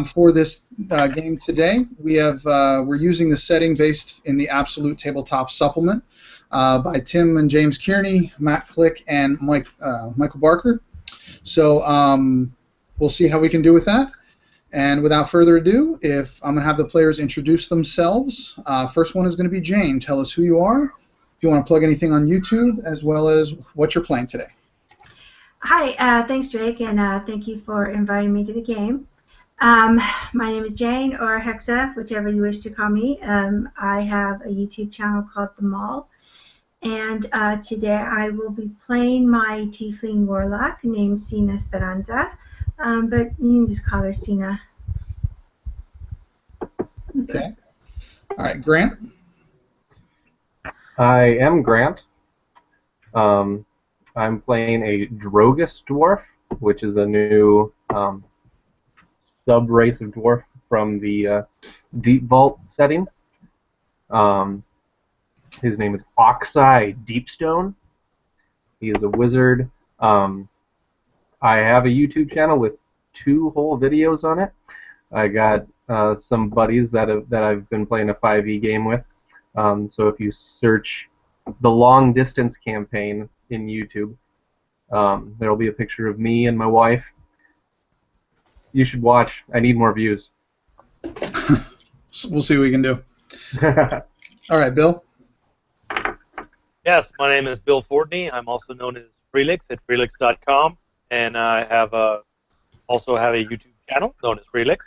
For this game today, we're using the setting based in the Absolute Tabletop supplement by Tim and James Kearney, Matt Click, and Michael Barker. So we'll see how we can do with that. And without further ado, I'm going to have the players introduce themselves. First one is going to be Jane. Tell us who you are, if you want to plug anything on YouTube, as well as what you're playing today. Hi, thanks Drake, and thank you for inviting me to the game. My name is Jane, or Hexa, whichever you wish to call me. I have a YouTube channel called The Mall, and today I will be playing my Tiefling Warlock named Sina Speranza, but you can just call her Sina. Okay. All right, Grant. I am Grant. I'm playing a Drogus dwarf, which is a new sub-race of dwarf from the Deepvault setting. His name is Oxeye Deepstone. He is a wizard. I have a YouTube channel with 2 whole videos on it. I got some buddies that I've been playing a 5e game with. So if you search the Long Distance Campaign in YouTube, there'll be a picture of me and my wife. You should watch. I need more views. We'll see what we can do. All right, Bill. Yes, my name is Bill Fordney. I'm also known as Freelix at freelix.com, and I also have a YouTube channel known as Freelix.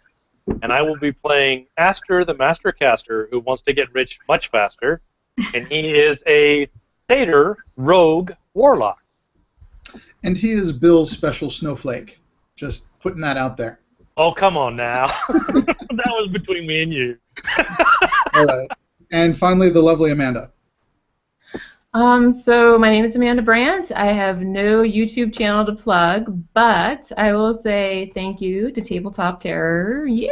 And I will be playing Aster the Mastercaster, who wants to get rich much faster, and he is a Satyr rogue warlock. And he is Bill's special snowflake. Just putting that out there. Oh, come on now. That was between me and you. All right. And finally, the lovely Amanda. So my name is Amanda Brandt. I have no YouTube channel to plug, but I will say thank you to Tabletop Terror. Yay!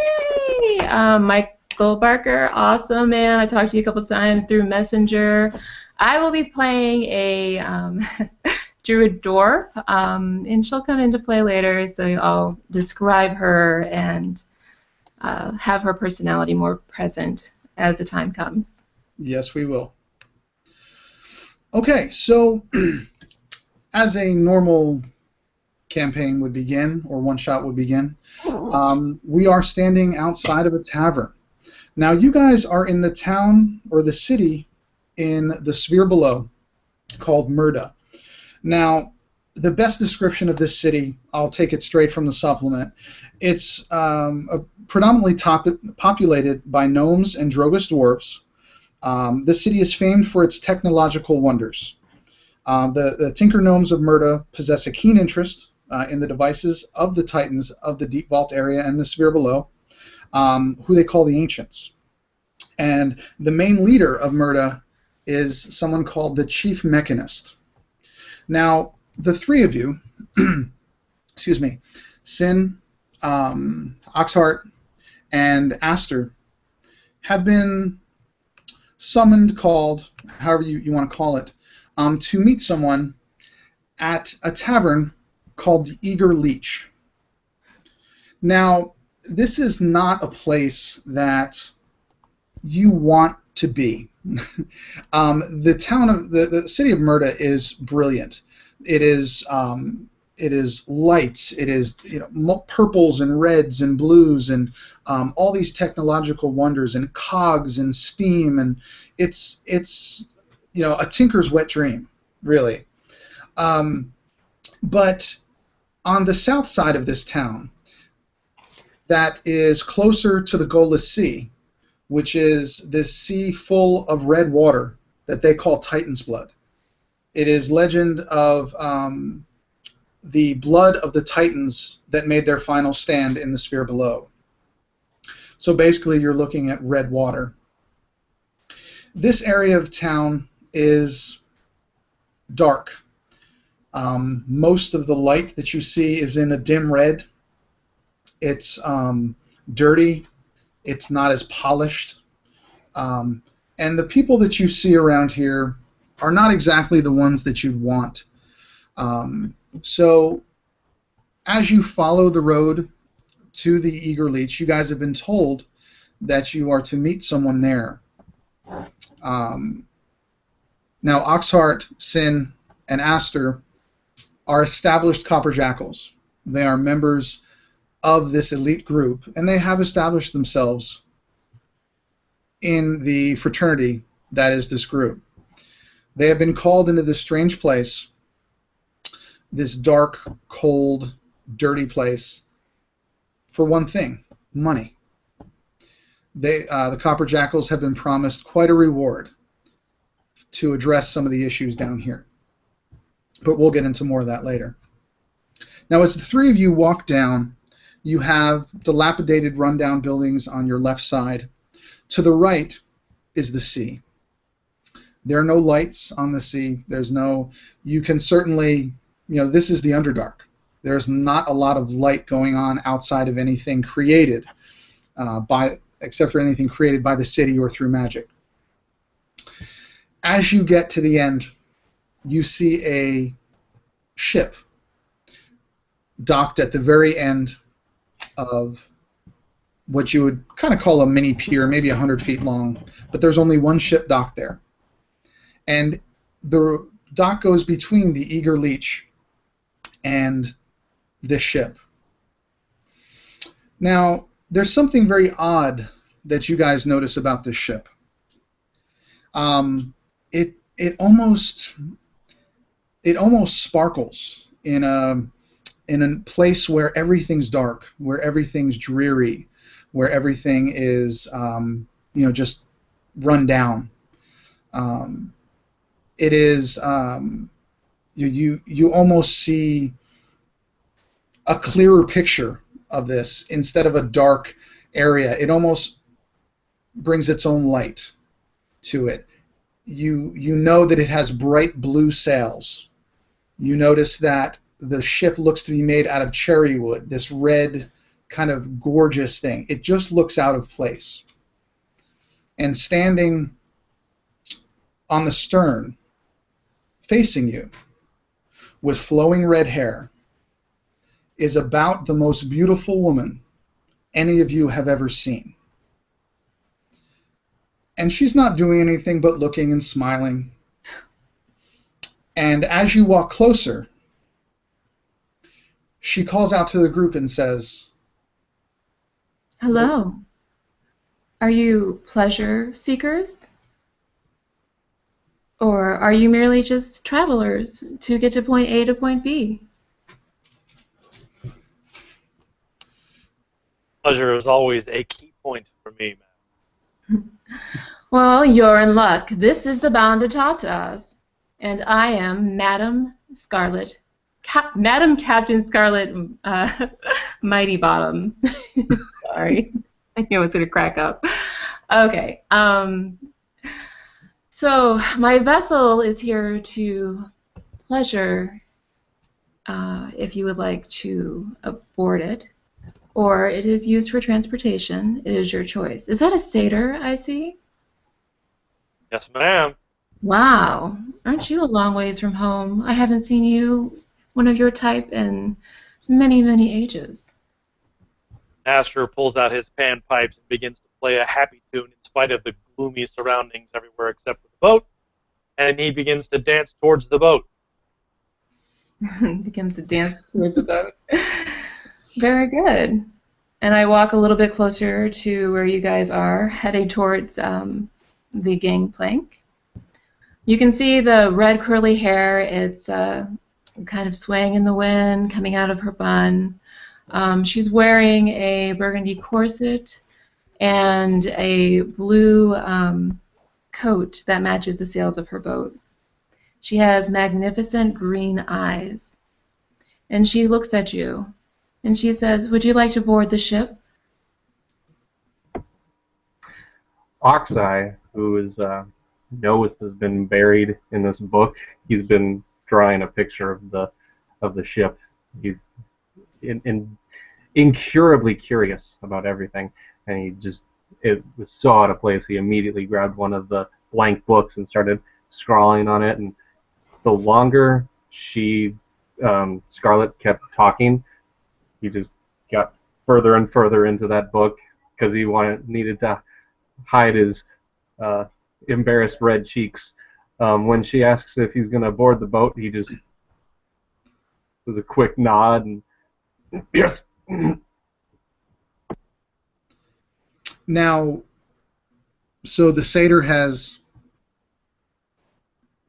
Michael Barker, awesome, man. I talked to you a couple times through Messenger. I will be playing a Druid Dwarf, and she'll come into play later, so I'll describe her and have her personality more present as the time comes. Yes, we will. Okay, so as a normal campaign would begin, or one-shot would begin, we are standing outside of a tavern. Now, you guys are in the town, or the city, in the sphere below, called MIrda. Now, the best description of this city, I'll take it straight from the supplement, it's predominantly populated by gnomes and Drogus dwarves. This city is famed for its technological wonders. The Tinker Gnomes of MIrda possess a keen interest in the devices of the Titans of the Deepvault area and the sphere below, who they call the Ancients. And the main leader of MIrda is someone called the Chief Mechanist. Now, the 3 of you, excuse me, Sin, Oxheart, and Aster, have been summoned, called, however you want to call it, to meet someone at a tavern called the Eager Leech. Now, this is not a place that you want to be. The town of the city of MIrda is brilliant. It is lights. It is purples and reds and blues and all these technological wonders and cogs and steam, and it's a tinker's wet dream, really. But on the south side of this town, that is closer to the Golis Sea, which is this sea full of red water that they call Titansblood. It is legend of the blood of the Titans that made their final stand in the sphere below. So basically you're looking at red water. This area of town is dark. Most of the light that you see is in a dim red. It's dirty. It's not as polished. And the people that you see around here are not exactly the ones that you'd want. So as you follow the road to the Eager Leech. You guys have been told that you are to meet someone there. Now, Oxheart, Sin, and Aster are established copper jackals. They are members of this elite group, and they have established themselves in the fraternity that is this group. They have been called into this strange place, this dark, cold, dirty place, for one thing: money. The Copper Jackals have been promised quite a reward to address some of the issues down here. But we'll get into more of that later. Now, as the three of you walk down, you have dilapidated, rundown buildings on your left side. To the right is the sea. There are no lights on the sea. There's no... You can certainly... this is the Underdark. There's not a lot of light going on outside of anything created except for anything created by the city or through magic. As you get to the end, you see a ship docked at the very end of what you would kind of call a mini pier, maybe 100 feet long, but there's only one ship docked there. And the dock goes between the Eager Leech and this ship. Now, there's something very odd that you guys notice about this ship. It almost sparkles in a place where everything's dark, where everything's dreary, where everything is just run down. It is you almost see a clearer picture of this instead of a dark area. It almost brings its own light to it. You know that it has bright blue sails. You notice that the ship looks to be made out of cherry wood, this red kind of gorgeous thing. It just looks out of place. And standing on the stern, facing you, with flowing red hair, is about the most beautiful woman any of you have ever seen. And she's not doing anything but looking and smiling. And as you walk closer, she calls out to the group and says, "Hello. Are you pleasure seekers? Or are you merely just travelers to get to point A to point B?" Pleasure is always a key point for me, man. Well, you're in luck. This is the Band of Tatas, and I am Madam Scarlet, Madam Captain Scarlet, Mighty Bottom. Sorry, I knew I was going to crack up. Okay, so my vessel is here to pleasure, if you would like to board it, or it is used for transportation. It is your choice. Is that a satyr I see? Yes, ma'am. Wow. Aren't you a long ways from home? I haven't seen you, one of your type, in many, many ages. Aster pulls out his panpipes and begins to play a happy tune in spite of the gloomy surroundings everywhere except for the boat, and he begins to dance towards the boat. Begins to dance towards the boat. Very good. And I walk a little bit closer to where you guys are, heading towards the gangplank. You can see the red curly hair. It's kind of swaying in the wind, coming out of her bun. She's wearing a burgundy corset and a blue coat that matches the sails of her boat. She has magnificent green eyes. And she looks at you, and she says, "Would you like to board the ship?" Oxeye, who is knows has been buried in this book. He's been drawing a picture of the ship. He's incurably curious about everything, and it was so out of place. He immediately grabbed one of the blank books and started scrawling on it. And the longer Scarlet kept talking, he just got further and further into that book because he needed to hide his embarrassed red cheeks. When she asks if he's going to board the boat, he just does a quick nod and yes. Now, so the satyr has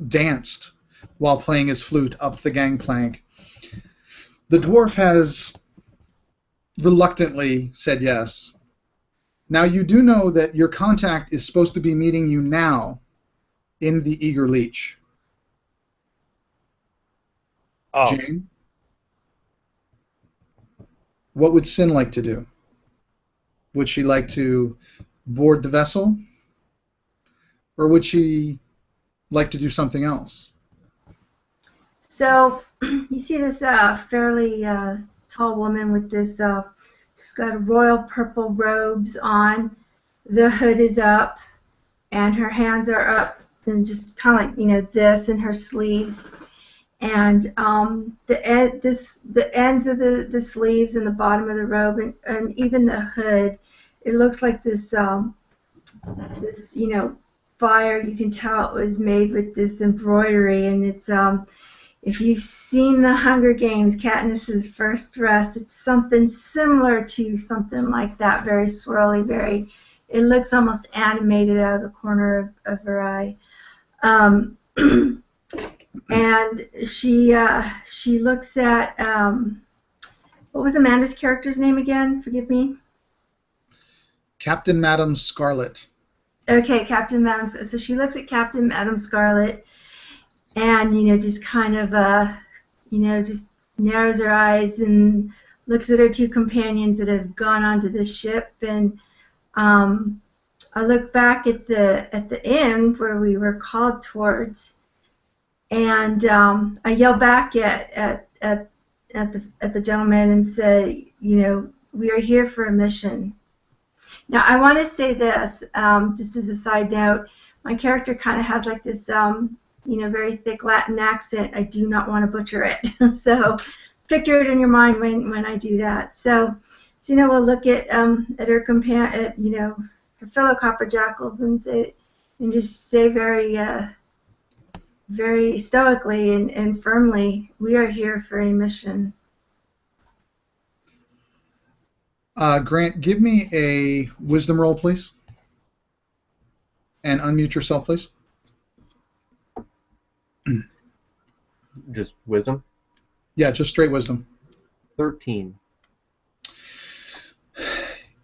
danced while playing his flute up the gangplank. The dwarf has reluctantly said yes. Now, you do know that your contact is supposed to be meeting you now in the Eager Leech. Oh. Jane? What would Sin like to do? Would she like to board the vessel? Or would she like to do something else? So you see this fairly tall woman with this, she's got royal purple robes on. The hood is up, and her hands are up, and just kind of like, you know, this, and her sleeves. And the ends of the sleeves and the bottom of the robe, and even the hood, it looks like this, this, you know, fire. You can tell it was made with this embroidery, and it's if you've seen the Hunger Games, Katniss's first dress, it's something similar to something like that, very swirly, very. It looks almost animated out of the corner of her eye. And she looks at what was Amanda's character's name again? Forgive me. Captain Madam Scarlet. Okay, Captain Madam. So she looks at Captain Madam Scarlet, and you know, just kind of you know, just narrows her eyes and looks at her two companions that have gone onto the ship. And I look back at the inn where we were called towards, and I yell back at the gentleman and say, you know, we are here for a mission. Now, I want to say this, just as a side note. My character kind of has like this, you know, very thick Latin accent. I do not want to butcher it. So picture it in your mind when I do that. So you know, we'll look at her you know, her fellow copperjackals and just say very very stoically and firmly, we are here for a mission. Grant, give me a wisdom roll, please. And unmute yourself, please. Just wisdom? Yeah, just straight wisdom. 13.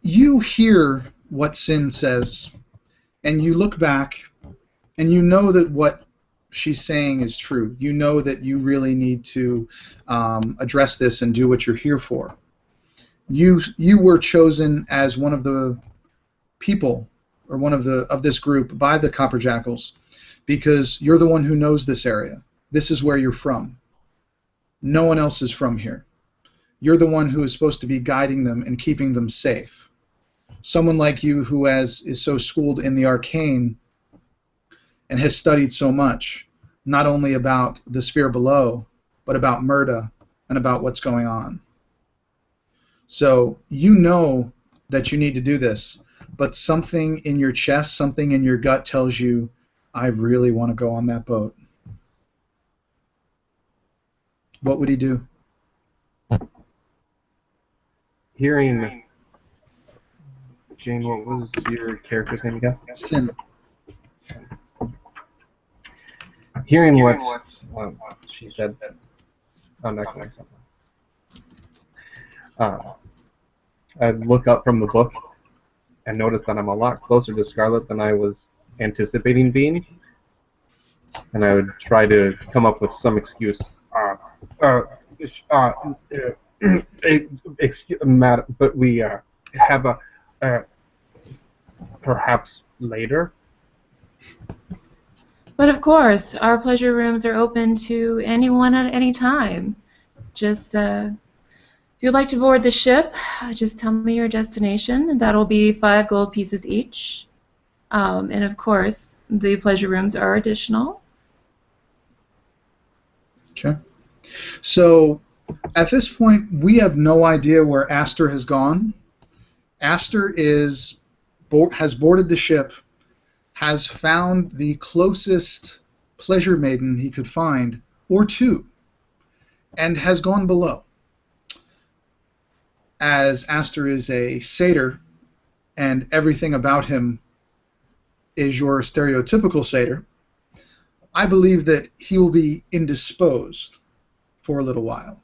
You hear what Sin says, and you look back, and you know that what she's saying is true. You know that you really need to address this and do what you're here for. You were chosen as one of the people, or one of this group, by the Copperjackals, because you're the one who knows this area. This is where you're from. No one else is from here. You're the one who is supposed to be guiding them and keeping them safe. Someone like you who is so schooled in the arcane and has studied so much, not only about the sphere below, but about MIrda and about what's going on. So you know that you need to do this, but something in your chest, something in your gut tells you, I really want to go on that boat. What would he do? Hearing... Jane, what was your character's name again? Sin. Hearing what she said, I'm not going to. I'd look up from the book and notice that I'm a lot closer to Scarlet than I was anticipating being, and I would try to come up with some excuse. Excuse, madam, but we have a perhaps later. But of course, our pleasure rooms are open to anyone at any time. Just if you'd like to board the ship, just tell me your destination, and that'll be 5 gold pieces each. And of course, the pleasure rooms are additional. Okay. So At this point, we have no idea where Aster has gone. Aster has boarded the ship, has found the closest pleasure maiden he could find, or two, and has gone below. As Aster is a satyr, and everything about him is your stereotypical satyr, I believe that he will be indisposed for a little while.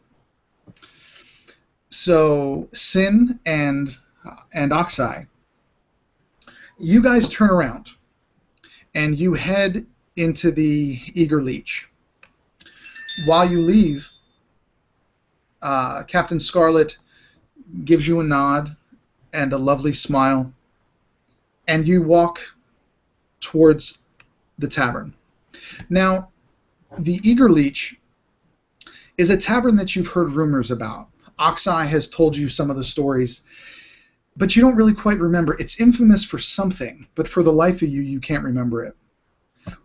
So, Sin and Oxai, you guys turn around, and you head into the Eager Leech. While you leave, Captain Scarlet gives you a nod and a lovely smile, and you walk towards the tavern. Now, the Eager Leech is a tavern that you've heard rumors about. Oxai has told you some of the stories, but you don't really quite remember. It's infamous for something, but for the life of you, you can't remember it.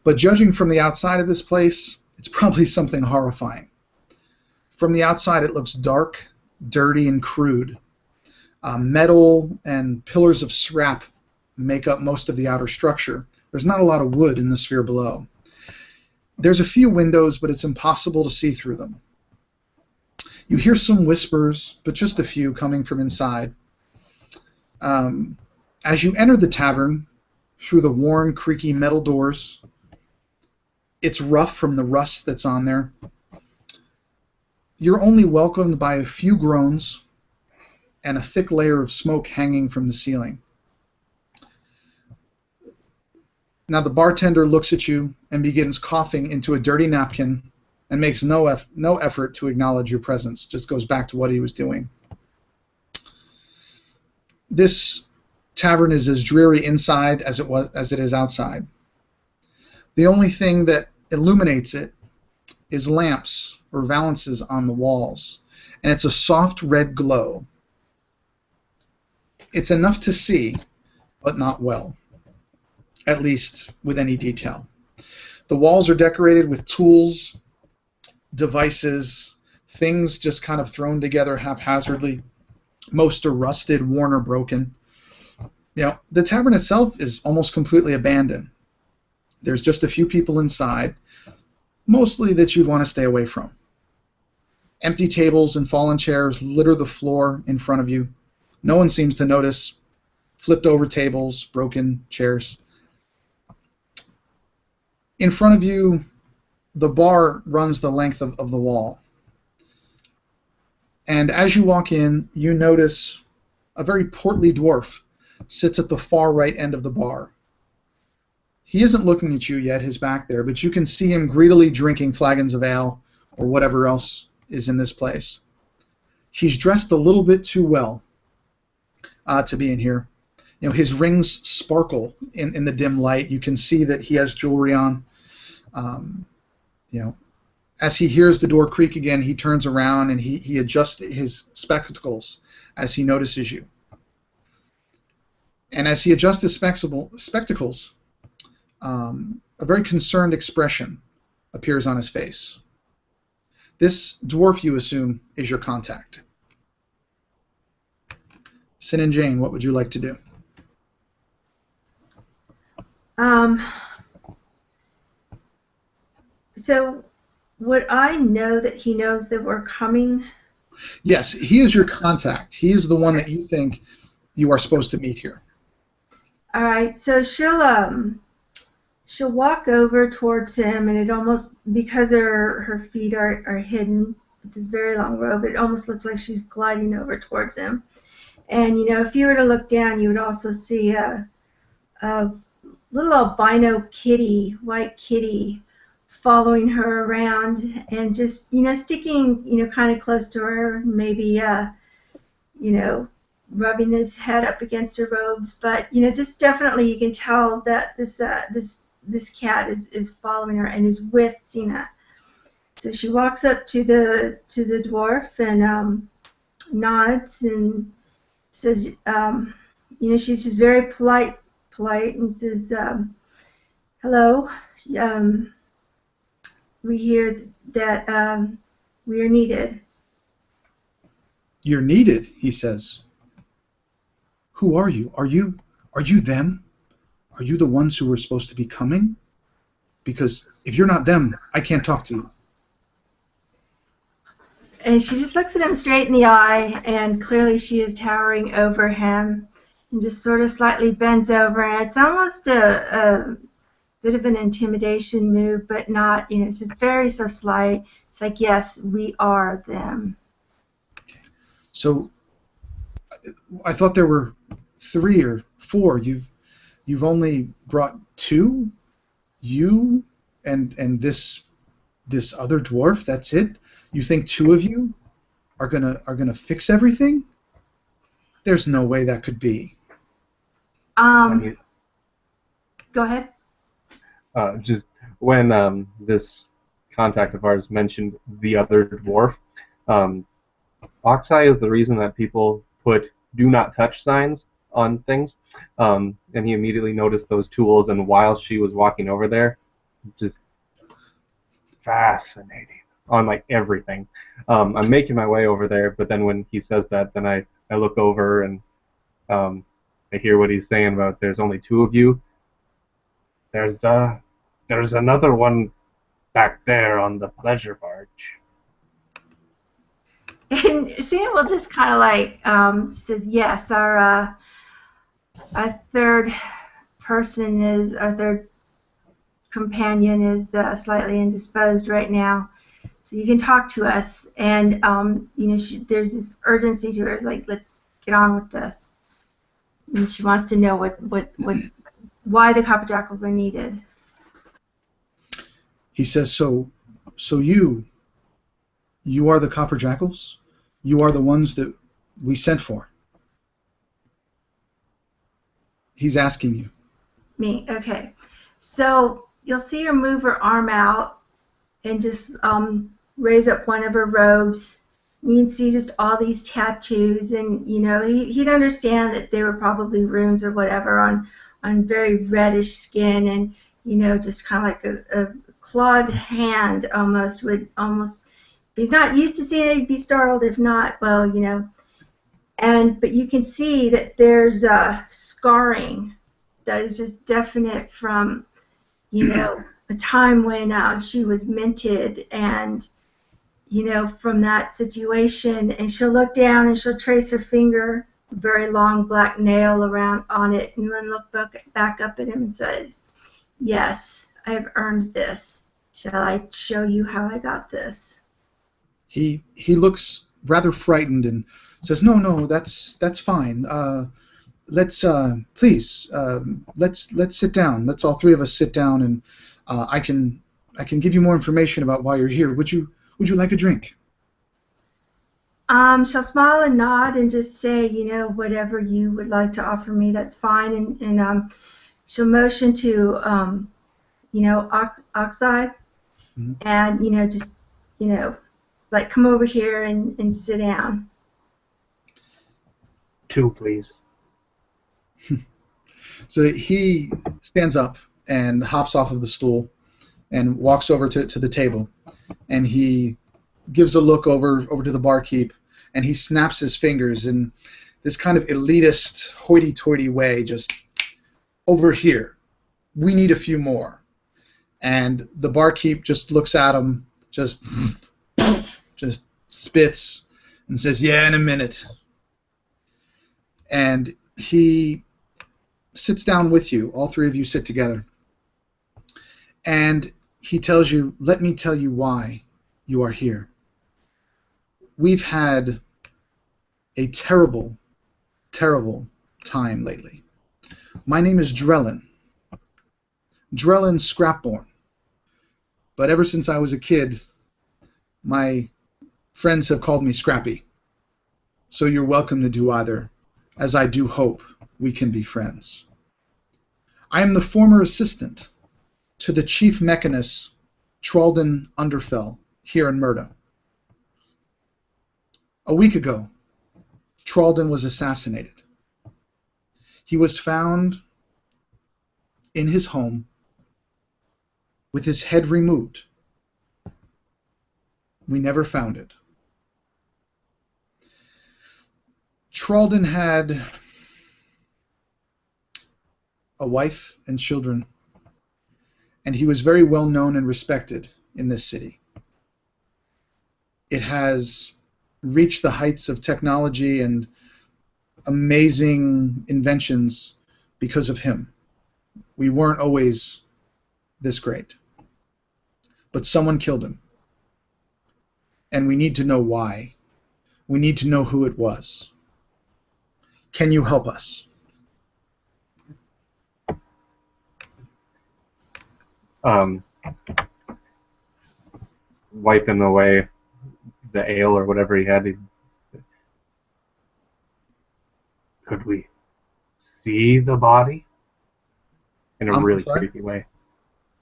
But judging from the outside of this place, it's probably something horrifying. From the outside, it looks dark, dirty, and crude. Metal and pillars of scrap make up most of the outer structure. There's not a lot of wood in the sphere below. There's a few windows, but it's impossible to see through them. You hear some whispers, but just a few coming from inside. As you enter the tavern, through the worn, creaky metal doors, it's rough from the rust that's on there. You're only welcomed by a few groans and a thick layer of smoke hanging from the ceiling. Now the bartender looks at you and begins coughing into a dirty napkin and makes no effort to acknowledge your presence, just goes back to what he was doing. This tavern is as dreary inside as it is outside. The only thing that illuminates it is lamps or valances on the walls, and it's a soft red glow. It's enough to see, but not well, at least with any detail. The walls are decorated with tools, devices, things just kind of thrown together haphazardly. Most are rusted, worn, or broken. You know, the tavern itself is almost completely abandoned. There's just a few people inside, mostly that you'd want to stay away from. Empty tables and fallen chairs litter the floor in front of you. No one seems to notice. Flipped over tables, broken chairs. In front of you, the bar runs the length of the wall. And as you walk in, you notice a very portly dwarf sits at the far right end of the bar. He isn't looking at you yet, his back there, but you can see him greedily drinking flagons of ale or whatever else is in this place. He's dressed a little bit too well to be in here. You know, his rings sparkle in the dim light. You can see that he has jewelry on. You know, as he hears the door creak again, he turns around and he adjusts his spectacles as he notices you. And as he adjusts his spectacles, a very concerned expression appears on his face. This dwarf, you assume, is your contact. Sin and Jane, what would you like to do? So would I know that he knows that we're coming? Yes, he is your contact. He is the one that you think you are supposed to meet here. All right, so she'll walk over towards him, and it almost, because her feet are hidden with this very long robe, it almost looks like she's gliding over towards him. And you know, if you were to look down, you would also see a little albino kitty, white kitty, following her around and just, you know, sticking, you know, kind of close to her, maybe, you know, rubbing his head up against her robes. But, you know, just definitely you can tell that this cat is following her and is with Sina. So she walks up to the dwarf and nods and says, you know, she's just very polite and says, hello. We hear that we are needed. You're needed, he says. Who are you? Are you them? Are you the ones who were supposed to be coming? Because if you're not them, I can't talk to you. And she just looks at him straight in the eye, and clearly she is towering over him, and just sort of slightly bends over, and it's almost a bit of an intimidation move, but not, it's just very so slight. It's like, yes, we are them. So I thought there were 3 or 4. You've only brought 2? You and this other dwarf, that's it? You think 2 of you are gonna fix everything? There's no way that could be. Go ahead. Just when this contact of ours mentioned the other dwarf, Oxeye is the reason that people put "do not touch" signs on things, and he immediately noticed those tools. And while she was walking over there, just fascinating on like everything. I'm making my way over there, but then when he says that, then I look over and I hear what he's saying about there's only 2 of you. There's another one back there on the pleasure barge. And Cena will just kind of like says, yes, our third companion is slightly indisposed right now, so you can talk to us. And there's this urgency to her. It's like, let's get on with this. And she wants to know why the copper jackals are needed. He says, so you are the copper jackals? You are the ones that we sent for? He's asking you. Me, okay. So you'll see her move her arm out and just raise up one of her robes. You can see just all these tattoos, and he'd understand that they were probably runes or whatever on very reddish skin, and just kind of like a clawed hand almost would almost. If he's not used to seeing it, he'd be startled. If not, well, but you can see that there's scarring that is just definite from a time when she was minted, and from that situation. And she'll look down and she'll trace her finger, a very long black nail around on it, and then look back up at him and says, yes, I have earned this. Shall I show you how I got this? He looks rather frightened and says, no, that's fine. Let's please let's sit down. Let's all 3 of us sit down, and I can give you more information about why you're here. Would you like a drink? She'll smile and nod and just say, whatever you would like to offer me, that's fine. And she'll motion to, Oxide, Mm-hmm. and, just, like come over here and sit down. 2, please. So he stands up and hops off of the stool and walks over to the table, and he gives a look over to the barkeep, and he snaps his fingers in this kind of elitist, hoity-toity way, just over here. We need a few more. And the barkeep just looks at him, just spits, and says, yeah, in a minute. And he sits down with you. All 3 of you sit together. And he tells you, let me tell you why you are here. We've had a terrible, terrible time lately. My name is Drellin Scrapborn. But ever since I was a kid, my friends have called me Scrappy. So you're welcome to do either, as I do hope we can be friends. I am the former assistant to the Chief Mechanist Tralden Underfell here in MIrda. A week ago, Tralden was assassinated. He was found in his home with his head removed. We never found it. Tralden had a wife and children, and he was very well known and respected in this city. It has reached the heights of technology and amazing inventions because of him. We weren't always this great. But someone killed him. And we need to know why. We need to know who it was. Can you help us? Wiping away the ale or whatever he had. Could we see the body? In a really creepy way.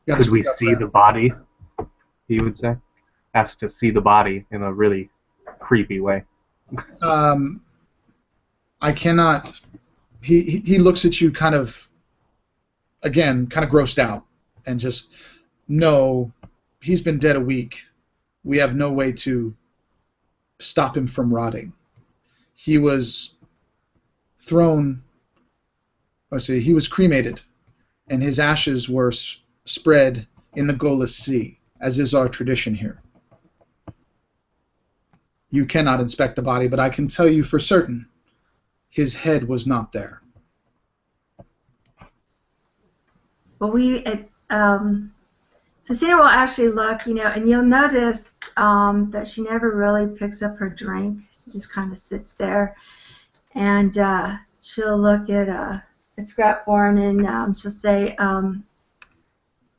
Could we see the body? He would say. Asked to see the body in a really creepy way. I cannot. He looks at you kind of, again, kind of grossed out, and just, no, he's been dead a week. We have no way to stop him from rotting. He was thrown, he was cremated, and his ashes were spread in the Golis Sea, as is our tradition here. You cannot inspect the body, but I can tell you for certain his head was not there. Well, Cecina will actually look, and you'll notice that she never really picks up her drink. She just kind of sits there, and she'll look at Scrapborn, and she'll say,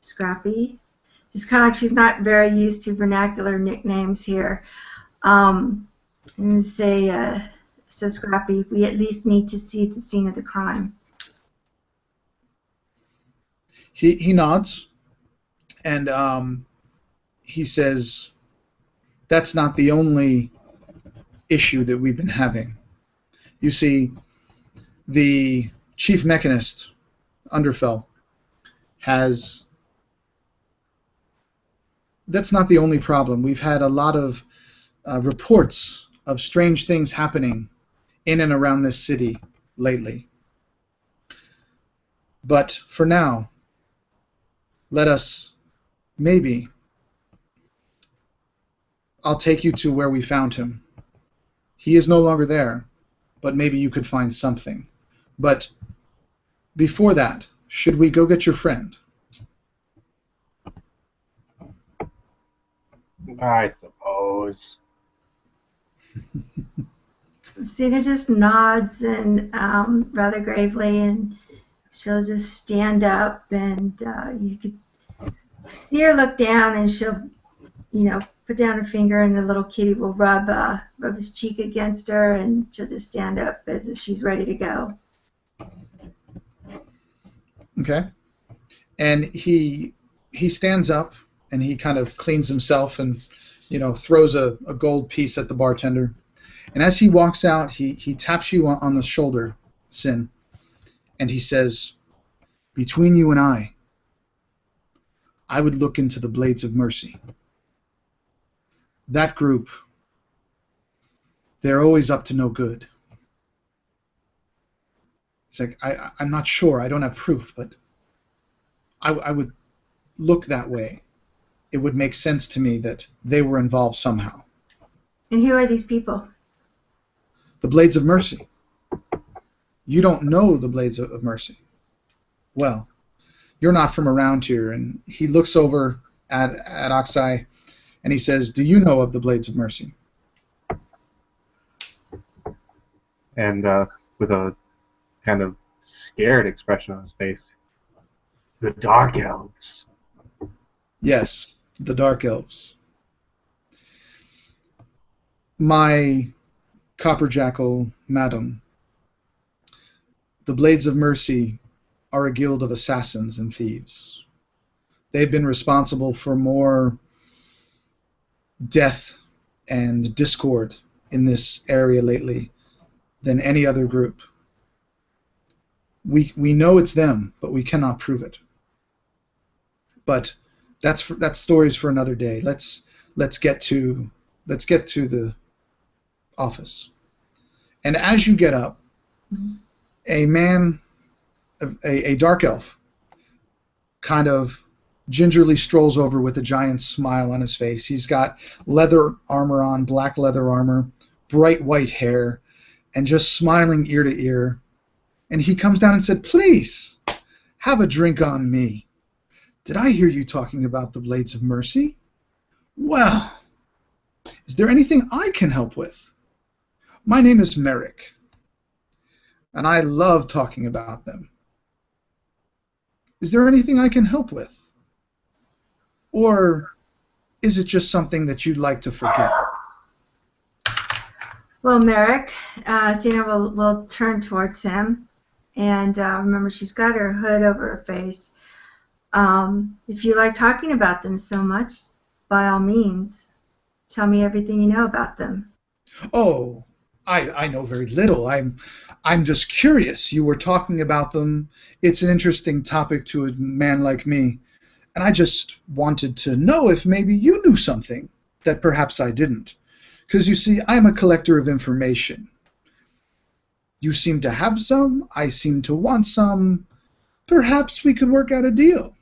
Scrappy. Just kind of like she's not very used to vernacular nicknames here. And say, so Scrappy, we at least need to see the scene of the crime. He nods, and he says, that's not the only issue that we've been having. You see, the Chief Mechanist, Underfell, has... That's not the only problem. We've had a lot of reports of strange things happening in and around this city lately. But for now, let us, maybe, I'll take you to where we found him. He is no longer there, but maybe you could find something. But before that, should we go get your friend? I suppose. Cena just nods and rather gravely, and she'll just stand up, and you could see her look down, and she'll, put down her finger, and the little kitty will rub his cheek against her, and she'll just stand up as if she's ready to go. Okay. And he stands up, and he kind of cleans himself and, throws a gold piece at the bartender. And as he walks out, he taps you on the shoulder, Sin, and he says, between you and I would look into the Blades of Mercy. That group, they're always up to no good. It's like, I'm not sure, I don't have proof, but I would look that way. It would make sense to me that they were involved somehow. And who are these people? The Blades of Mercy. You don't know the Blades of Mercy. Well, you're not from around here. And he looks over at Oxai, and he says, do you know of the Blades of Mercy? And with a kind of scared expression on his face, the Dark Elves. Yes, the Dark Elves. My Copperjackal madam, the Blades of Mercy are a guild of assassins and thieves. They've been responsible for more death and discord in this area lately than any other group. We know it's them, but we cannot prove it. But that story's for another day. Let's get to the office. And as you get up, a man, a dark elf, kind of gingerly strolls over with a giant smile on his face. He's got leather armor on, black leather armor, bright white hair, and just smiling ear to ear. And he comes down and said, "Please, have a drink on me. Did I hear you talking about the Blades of Mercy? Well, is there anything I can help with? My name is Merrick, and I love talking about them. Is there anything I can help with? Or is it just something that you'd like to forget?" Well, Merrick, Sina will turn towards him, and remember, she's got her hood over her face. If you like talking about them so much, by all means, tell me everything you know about them. "Oh, I know very little. I'm just curious. You were talking about them. It's an interesting topic to a man like me, and I just wanted to know if maybe you knew something that perhaps I didn't. Because you see, I'm a collector of information. You seem to have some. I seem to want some. Perhaps we could work out a deal."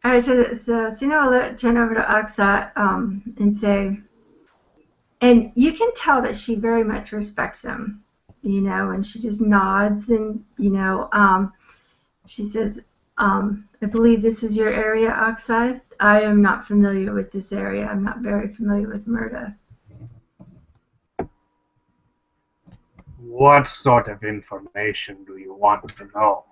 All right, so Sina will turn over to Aksa and say, and you can tell that she very much respects him, you know, and she just nods and, you know, she says, "I believe this is your area, Aksa. I am not familiar with this area. I'm not very familiar with MIrda." What sort of information do you want to know?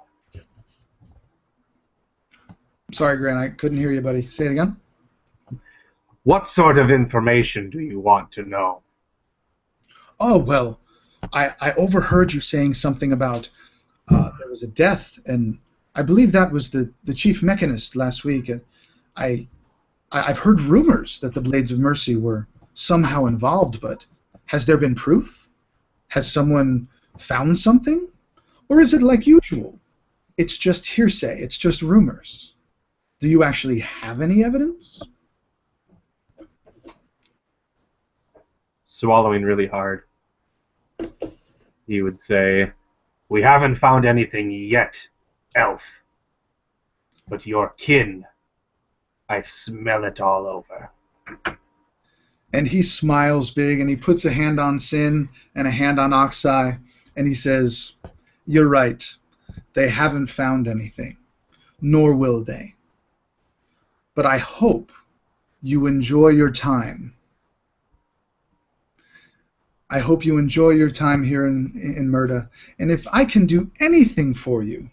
Sorry, Grant, I couldn't hear you, buddy. Say it again. What sort of information do you want to know? "Oh, well, I overheard you saying something about there was a death, and I believe that was the Chief Mechanist last week. And I've heard rumors that the Blades of Mercy were somehow involved, but has there been proof? Has someone found something? Or is it like usual? It's just hearsay. It's just rumors. Do you actually have any evidence?" Swallowing really hard, he would say, We haven't found anything yet, elf. But your kin, I smell it all over. And he smiles big, and he puts a hand on Sin and a hand on Oxai, and he says, "You're right. They haven't found anything, nor will they. But I hope you enjoy your time. I hope you enjoy your time here in MIrda. And if I can do anything for you,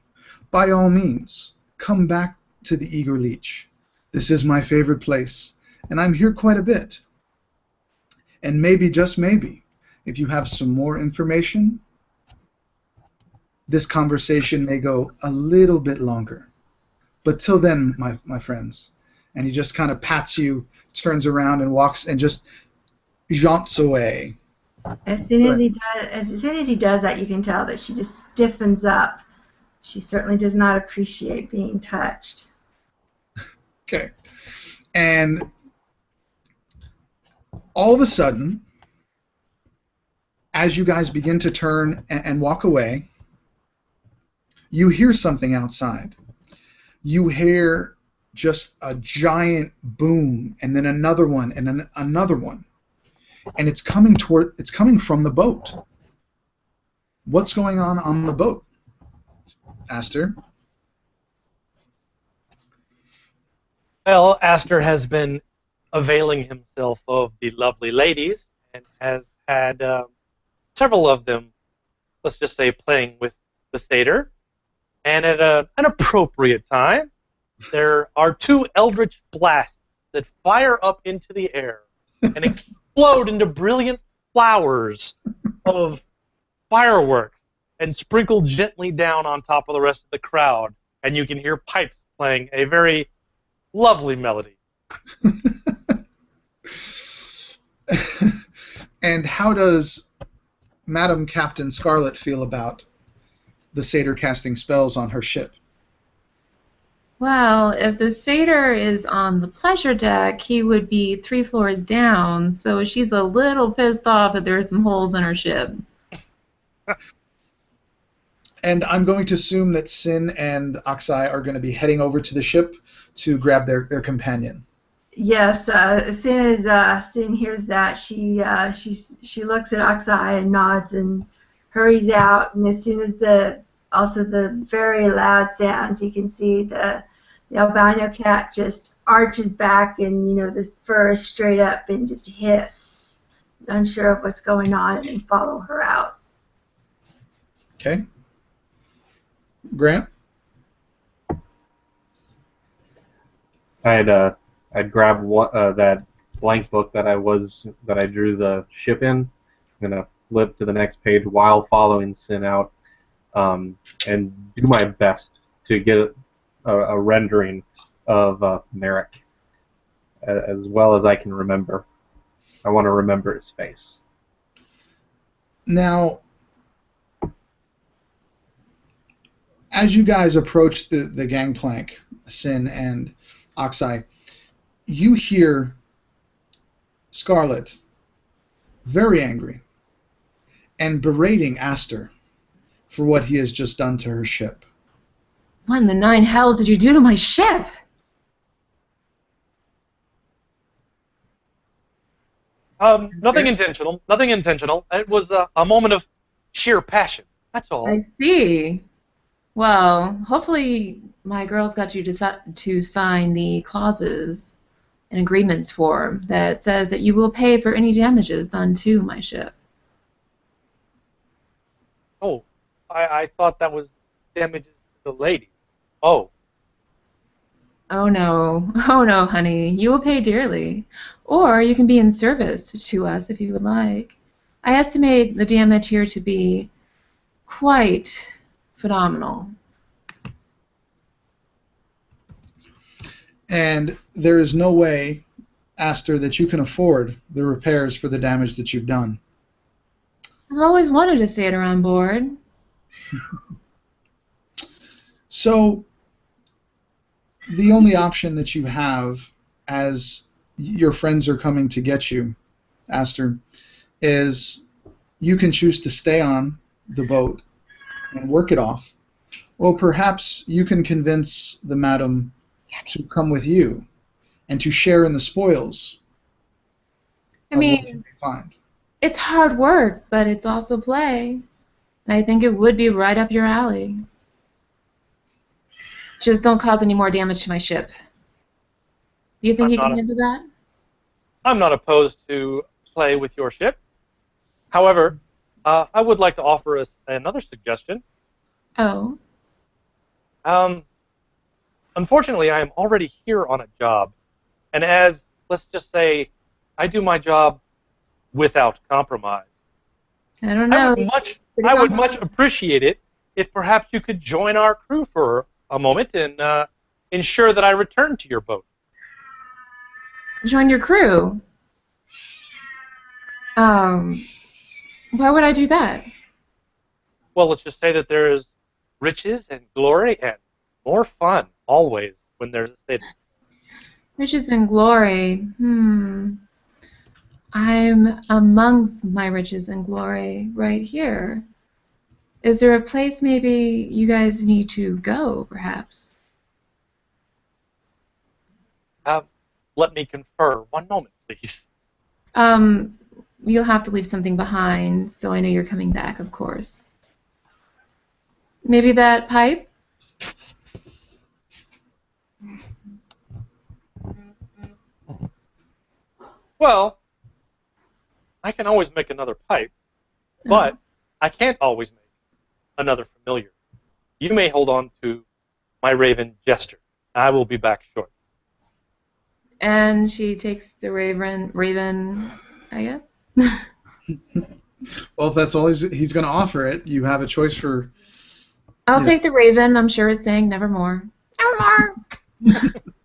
by all means, come back to the Eager Leech. This is my favorite place, and I'm here quite a bit. And maybe, just maybe, if you have some more information, this conversation may go a little bit longer. But till then, my friends." And he just kind of pats you, turns around, and walks, and just jaunts away. As soon as he does that, you can tell that she just stiffens up. She certainly does not appreciate being touched. Okay. And all of a sudden, as you guys begin to turn and walk away, you hear something outside. You hear just a giant boom, and then another one, and then another one. And it's coming from the boat. What's going on the boat, Aster? Well, Aster has been availing himself of the lovely ladies and has had several of them, let's just say, playing with the satyr. And at an appropriate time, there are two eldritch blasts that fire up into the air and explode into brilliant flowers of fireworks and sprinkle gently down on top of the rest of the crowd. And you can hear pipes playing a very lovely melody. And how does Madam Captain Scarlet feel about the satyr casting spells on her ship? Well, if the satyr is on the pleasure deck, he would be 3 floors down, so she's a little pissed off that there are some holes in her ship. And I'm going to assume that Sin and Oxai are going to be heading over to the ship to grab their companion. Yes, as soon as Sin hears that, she looks at Oxai and nods and hurries out. And as soon as the very loud sounds, you can see the albino cat just arches back, and this fur is straight up and just hiss, unsure of what's going on, and follow her out. Okay. Grant? I'd grab that blank book that I drew the ship in. I'm gonna flip to the next page while following Sin out, and do my best to get a rendering of Merrick as well as I can remember. I want to remember his face. Now, as you guys approach the gangplank, Sin and Oxai, you hear Scarlet very angry and berating Aster for what he has just done to her ship. What in the 9 hells did you do to my ship? Nothing intentional. Nothing intentional. It was a moment of sheer passion. That's all. I see. Well, hopefully my girls got you to sign the clauses and agreements form that says that you will pay for any damages done to my ship. Oh, I thought that was damages to the ladies. Oh. Oh no, honey. You will pay dearly. Or you can be in service to us if you would like. I estimate the damage here to be quite phenomenal. And there is no way, Aster, that you can afford the repairs for the damage that you've done. I've always wanted a satyr on board. So, the only option that you have as your friends are coming to get you, Aster, is you can choose to stay on the boat and work it off, or perhaps you can convince the madam to come with you and to share in the spoils. I mean, find. It's hard work, but it's also play. I think it would be right up your alley. Just don't cause any more damage to my ship. Do you think you can handle that? I'm not opposed to play with your ship. However, I would like to offer us another suggestion. Oh. Unfortunately, I am already here on a job, and as, let's just say, I do my job without compromise. I don't know. I would much appreciate it if perhaps you could join our crew for a moment and ensure that I return to your boat. Join your crew? Why would I do that? Well, let's just say that there is riches and glory and more fun always when there's a city. Riches and glory. I'm amongst my riches and glory right here. Is there a place maybe you guys need to go, perhaps? Let me confer. One moment, please. You'll have to leave something behind, so I know you're coming back, of course. Maybe that pipe? Well, I can always make another pipe, but I can't always make another familiar. You may hold on to my raven Jester. I will be back shortly. And she takes the raven, I guess? Well, if that's all he's going to offer it, you have a choice for... I'll take the raven. I'm sure it's saying nevermore. Nevermore!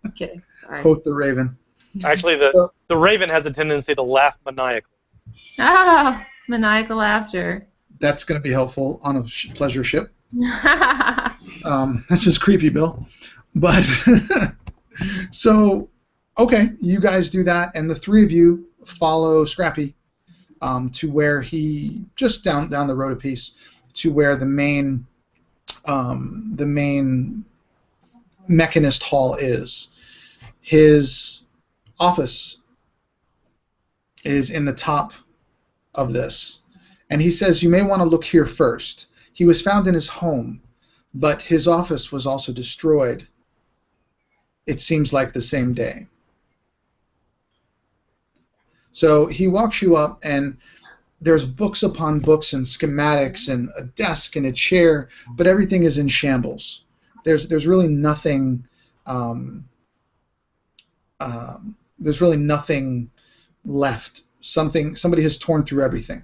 Okay, sorry. Quote the raven. Actually, the raven has a tendency to laugh maniacally. Ah, maniacal laughter. That's going to be helpful on a pleasure ship. That's just creepy, Bill. But so, okay, you guys do that, and the three of you follow Scrappy to where he just down the road a piece to where the main Mechanist Hall is. His office is in the top of this, and he says you may want to look here first. He was found in his home, but his office was also destroyed. It seems like the same day. So he walks you up, and there's books upon books and schematics and a desk and a chair, but everything is in shambles. There's really nothing. There's really nothing left. Somebody has torn through everything.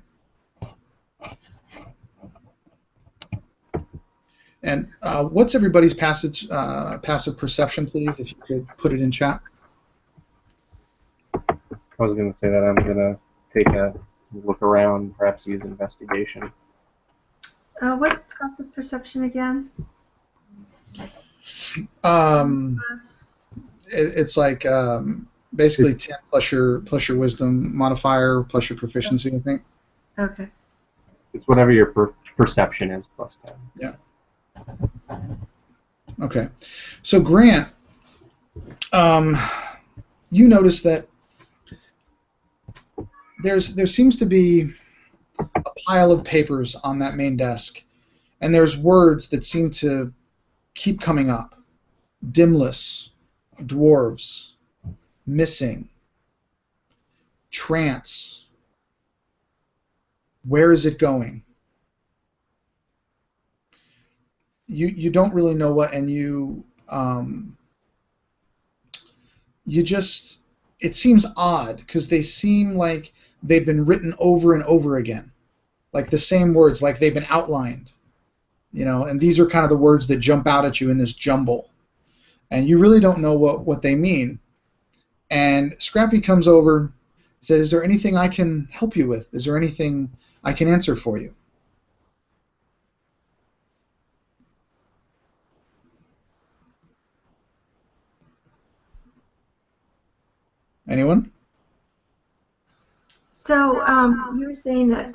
And what's everybody's passive perception, please, if you could put it in chat? I was going to say that I'm going to take a look around, perhaps use investigation. What's passive perception again? It's like basically 10 plus your wisdom modifier plus your proficiency, I think. Okay. It's whatever your perception is plus 10. Yeah. Okay. So Grant, you notice that there seems to be a pile of papers on that main desk, and there's words that seem to keep coming up. Dimless, dwarves, missing, trance. Where is it going? You don't really know what, and you just, it seems odd because they seem like they've been written over and over again, like the same words, like they've been outlined, and these are kind of the words that jump out at you in this jumble, and you really don't know what they mean. And Scrappy comes over and says, "Is there anything I can help you with? Is there anything I can answer for you?" Anyone? So you were saying that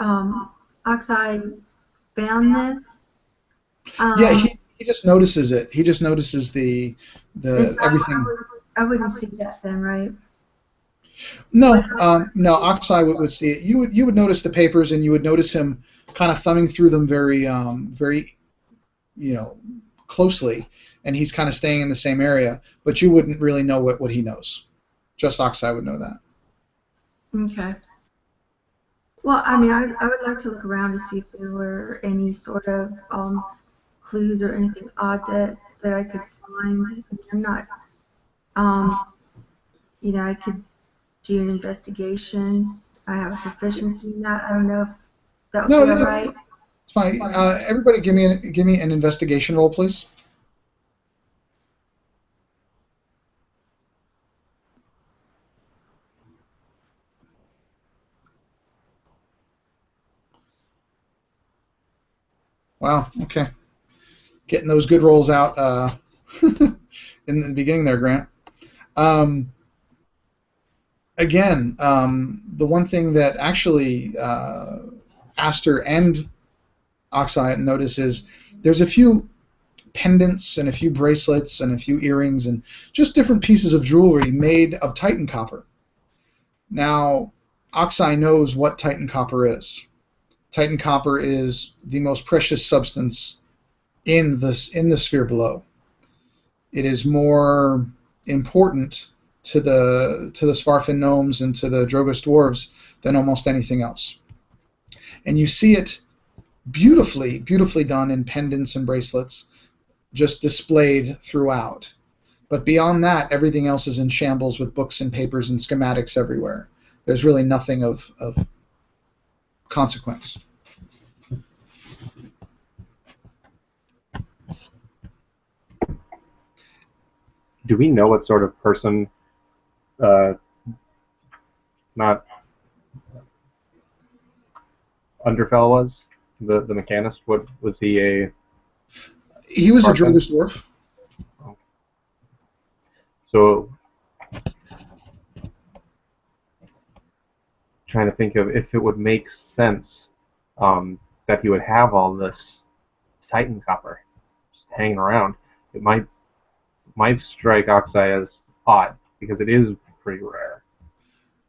Oxide found this? Yeah, he just notices it. He just notices the everything. I wouldn't see that then, right? No, no. Oxide would see it. You would notice the papers, and you would notice him kind of thumbing through them very, closely, and he's kind of staying in the same area. But you wouldn't really know what he knows. Just Oxide would know that. Okay. Well, I mean, I would like to look around to see if there were any sort of clues or anything odd that I could find. I'm not, I could do an investigation. I have a proficiency in that. I don't know if that would be all right. It's fine. Everybody, give me an investigation roll, please. Wow. Okay. Getting those good rolls out in the beginning there, Grant. Again, the one thing that actually Aster and Oxide notice is there's a few pendants and a few bracelets and a few earrings and just different pieces of jewelry made of Titan copper. Now, Oxide knows what Titan copper is. Titan copper is the most precious substance in the sphere below. It is more important to the Svarfin gnomes and to the Drogas dwarves than almost anything else. And you see it beautifully done in pendants and bracelets, just displayed throughout. But beyond that, everything else is in shambles with books and papers and schematics everywhere. There's really nothing of consequence. Do we know what sort of person, not Underfell was? The mechanist? What was he a? He was a Drogas dwarf. So, trying to think of if it would make sense that he would have all this Titan copper just hanging around. It might strike Oxeye as odd because it is pretty rare.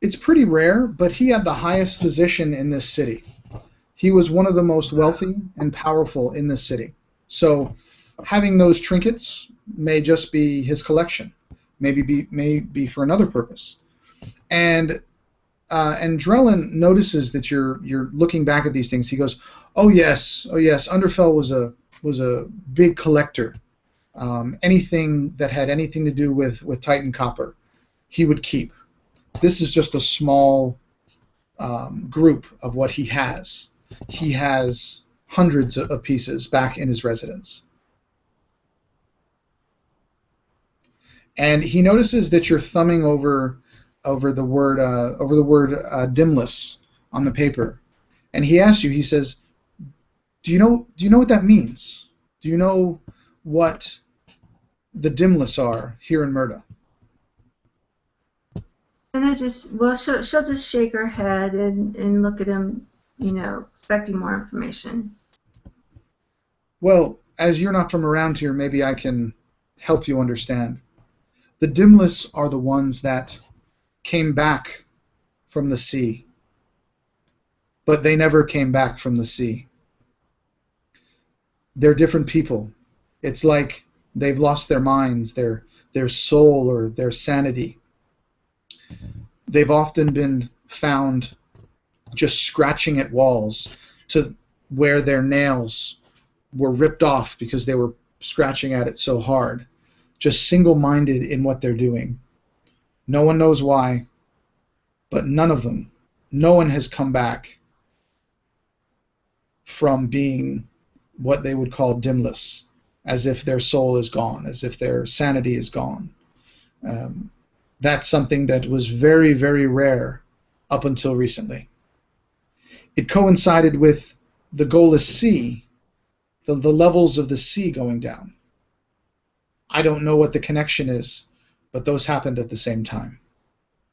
It's pretty rare, but he had the highest position in this city. He was one of the most wealthy and powerful in this city. So having those trinkets may just be his collection, may be for another purpose. And Drellin notices that you're looking back at these things. He goes, oh yes, Underfell was a big collector. Anything that had anything to do with Titan copper, he would keep. This is just a small group of what he has. He has hundreds of pieces back in his residence. And he notices that you're thumbing over the word dimless on the paper. And he asks you, he says, do you know what that means? Do you know what the dimless are here in MIrda? And she'll just shake her head and look at him, expecting more information. Well, as you're not from around here, maybe I can help you understand. The dimless are the ones that came back from the sea, but they never came back from the sea. They're different people. It's like they've lost their minds, their soul, or their sanity. They've often been found just scratching at walls to where their nails were ripped off because they were scratching at it so hard, just single-minded in what they're doing. No one knows why, but none of them, no one has come back from being what they would call dimless, as if their soul is gone, as if their sanity is gone. That's something that was very, very rare up until recently. It coincided with the Golis Sea, the levels of the sea going down. I don't know what the connection is, but those happened at the same time,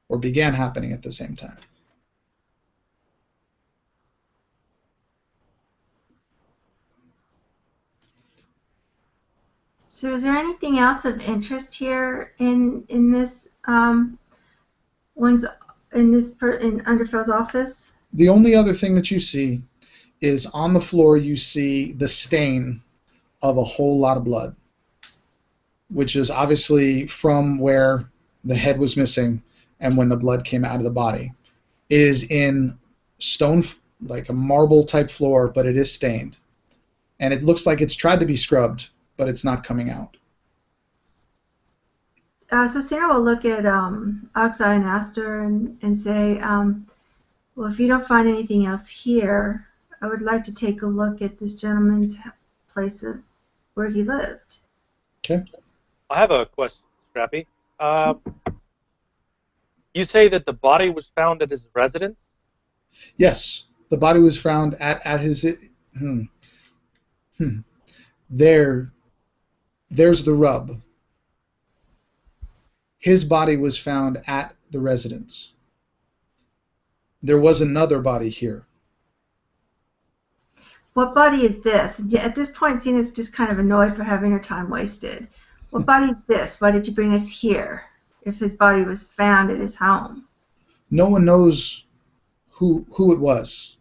or began happening at the same time. So is there anything else of interest here in this in Underfell's office? The only other thing that you see is on the floor you see the stain of a whole lot of blood, which is obviously from where the head was missing and when the blood came out of the body. It is in stone, like a marble type floor, but it is stained. And it looks like it's tried to be scrubbed, but it's not coming out. So Sarah will look at Oxeye and Aster and say, well, if you don't find anything else here, I would like to take a look at this gentleman's place where he lived. Okay. I have a question, Scrappy. You say that the body was found at his residence? Yes, the body was found at his... There's the rub. His body was found at the residence. There was another body here. What body is this? At this point, Zena's just kind of annoyed for having her time wasted. What body is this? Why did you bring us here if his body was found at his home? No one knows who it was.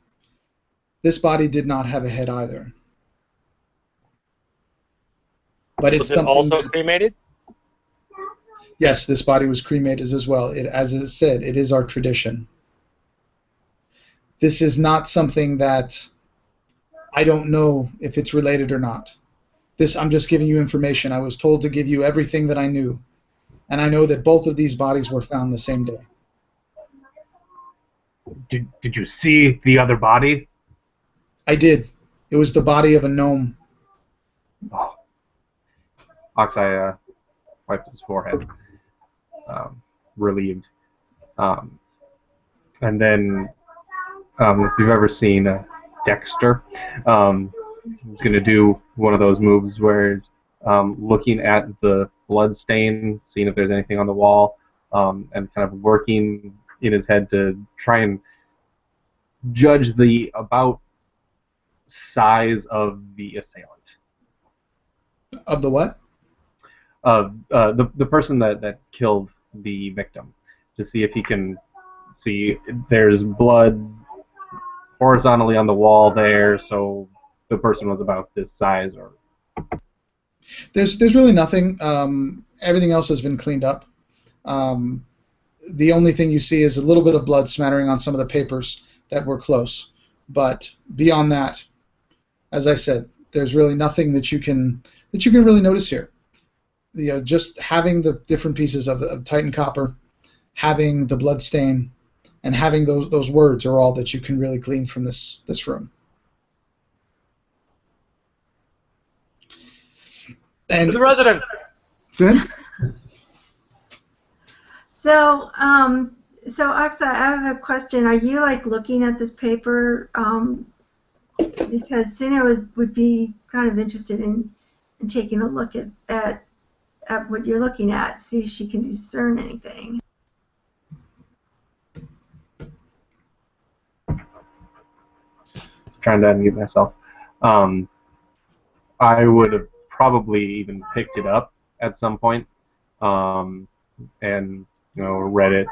This body did not have a head either. But it's Was it also cremated? Yes, this body was cremated as well. As it said, it is our tradition. This is not something that I don't know if it's related or not. I'm just giving you information. I was told to give you everything that I knew. And I know that both of these bodies were found the same day. Did you see the other body? I did. It was the body of a gnome. Oh. Oxeye wipes his forehead, relieved. And then, if you've ever seen Dexter, he's going to do one of those moves where looking at the blood stain, seeing if there's anything on the wall, and kind of working in his head to try and judge the about size of the assailant. Of the what? The person that killed the victim, to see if he can see there's blood horizontally on the wall there, so the person was about this size. Or There's really nothing. Everything else has been cleaned up. The only thing you see is a little bit of blood smattering on some of the papers that were close. But beyond that, as I said, there's really nothing that you can really notice here. Just having the different pieces of Titan copper, having the blood stain, and having those words are all that you can really glean from this room. And To the resident. Good. So, Aksa, I have a question. Are you like looking at this paper? Because Sina would be kind of interested in taking a look at what you're looking at, see if she can discern anything. trying to unmute myself. I would have probably even picked it up at some point, and read it,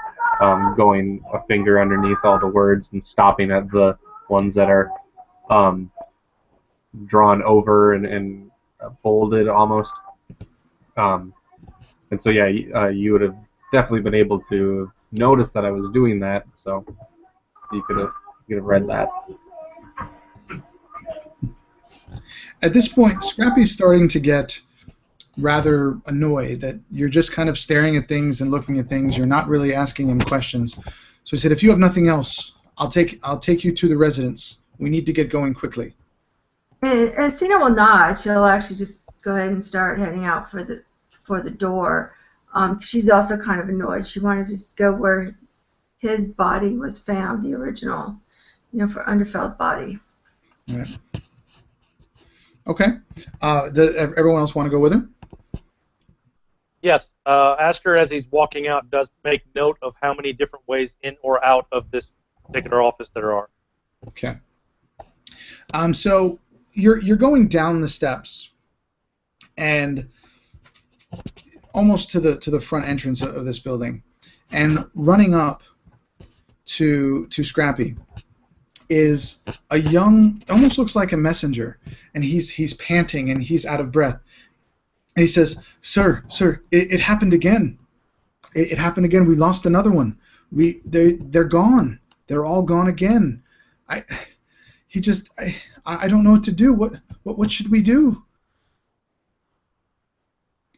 going a finger underneath all the words and stopping at the ones that are drawn over and bolded almost. And so yeah, you would have definitely been able to notice that I was doing that, so you could have read that. At this point, Scrappy's starting to get rather annoyed that you're just kind of staring at things and looking at things. You're not really asking him questions. So he said, "If you have nothing else, I'll take you to the residence. We need to get going quickly." And Sina will not. She'll actually just go ahead and start heading out for the door. She's also kind of annoyed. She wanted to just go where his body was found, the original, for Underfell's body. All right. Okay. Does everyone else want to go with him? Yes. Aster, as he's walking out, does make note of how many different ways in or out of this particular office there are. Okay. So you're going down the steps, and almost to the front entrance of this building, and running up to Scrappy is a young, almost looks like a messenger, and he's panting and he's out of breath. And he says, Sir, it happened again. It happened again. We lost another one. They're gone. They're all gone again. I don't know what to do. What should we do?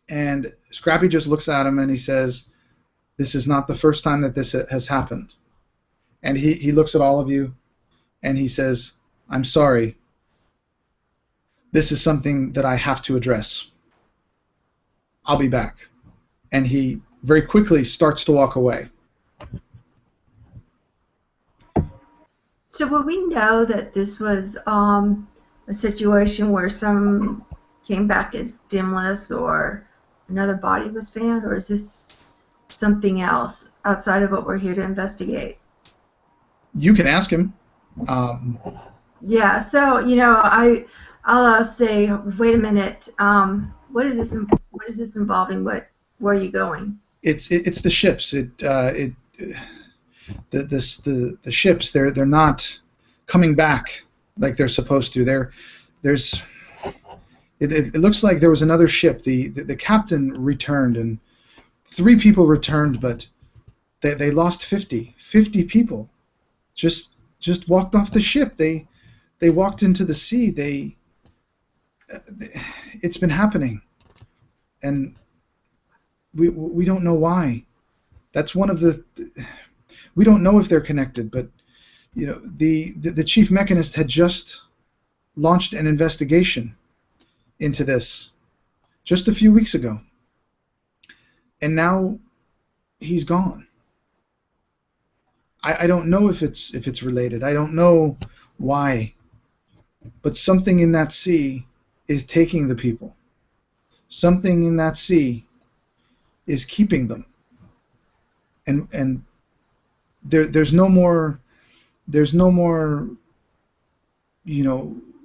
And Scrappy just looks at him and he says, "This is not the first time that this has happened." And he looks at all of you and he says, "I'm sorry. This is something that I have to address. I'll be back." And he very quickly starts to walk away. So will we know that this was a situation where some came back as dimless or another body was found, or is this something else outside of what we're here to investigate? You can ask him. Yeah, so I'll say, wait a minute. What is this involving? Where are you going? It's the ships. The ships. They're not coming back like they're supposed to. It looks like there was another ship. The captain returned and 3 people returned, but they lost 50 people. Just walked off the ship. They walked into the sea. It's been happening, and we don't know why. That's one of the. We don't know if they're connected, but the Chief Mechanist had just launched an investigation into this just a few weeks ago, and now he's gone. I don't know if it's related. I don't know why, but something in that sea is taking the people. Something in that sea is keeping them. And there's no more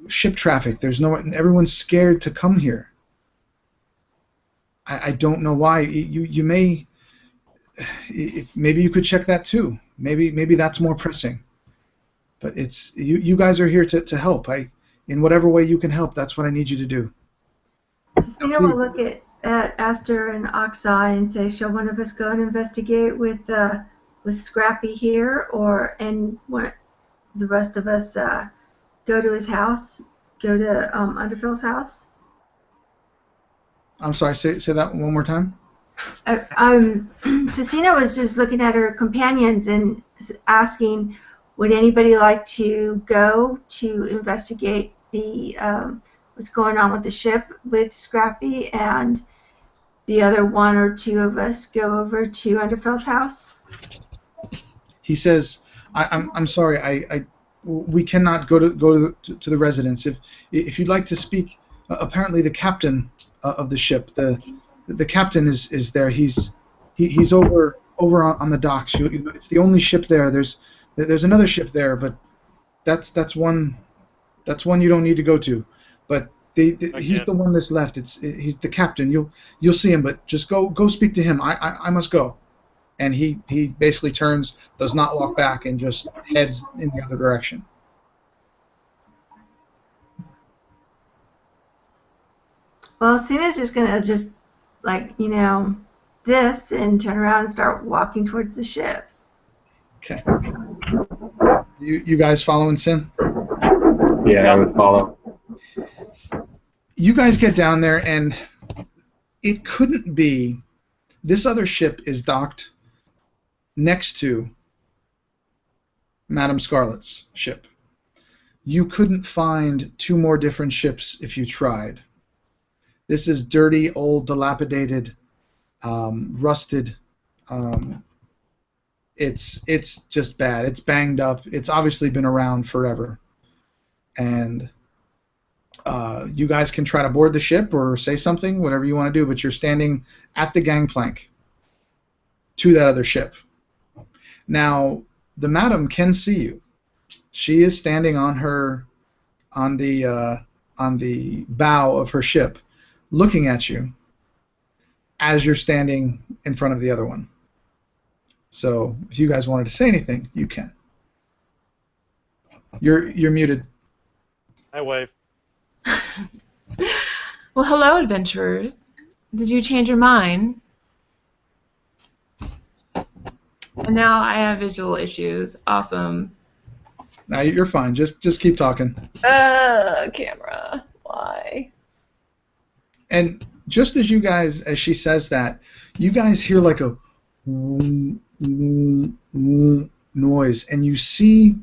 ship traffic. Everyone's scared to come here. I don't know why. You may, maybe you could check that too. Maybe that's more pressing. But it's you guys are here to help. In whatever way you can help, that's what I need you to do. Cecina will look at Aster and Oxeye and say, "Shall one of us go and investigate with Scrappy here, and the rest of us go to his house, go to Underfell's house?" I'm sorry. Say that one more time. Cecina was just looking at her companions and asking, would anybody like to go to investigate what's going on with the ship with Scrappy, and the other one or two of us go over to Underfell's house? He says, "I'm sorry. We cannot go to the residence. If you'd like to speak, apparently the captain of the ship, the captain is there. He's over on the docks. It's the only ship there. There's another ship there, but that's one you don't need to go to. But he's the one that's left. He's the captain. You'll see him, but just go speak to him. I must go." And he basically turns, does not walk back, and just heads in the other direction. Well, Cena's just gonna this and turn around and start walking towards the ship. Okay. You guys following Sin? Yeah, I would follow. You guys get down there, and it couldn't be. This other ship is docked next to Madame Scarlet's ship. You couldn't find two more different ships if you tried. This is dirty, old, dilapidated, rusted. It's just bad. It's banged up. It's obviously been around forever. And you guys can try to board the ship or say something, whatever you want to do, but you're standing at the gangplank to that other ship. Now, the madam can see you. She is standing on the bow of her ship, looking at you as you're standing in front of the other one. So, if you guys wanted to say anything, you can. You're muted. Hi, wave. Well, hello, adventurers. Did you change your mind? And now I have visual issues. Awesome. Now you're fine. Just keep talking. Camera. Why? And just as she says that, you guys hear like a noise, and you see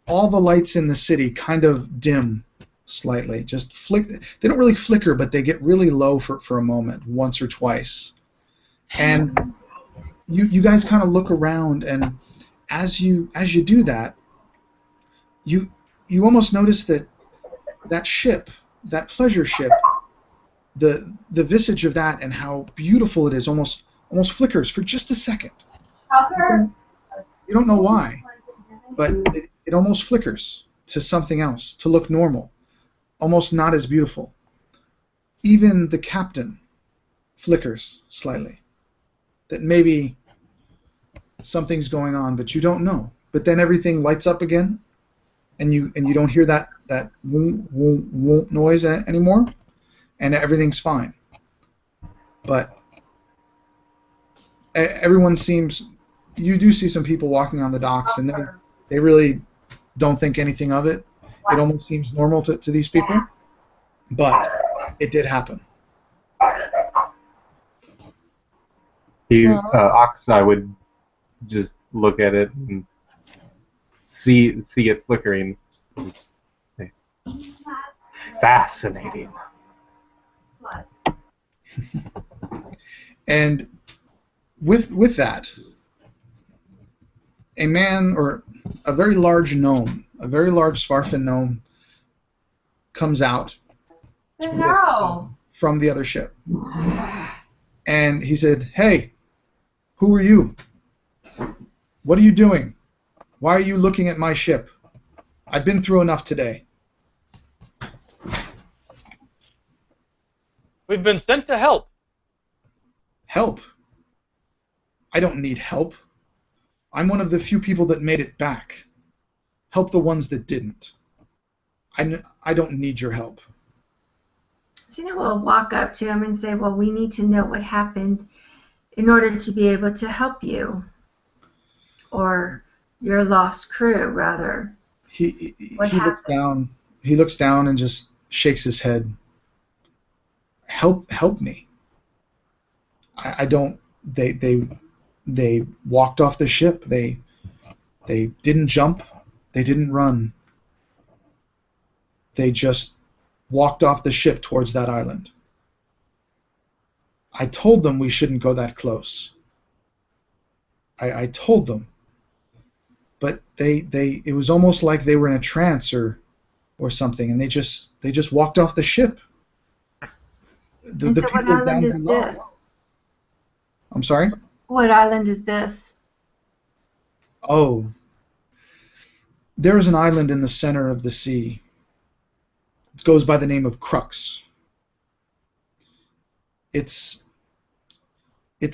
all the lights in the city kind of dim slightly. Just flick. They don't really flicker, but they get really low for a moment, once or twice. And you guys kind of look around, and as you do that, you almost notice that ship, that pleasure ship, the visage of that and how beautiful it is almost flickers for just a second. You don't know why, but it almost flickers to something else, to look normal, almost not as beautiful. Even the captain flickers slightly. That maybe something's going on, but you don't know. But then everything lights up again, and you don't hear that noise anymore, and everything's fine. But everyone seems. You do see some people walking on the docks, and they really don't think anything of it. It almost seems normal to these people, but it did happen. Oxeye would just look at it and see it flickering. Fascinating. And with that, a man or a very large gnome, a very large Svarfin gnome, comes out from the other ship. And he said, "Hey, who are you? What are you doing? Why are you looking at my ship? I've been through enough today." We've been sent to help. Help? I don't need help. I'm one of the few people that made it back. Help the ones that didn't. I don't need your help. Xena will walk up to him and say, well, we need to know what happened in order to be able to help you. Or your lost crew, rather. He looks down and just shakes his head. Help me. I don't. They walked off the ship. They didn't jump. They didn't run. They just walked off the ship towards that island. I told them we shouldn't go that close. I told them. But it was almost like they were in a trance or something, and they just walked off the ship. The so what island is this? I'm sorry? What island is this? Oh. There is an island in the center of the sea. It goes by the name of Crux. It's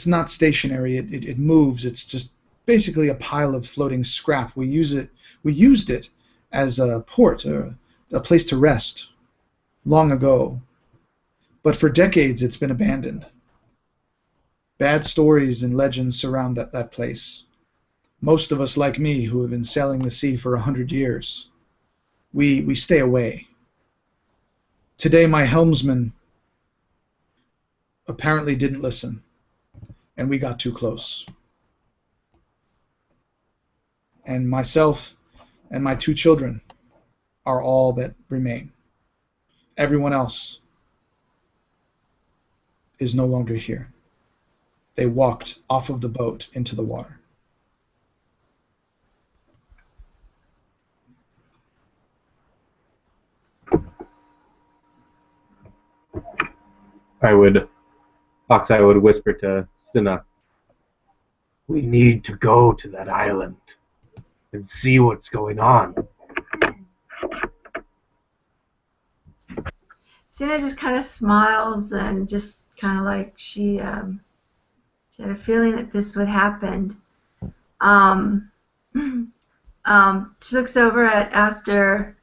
not stationary. It moves. It's just basically a pile of floating scrap. We used it as a port, a place to rest, long ago. But for decades it's been abandoned. Bad stories and legends surround that place. Most of us, like me, who have been sailing the sea for 100 years, we stay away. Today my helmsman apparently didn't listen, and we got too close. And myself and my 2 children are all that remain. Everyone else is no longer here. They walked off of the boat into the water. I would whisper to Cinna, We need to go to that island and see what's going on. Xena just kind of smiles and just kind of like she had a feeling that this would happen. She looks over at Aster,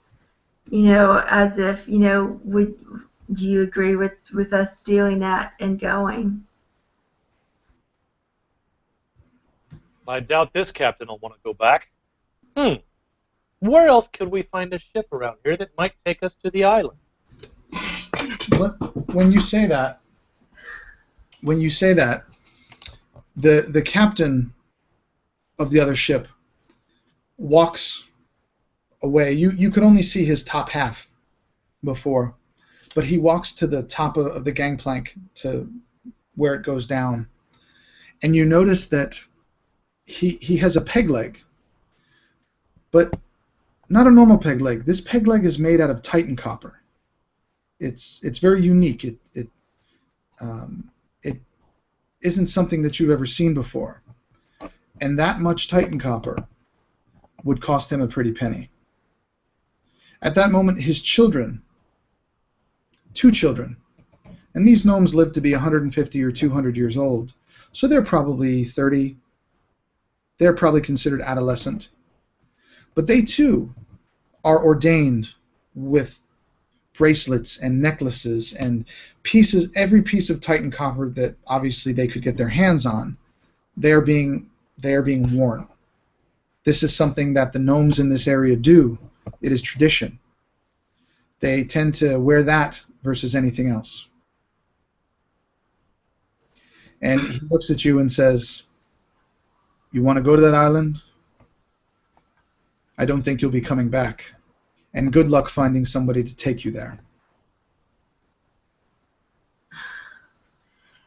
as if, do you agree with us doing that and going? I doubt this captain will want to go back. Where else could we find a ship around here that might take us to the island? When you say that, the captain of the other ship walks away. You could only see his top half before, but he walks to the top of the gangplank to where it goes down, and you notice that he has a peg leg, but not a normal peg leg. This peg leg is made out of Titan copper. It's very unique. It isn't something that you've ever seen before, and that much Titan copper would cost him a pretty penny. At that moment, his children, 2 children, and these gnomes live to be 150 or 200 years old, so they're probably 30. They're probably considered adolescent, but they too are ordained with bracelets and necklaces and pieces, every piece of Titan copper that obviously they could get their hands on. They are being worn. This is something that the gnomes in this area do. It is tradition. They tend to wear that versus anything else. And he looks at you and says, "You want to go to that island? I don't think you'll be coming back. And good luck finding somebody to take you there."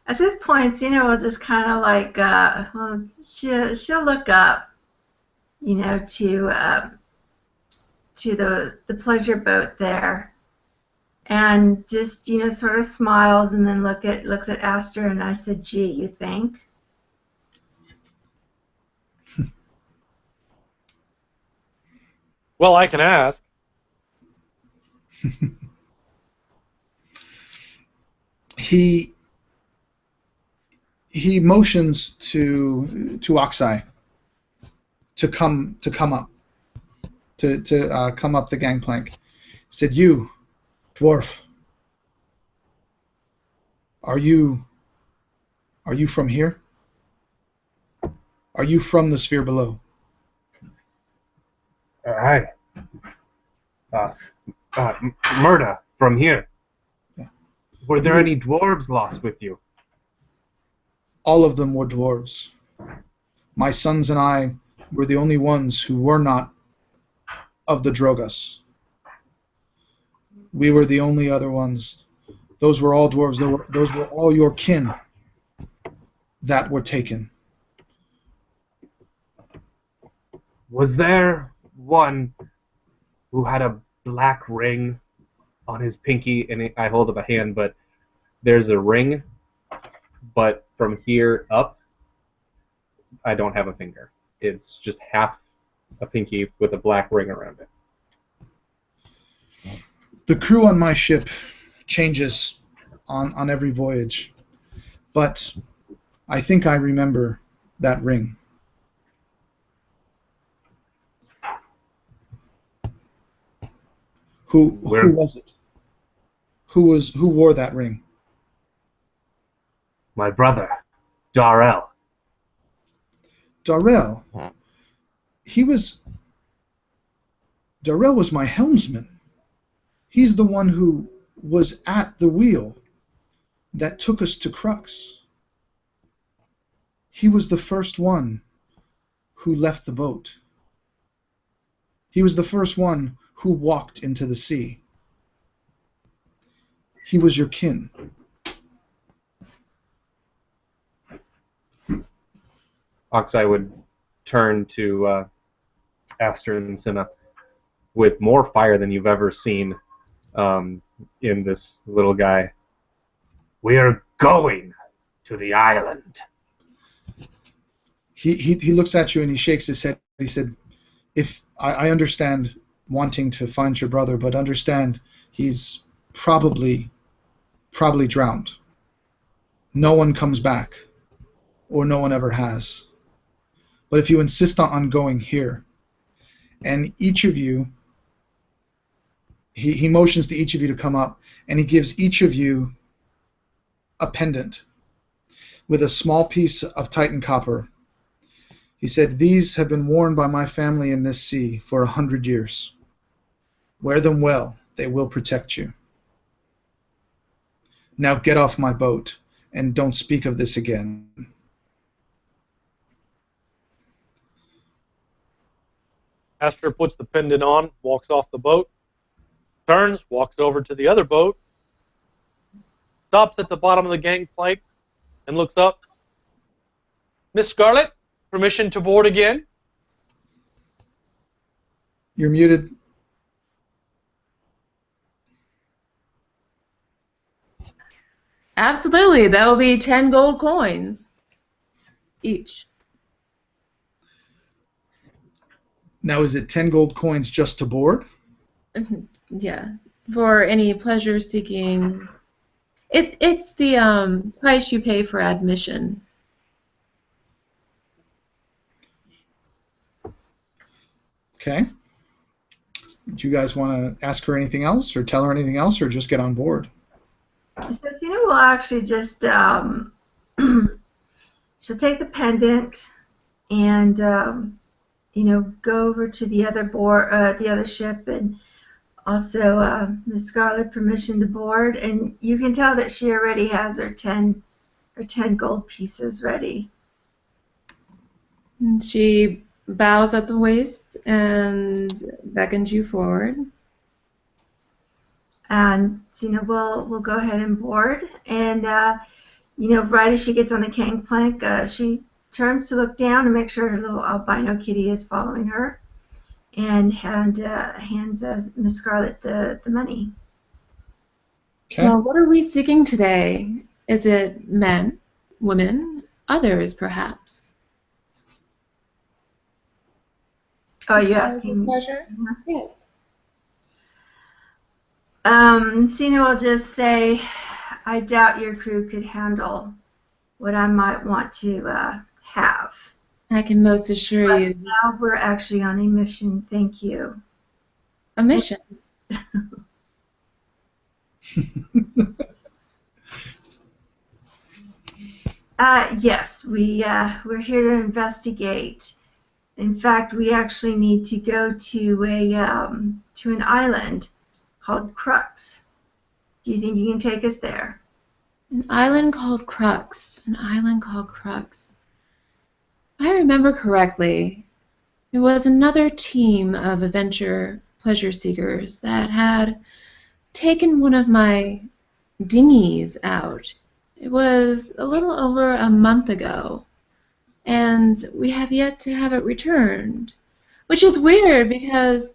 At this point, Xena will just kind of like, she'll look up, to the pleasure boat there, and just, sort of smiles and then looks at Aster, and I said, "Gee, you think?" Well, I can ask. He motions to Oxai to come up come up the gangplank. He said, "You, dwarf, are you from here? Are you from the sphere below?" Hi. MIrda, from here. Yeah. Were there any dwarves lost with you? All of them were dwarves. My sons and I were the only ones who were not of the Drogas. We were the only other ones. Those were all dwarves. Those were all your kin that were taken. Was there one who had a black ring on his pinky? And I hold up a hand, but there's a ring, but from here up, I don't have a finger. It's just half a pinky with a black ring around it. The crew on my ship changes on every voyage, but I think I remember that ring. Who was it? Who wore that ring? My brother, Darrell. Darrell. Darrell was my helmsman. He's the one who was at the wheel that took us to Crux. He was the first one who left the boat. He was the first one who walked into the sea. He was your kin. Oxai would turn to Aster and Cinna with more fire than you've ever seen in this little guy. We're going to the island. He looks at you and he shakes his head. He said, "If I understand wanting to find your brother, but understand he's probably drowned. No one comes back, or no one ever has. But if you insist on going here, and each of you," he motions to each of you to come up, and he gives each of you a pendant with a small piece of Titan copper. He said, "These have been worn by my family in this sea for 100 years. Wear them well. They will protect you. Now get off my boat, and don't speak of this again." Aster puts the pendant on, walks off the boat, turns, walks over to the other boat, stops at the bottom of the gangplank, and looks up. "Miss Scarlet, permission to board again?" You're muted. Absolutely. That will be 10 gold coins each. Now, is it 10 gold coins just to board? Yeah. For any pleasure-seeking... It's the price you pay for admission. Okay. Do you guys want to ask her anything else, or tell her anything else, or just get on board? So Cena will actually just she'll take the pendant and go over to the other the other ship, and also Miss Scarlet permission to board, and you can tell that she already has her 10 gold pieces ready. And she bows at the waist and beckons you forward. And we'll go ahead and board, and right as she gets on the gangplank, she turns to look down and make sure her little albino kitty is following her, and hands Miss Scarlet the money. Okay. Well, what are we seeking today? Is it men, women, others, perhaps? Oh, As you're far as your asking? pleasure? Yes. Cena will just say, I doubt your crew could handle what I might want to have. I can most assure But you, now we're actually on a mission. Thank you. a mission. Yes, we're here to investigate. In fact, we actually need to go to an island called Crux. Do you think you can take us there? An island called Crux. An island called Crux. If I remember correctly, it was another team of adventure pleasure seekers that had taken one of my dinghies out. It was a little over a month ago, and we have yet to have it returned. Which is weird because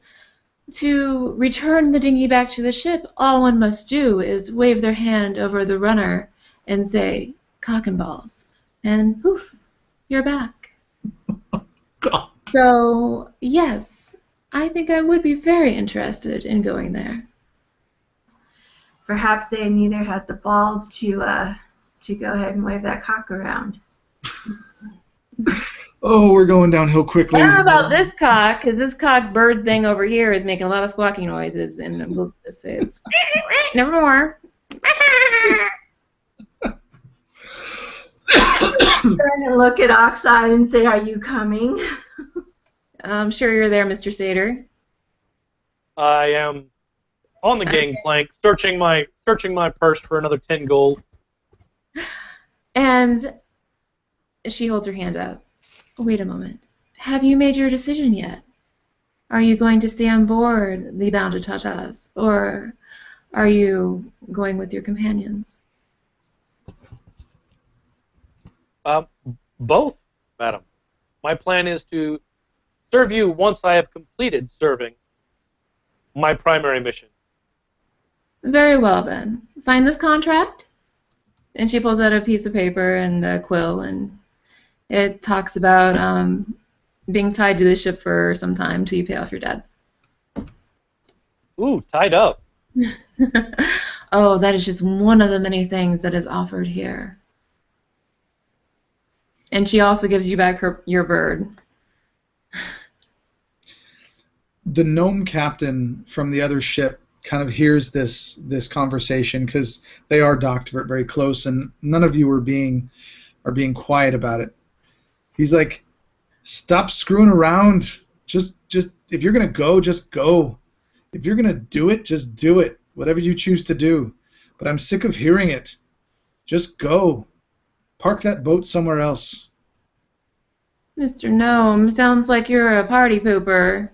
to return the dinghy back to the ship, all one must do is wave their hand over the runner and say, cock and balls. And poof, you're back. God. So, yes, I think I would be very interested in going there. Perhaps they neither had the balls to go ahead and wave that cock around. Oh, we're going downhill quickly. I don't know about this cock, because this cock bird thing over here is making a lot of squawking noises, and we'll just say it's never more. Turn and look at Oxide and say, "Are you coming?" I'm sure you're there, Mr. Sater. I am on the gangplank, searching my purse for another 10 gold. And she holds her hand up. Wait a moment. Have you made your decision yet? Are you going to stay on board the Bound to Tatas, or are you going with your companions? Both, madam. My plan is to serve you once I have completed serving my primary mission. Very well, then. Sign this contract? And she pulls out a piece of paper and a quill, and it talks about being tied to the ship for some time till you pay off your debt. Ooh, tied up. Oh, that is just one of the many things that is offered here. And she also gives you back your bird. The gnome captain from the other ship kind of hears this conversation because they are docked very close, and none of you are being quiet about it. He's like, "Stop screwing around. Just if you're gonna go, just go. If you're gonna do it, just do it. Whatever you choose to do. But I'm sick of hearing it. Just go. Park that boat somewhere else." Mr. Gnome, sounds like you're a party pooper.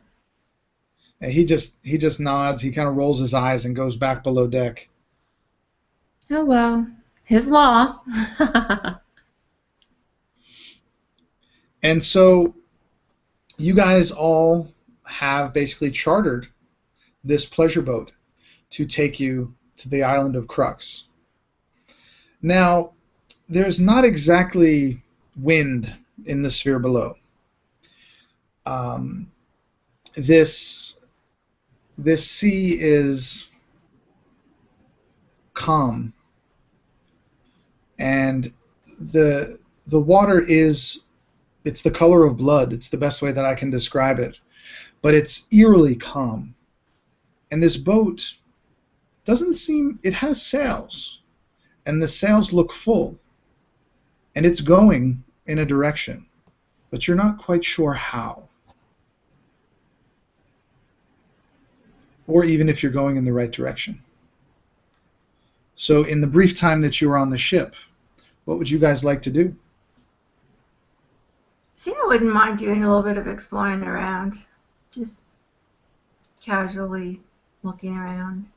And he just nods. He kind of rolls his eyes and goes back below deck. Oh well, his loss. And so you guys all have basically chartered this pleasure boat to take you to the island of Crux. Now, there's not exactly wind in the sphere below. This sea is calm, and the water it's the color of blood. It's the best way that I can describe it, but it's eerily calm. And this boat it has sails, and the sails look full, and it's going in a direction, but you're not quite sure how, or even if you're going in the right direction. So in the brief time that you were on the ship, what would you guys like to do? Cena wouldn't mind doing a little bit of exploring around, just casually looking around.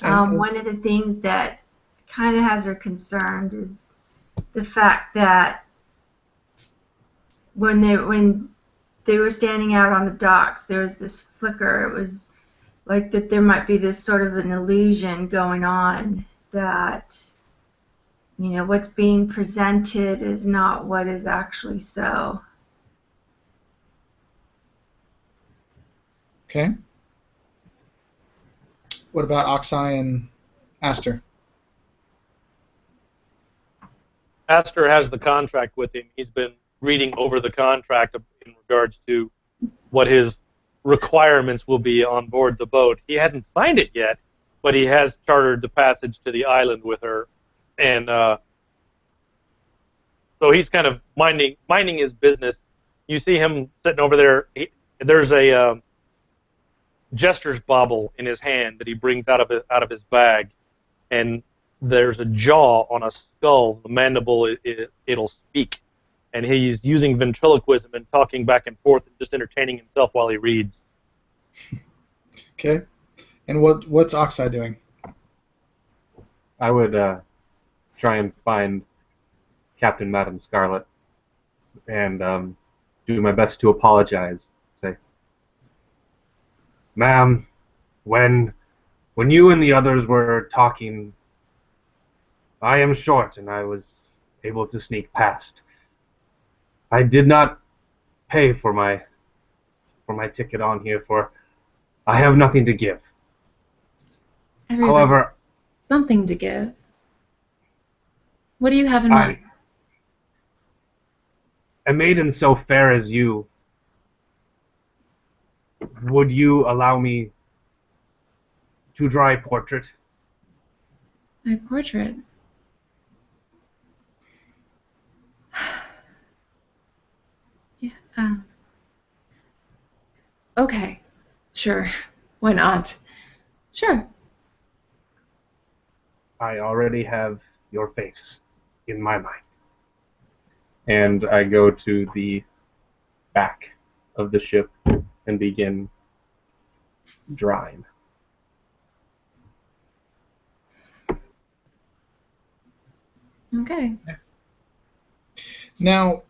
One of the things that kind of has her concerned is the fact that when they were standing out on the docks, there was this flicker. It was like that there might be this sort of an illusion going on that, you know, what's being presented is not what is actually so. Okay. What about Oxeye and Aster? Aster has the contract with him. He's been reading over the contract in regards to what his requirements will be on board the boat. He hasn't signed it yet, but he has chartered the passage to the island with her, and so he's kind of minding his business. You see him sitting over there. There's a jester's bauble in his hand that he brings out of his bag, and there's a jaw on a skull. The mandible, it'll speak, and he's using ventriloquism and talking back and forth and just entertaining himself while he reads. Okay. And what's Oxeye doing? I would try and find Captain Madam Scarlet and do my best to apologize. Say, ma'am, when you and the others were talking, I am short and I was able to sneak past. I did not pay for my ticket on here, for I have nothing to give. Everybody However, something to give. What do you have in mind? A maiden so fair as you, would you allow me to draw a portrait? My portrait. Yeah. Okay. Sure. Why not? Sure. I already have your face in my mind. And I go to the back of the ship and begin drawing. Okay. Now,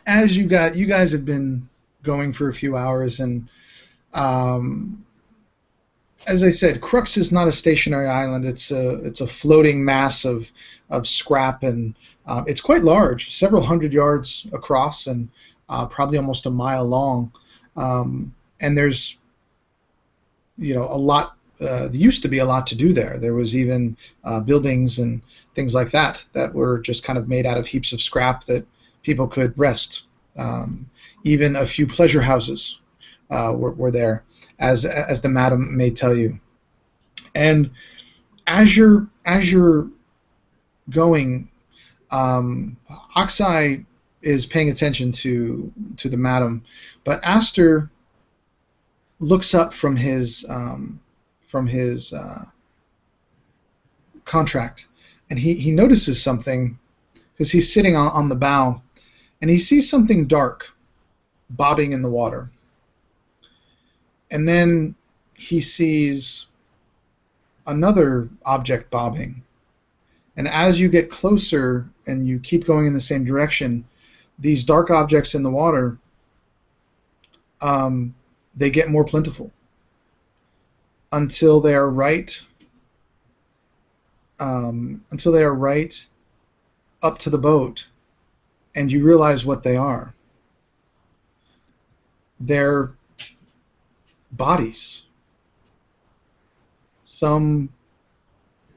as you guys have been going for a few hours, and as I said, Crux is not a stationary island. It's a floating mass of scrap, and it's quite large, several hundred yards across, and probably almost a mile long. And there's, you know, a lot. There used to be a lot to do there. There was even buildings and things like that were just kind of made out of heaps of scrap that people could rest. Even a few pleasure houses were there, as the madam may tell you. And as you're going, Oxeye is paying attention to the madam, but Aster looks up from his contract, and he notices something, because he's sitting on the bow, and he sees something dark bobbing in the water. And then he sees another object bobbing. And as you get closer and you keep going in the same direction, these dark objects in the water, they get more plentiful until they are right up to the boat, and you realize what they are. They're bodies. Some,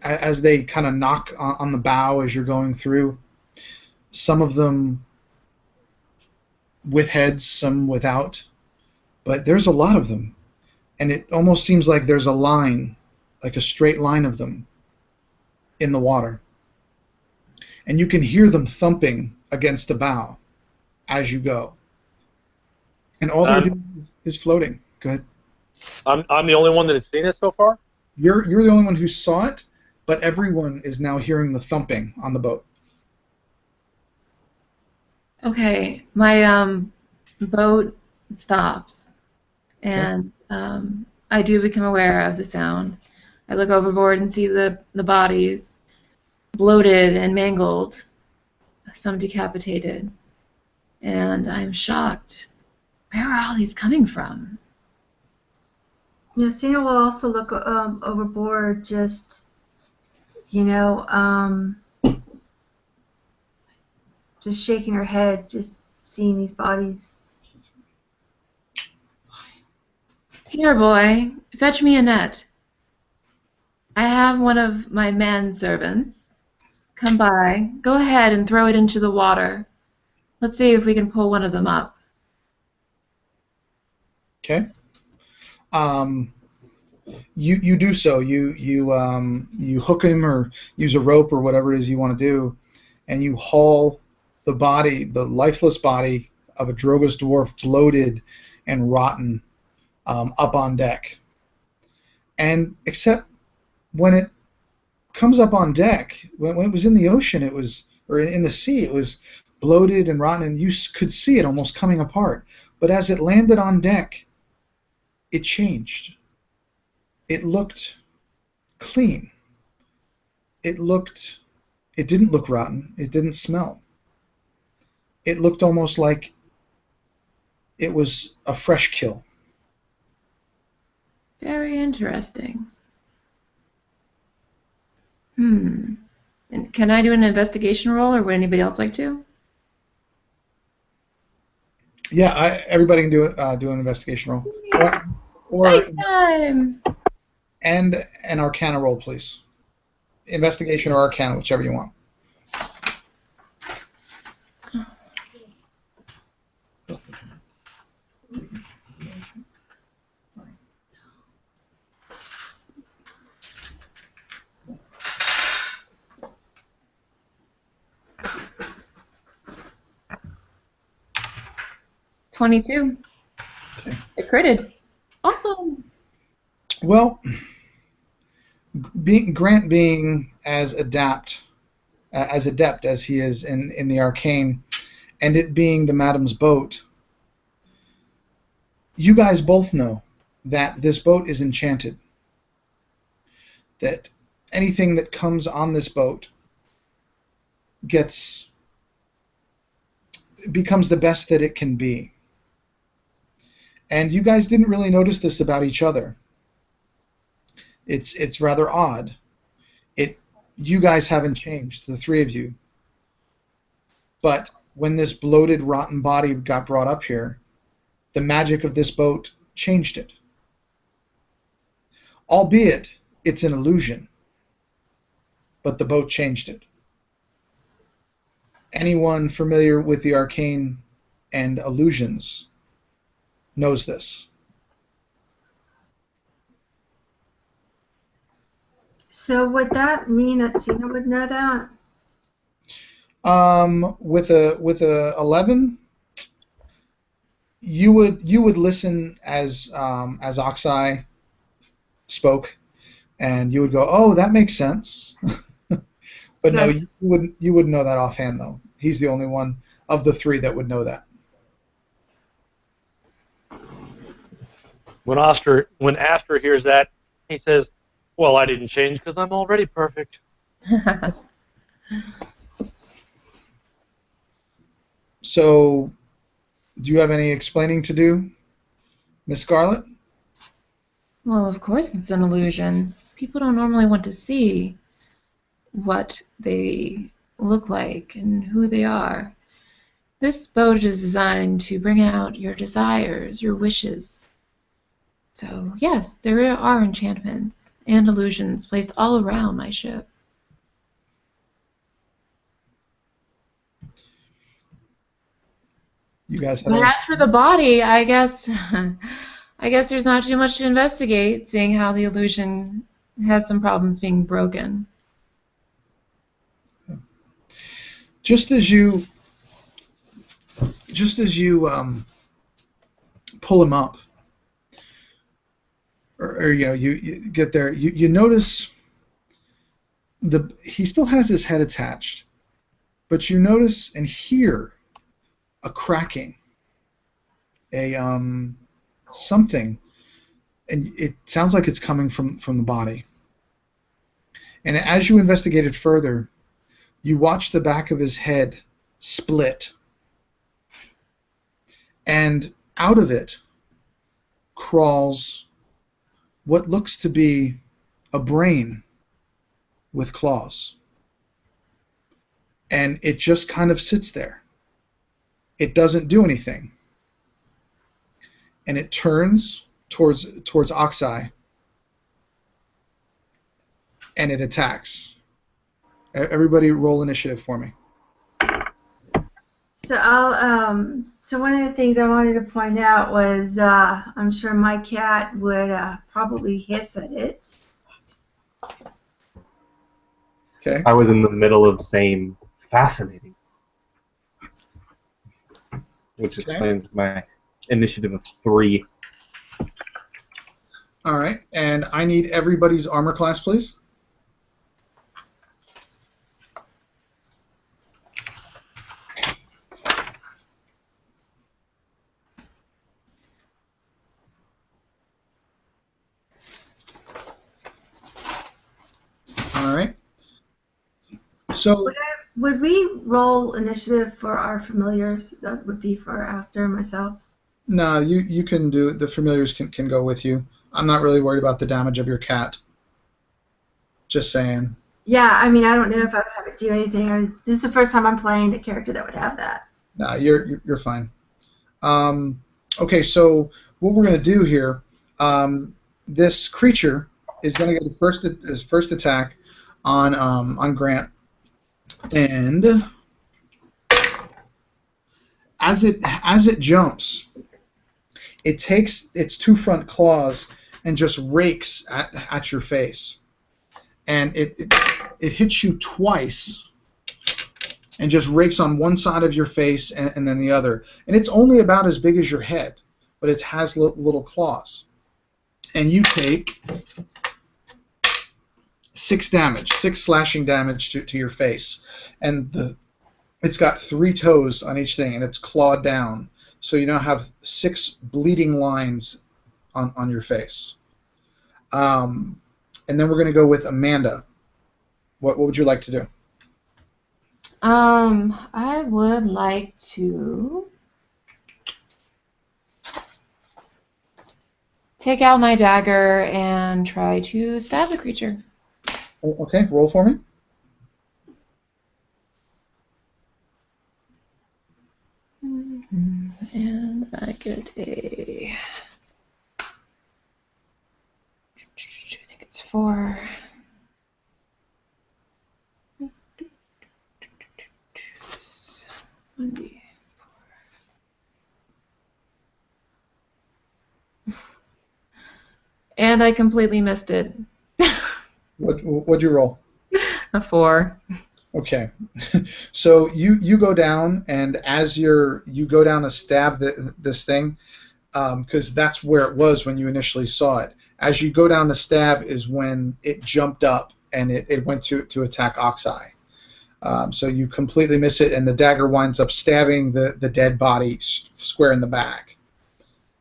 as they kind of knock on the bow as you're going through, some of them with heads, some without, but there's a lot of them, and it almost seems like there's a line, like a straight line of them in the water, and you can hear them thumping against the bow as you go, and all they're doing is floating. Go ahead. I'm the only one that has seen it so far? You're the only one who saw it, but everyone is now hearing the thumping on the boat. Okay, my boat stops, and I do become aware of the sound. I look overboard and see the bodies, bloated and mangled, some decapitated, and I'm shocked. Where are all these coming from? Yeah, Cena will also look overboard, just, you know, just shaking her head, just seeing these bodies. Here, boy, fetch me a net. I have one of my manservants come by. Go ahead and throw it into the water. Let's see if we can pull one of them up. Okay. You do so. You hook him or use a rope or whatever it is you want to do, and you haul the body, the lifeless body of a Drogas dwarf, bloated and rotten, up on deck. And except when it comes up on deck, when it was in the ocean, it was, or in the sea, it was bloated and rotten, and you could see it almost coming apart. But as it landed on deck, it changed. It looked clean. It didn't look rotten. It didn't smell. It looked almost like it was a fresh kill. Very interesting. And can I do an investigation roll, or would anybody else like to? Yeah, everybody can do an investigation roll. Or Nice time! and an Arcana roll, please. Investigation or Arcana, whichever you want. $22. Okay. I critted. Awesome. Well, Grant being as adept as he is in the arcane, and it being the Madam's boat, you guys both know that this boat is enchanted. That anything that comes on this boat becomes the best that it can be. And you guys didn't really notice this about each other. It's rather odd. You guys haven't changed, the three of you. But when this bloated, rotten body got brought up here, the magic of this boat changed it. Albeit, it's an illusion. But the boat changed it. Anyone familiar with the arcane and illusions knows this. So would that mean that Cena would know that? With a 11, you would listen as Oxai spoke, and you would go, "Oh, that makes sense." But no, Yes. you wouldn't know that offhand, though. He's the only one of the three that would know that. When Aster hears that, he says, "Well, I didn't change because I'm already perfect." So, do you have any explaining to do, Miss Scarlet? Well, of course it's an illusion. People don't normally want to see what they look like and who they are. This boat is designed to bring out your desires, your wishes. So, yes, there are enchantments and illusions placed all around my ship. You guys have But any? as for the body, I guess there's not too much to investigate, seeing how the illusion has some problems being broken. Just as you pull him up, or you get there, you notice he still has his head attached, but you notice and hear a cracking, something, and it sounds like it's coming from the body. And as you investigate it further, you watch the back of his head split, and out of it crawls what looks to be a brain with claws. And it just kind of sits there. It doesn't do anything. And it turns towards Oxeye, and it attacks. Everybody roll initiative for me. So so one of the things I wanted to point out was I'm sure my cat would probably hiss at it. Okay. I was in the middle of saying fascinating, which explains my initiative of 3. All right, and I need everybody's armor class, please. All right. So Would we roll initiative for our familiars? That would be for Aster and myself. no, you can do it. The familiars can go with you. I'm not really worried about the damage of your cat. Just saying. Yeah, I mean, I don't know if I would have it do anything. This is the first time I'm playing a character that would have that. No, you're fine. Okay, so what we're going to do here, this creature is going to get his first attack on Grant, and as it jumps, it takes its 2 front claws and just rakes at your face, and it hits you twice. And just rakes on one side of your face and then the other. And it's only about as big as your head, but it has little claws. And you take 6 slashing damage to your face. And it's got 3 toes on each thing, and it's clawed down. So you now have 6 bleeding lines on your face. And then we're going to go with Amanda. What would you like to do? I would like to take out my dagger and try to stab the creature. Okay, roll for me. And I get a... I think it's 4. And I completely missed it. What'd you roll? A 4. Okay, so you go down, and as you go down to stab this thing, because that's where it was when you initially saw it. As you go down to stab is when it jumped up and it went to attack Oxeye. So you completely miss it, and the dagger winds up stabbing the dead body square in the back.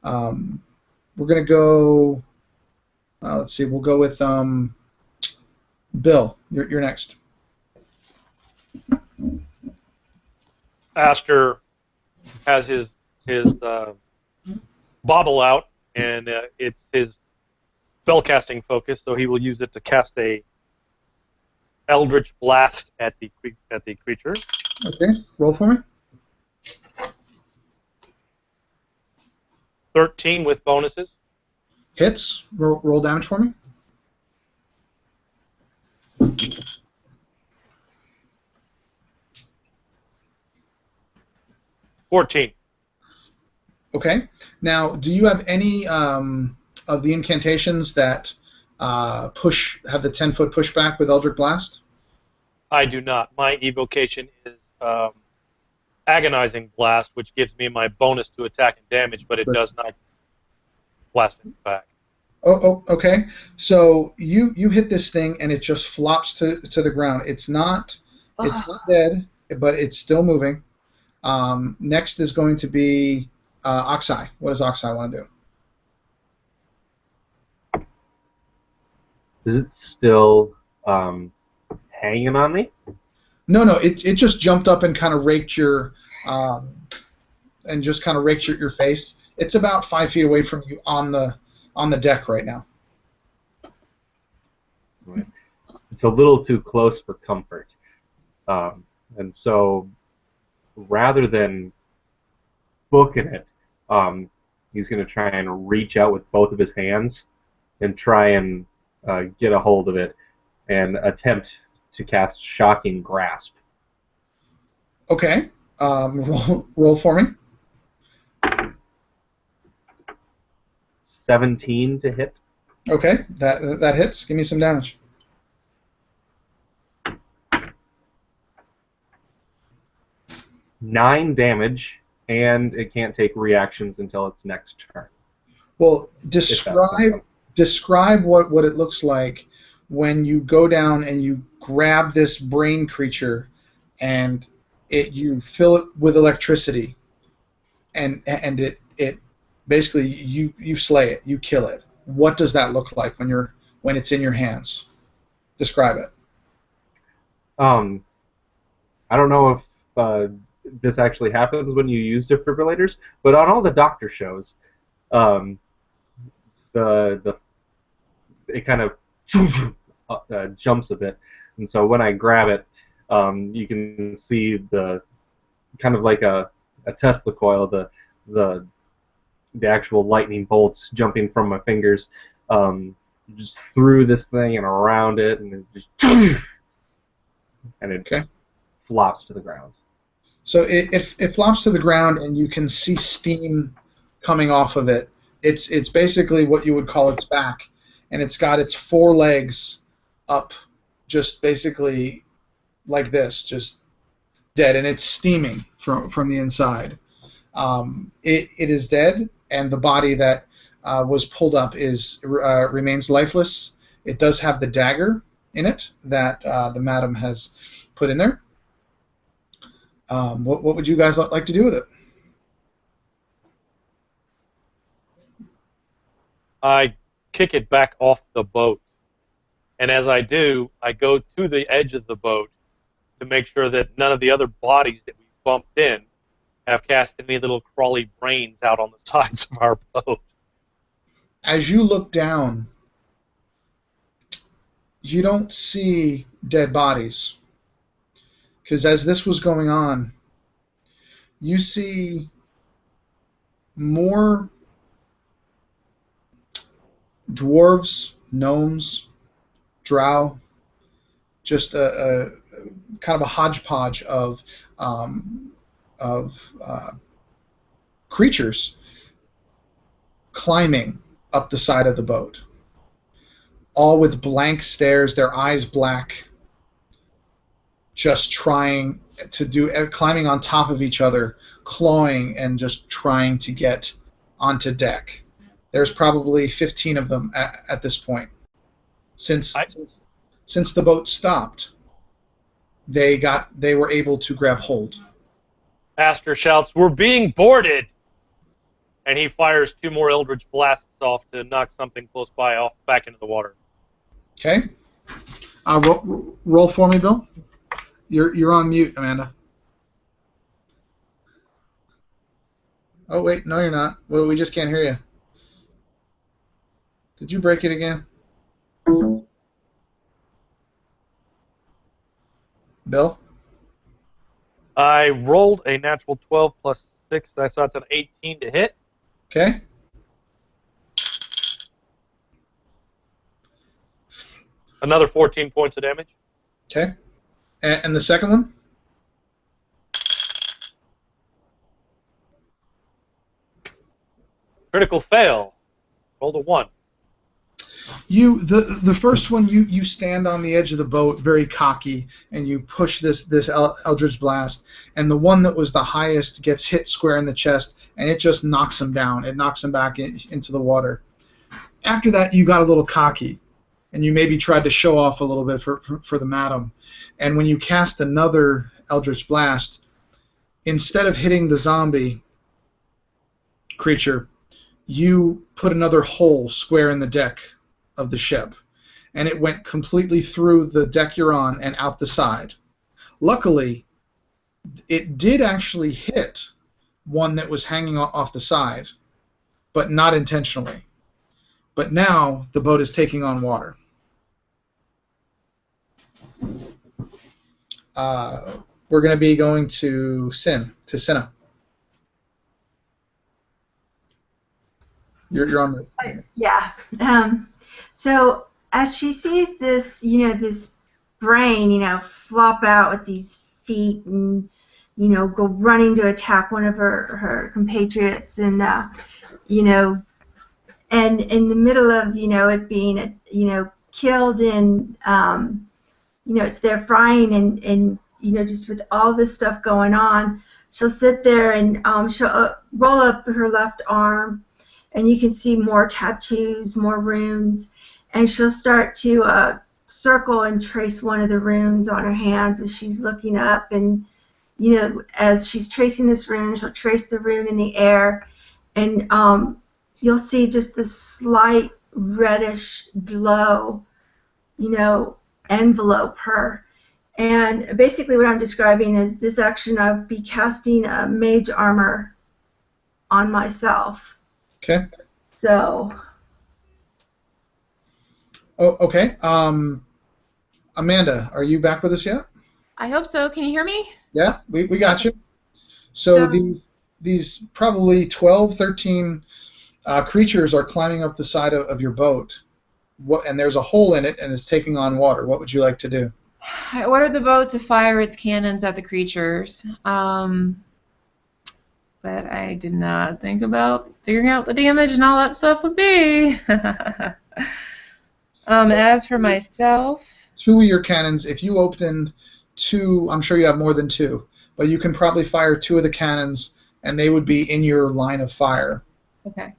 We're gonna go. Let's see. We'll go with Bill. You're next. Aster has his bauble out, and it's his spellcasting focus, so he will use it to cast a Eldritch Blast at the creature. Okay, roll for me. 13 with bonuses. Hits. Roll damage for me. $14. Okay. Now, do you have any of the incantations that have the 10-foot pushback with Eldritch Blast? I do not. My evocation is Agonizing Blast, which gives me my bonus to attack and damage, but it does not blast me back. Oh, okay. So you hit this thing, and it just flops to the ground. It's not dead, but it's still moving. Next is going to be Oxeye. What does Oxeye want to do? Is it still hanging on me? No. It just jumped up and kind of raked your face. It's about 5 feet away from you on the deck right now. It's a little too close for comfort. And so rather than booking it, he's going to try and reach out with both of his hands and try and get a hold of it and attempt to cast Shocking Grasp. Okay. Roll for me. 17 to hit. Okay, that hits. Give me some damage. Nine damage, and it can't take reactions until its next turn. Well, describe what it looks like when you go down and you grab this brain creature, and you fill it with electricity, and it basically you slay it, you kill it. What does that look like when it's in your hands? Describe it. I don't know if this actually happens when you use defibrillators, but on all the doctor shows, it kind of jumps a bit, and so when I grab it, you can see the kind of like a Tesla coil, the actual lightning bolts jumping from my fingers, just through this thing and around it, and it just and it flops to the ground. So it flops to the ground, and you can see steam coming off of it. It's basically what you would call its back, and it's got its four legs up, just basically like this, just dead, and it's steaming from the inside. It is dead, and the body that was pulled up remains lifeless. It does have the dagger in it that the madam has put in there. What would you guys like to do with it? I kick it back off the boat, and as I do, I go to the edge of the boat to make sure that none of the other bodies that we bumped in have cast any little crawly brains out on the sides of our boat. As you look down, you don't see dead bodies, because as this was going on, you see more dwarves, gnomes, drow, just a kind of a hodgepodge of creatures climbing up the side of the boat, all with blank stares, their eyes black, just trying to climbing on top of each other, clawing and just trying to get onto deck. There's probably 15 of them at this point. Since the boat stopped, they were able to grab hold. Aster shouts, "We're being boarded!" And he fires 2 more Eldritch Blasts off to knock something close by off back into the water. Okay. Roll for me, Bill. You're on mute, Amanda. Oh wait, no, you're not. Well, we just can't hear you. Did you break it again? Bill? I rolled a natural 12 plus 6, so that's an 18 to hit. Okay. Another 14 points of damage. Okay. And the second one? Critical fail. Rolled a 1. The first one, you stand on the edge of the boat, very cocky, and you push this Eldritch Blast, and the one that was the highest gets hit square in the chest, and it just knocks him down. It knocks him back into the water. After that, you got a little cocky, and you maybe tried to show off a little bit for the madam. And when you cast another Eldritch Blast, instead of hitting the zombie creature, you put another hole square in the deck of the ship, and it went completely through the deck you're on and out the side. Luckily, it did actually hit one that was hanging off the side, but not intentionally. But now the boat is taking on water. we're going to be going to Cinna. You're on the... Yeah. So as she sees this, this brain, flop out with these feet and, go running to attack one of her compatriots, and, and in the middle of, it being, killed in, it's there frying and just with all this stuff going on, she'll sit there and she'll roll up her left arm, and you can see more tattoos, more runes, and she'll start to circle and trace one of the runes on her hands as she's looking up, and as she's tracing this rune, she'll trace the rune in the air, and you'll see just this slight reddish glow, envelope her. And basically what I'm describing is this action of be casting mage armor on myself. Okay. So. Oh, okay. Amanda, are you back with us yet? I hope so. Can you hear me? Yeah, we got you. So these probably 12, 13 creatures are climbing up the side of your boat. And there's a hole in it, and it's taking on water. What would you like to do? I ordered the boat to fire its cannons at the creatures, but I did not think about figuring out the damage and all that stuff would be. As for myself... 2 of your cannons, if you opened 2, I'm sure you have more than 2, but you can probably fire 2 of the cannons, and they would be in your line of fire. Okay.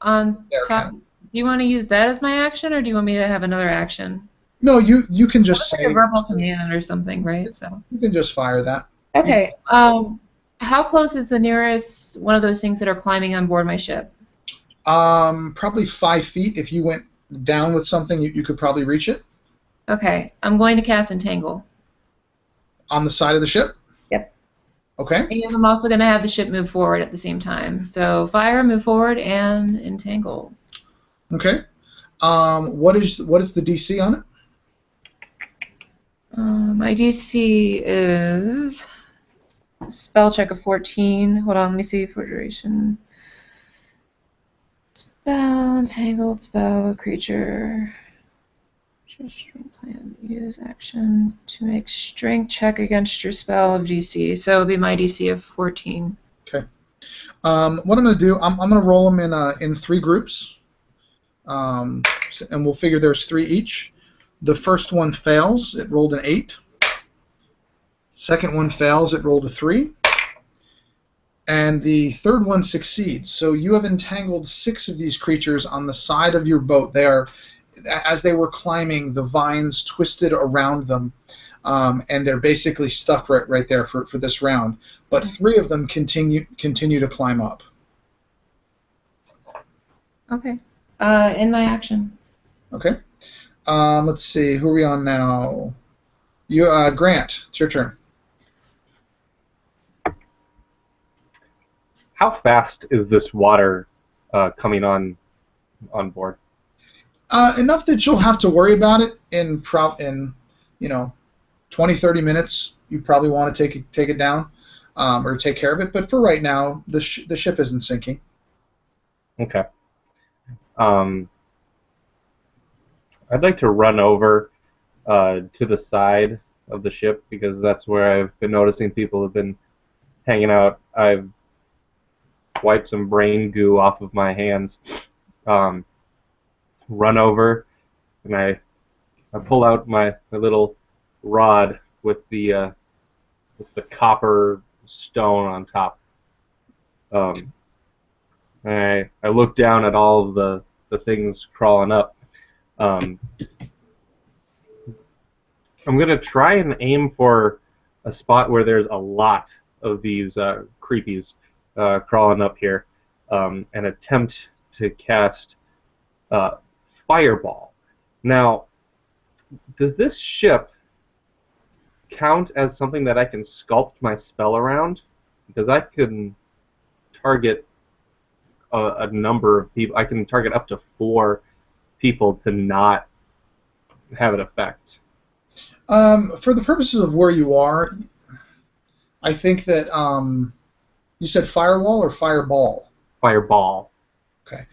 On top... Do you want to use that as my action, or do you want me to have another action? No, you can just say... Like a verbal command or something, right? So. You can just fire that. Okay. How close is the nearest one of those things that are climbing on board my ship? Probably 5 feet. If you went down with something, you could probably reach it. Okay. I'm going to cast Entangle. On the side of the ship? Yep. Okay. And I'm also going to have the ship move forward at the same time. So fire, move forward, and Entangle. Okay. What is the DC on it? My DC is spell check of 14. Hold on, let me see for duration. Spell, entangled spell, creature. Strength plan. Use action to make strength check against your spell of DC. So it would be my DC of 14. Okay. What I'm going to do, I'm going to roll them in 3 groups. And we'll figure there's 3 each. The first one fails, it rolled an 8. Second one fails, it rolled a 3. And the third one succeeds. So you have entangled 6 of these creatures on the side of your boat. They are, as they were climbing, the vines twisted around them, and they're basically stuck right there for this round. But 3 of them continue to climb up. Okay. In my action. Okay. Let's see. Who are we on now? You, Grant. It's your turn. How fast is this water coming on board? Enough that you'll have to worry about it in 20, 30 minutes. You probably want to take it down or take care of it. But for right now, the ship isn't sinking. Okay. I'd like to run over to the side of the ship because that's where I've been noticing people have been hanging out. I've wiped some brain goo off of my hands. Run over, and I pull out my little rod with the copper stone on top. I look down at all of the things crawling up. I'm going to try and aim for a spot where there's a lot of these creepies crawling up here and attempt to cast Fireball. Now, does this ship count as something that I can sculpt my spell around? Because I can target a number of people. I can target up to 4 people to not have an effect. For the purposes of where you are, I think that you said firewall or fireball. Fireball. Okay.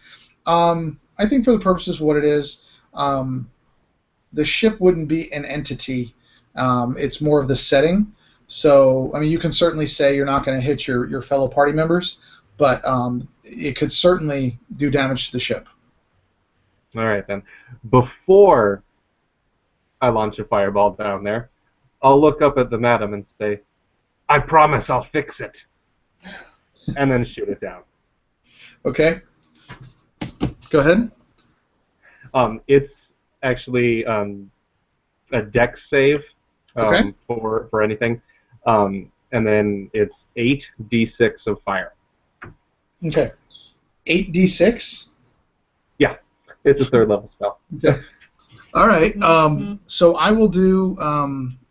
I think for the purposes of what it is, the ship wouldn't be an entity. It's more of the setting. So, I mean, you can certainly say you're not going to hit your fellow party members, but it could certainly do damage to the ship. All right, then. Before I launch a fireball down there, I'll look up at the madam and say, I promise I'll fix it. And then shoot it down. Okay. Go ahead. It's actually a dex save Okay. for anything. And then it's 8d6 of fire. Okay. 8d6? Yeah, it's a third level spell. Okay. All right. So I will do.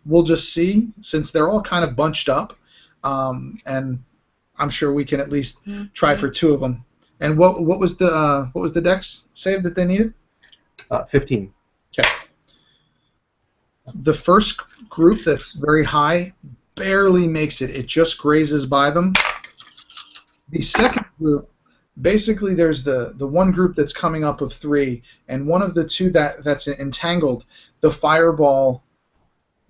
We'll just see, since they're all kind of bunched up, and I'm sure we can at least try for 2 of them. And what was the dex save that they needed? 15. Okay. The first group that's very high barely makes it. It just grazes by them. The second group, basically there's the one group that's coming up of 3, and one of the 2 that's entangled, the fireball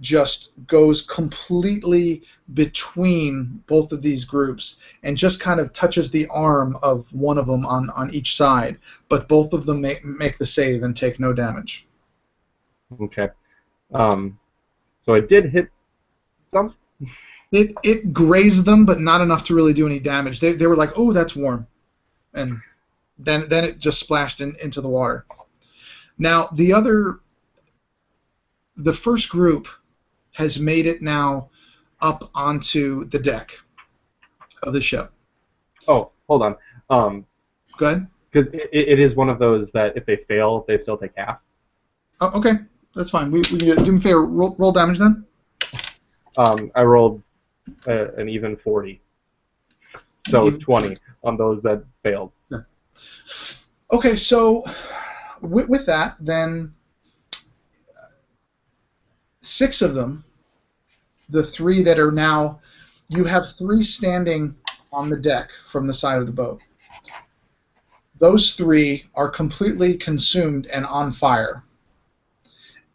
just goes completely between both of these groups and just kind of touches the arm of one of them on each side, but both of them make the save and take no damage. Okay. So I did hit some. It grazed them, but not enough to really do any damage. They were like, oh, that's warm. And then it just splashed into the water. Now, the first group has made it now up onto the deck of the ship. Oh, hold on. Go ahead. Because it is one of those that if they fail, they still take half. Oh, okay. That's fine. We do me a favor. Roll damage then. I rolled an even 40. So 20 on those that failed. Yeah. Okay, so with that, then 6 of them, the 3 that are now, you have 3 standing on the deck from the side of the boat. Those 3 are completely consumed and on fire.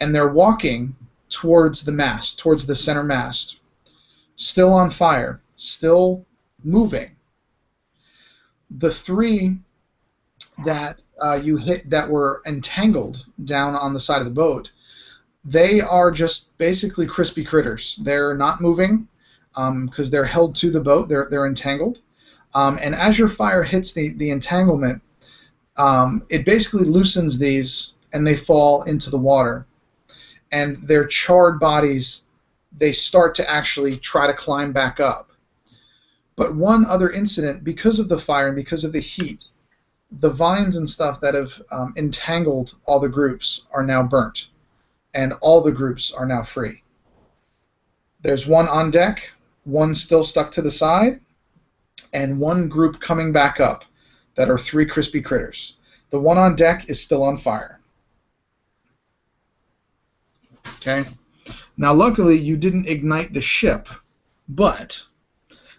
And they're walking towards the mast, towards the center mast, still on fire, still moving. The 3 that you hit that were entangled down on the side of the boat, they are just basically crispy critters. They're not moving because they're held to the boat. They're entangled. And as your fire hits the entanglement, it basically loosens these, and they fall into the water. And their charred bodies, they start to actually try to climb back up. But one other incident, because of the fire and because of the heat, the vines and stuff that have entangled all the groups are now burnt, and all the groups are now free. There's 1 on deck, 1 still stuck to the side, and 1 group coming back up that are 3 crispy critters. The 1 on deck is still on fire. Okay. Now, luckily, you didn't ignite the ship, but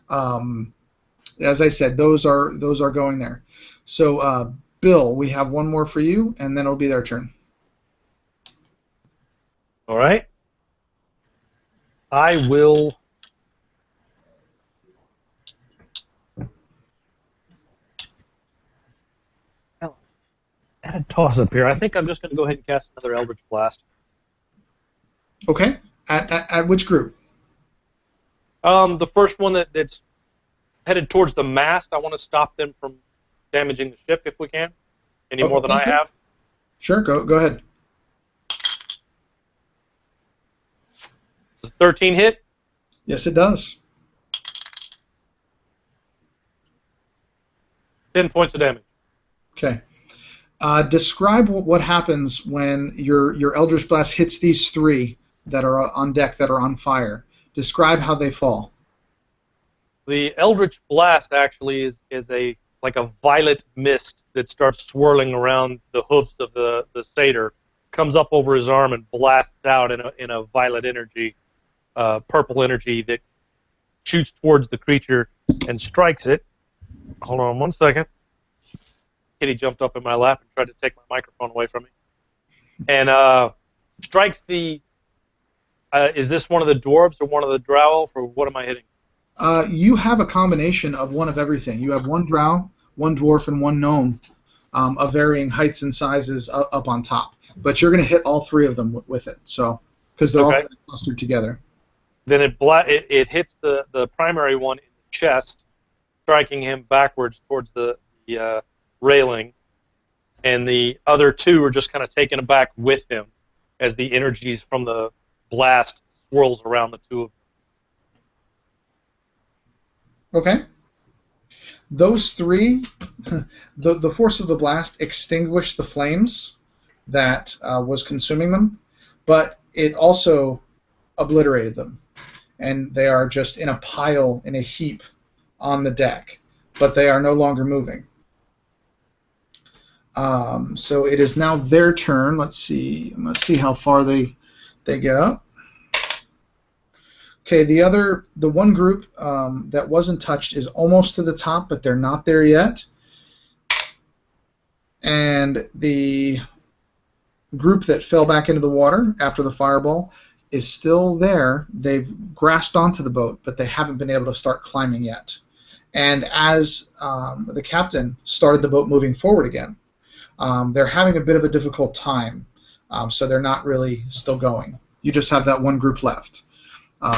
as I said, those are going there. So, Bill, we have 1 more for you, and then it'll be their turn. All right. I will. Add a toss up here. I think I'm just going to go ahead and cast another Eldritch Blast. Okay. At which group? The first one that's headed towards the mast. I want to stop them from damaging the ship if we can. Any more than I have? Sure. Go ahead. Does 13 hit? Yes, it does. 10 points of damage. Okay. Describe what happens when your Eldritch Blast hits these 3 that are on deck that are on fire. Describe how they fall. The Eldritch Blast actually is like a violet mist that starts swirling around the hooves of the satyr comes up over his arm and blasts out in a violet energy, purple energy that shoots towards the creature and strikes it. Hold on 1 second. Kitty jumped up in my lap and tried to take my microphone away from me. And strikes the... is this one of the dwarves or one of the drow, or what am I hitting? You have a combination of one of everything. You have one drow, one dwarf, and one gnome of varying heights and sizes up on top. But you're going to hit all three of them with it, so because they're all kind of clustered together. Then it hits the primary one in the chest, striking him backwards towards the railing, and the other two are just kind of taken aback with him as the energies from the blast swirls around the two of them. Okay. Those three, the force of the blast extinguished the flames that was consuming them, but it also obliterated them. And they are just in a pile, in a heap on the deck, but they are no longer moving. So it is now their turn. Let's see how far they get up. Okay, the one group that wasn't touched is almost to the top, but they're not there yet. And the group that fell back into the water after the fireball is still there. They've grasped onto the boat, but they haven't been able to start climbing yet. And as the captain started the boat moving forward again, they're having a bit of a difficult time, so they're not really still going. You just have that one group left.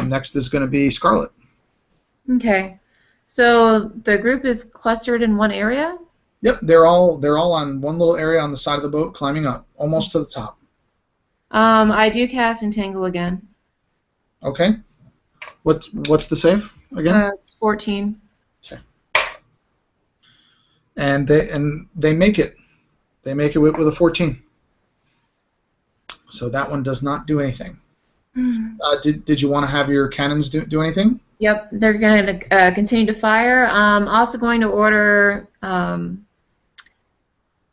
Next is going to be Scarlet. Okay. So the group is clustered in one area? Yep, they're all on one little area on the side of the boat, climbing up, almost to the top. I do cast Entangle again. Okay. What's the save again? It's 14. Okay. And they make it. They make it with a 14. So that one does not do anything. Did you want to have your cannons do anything? Yep, they're going to continue to fire. Also going to order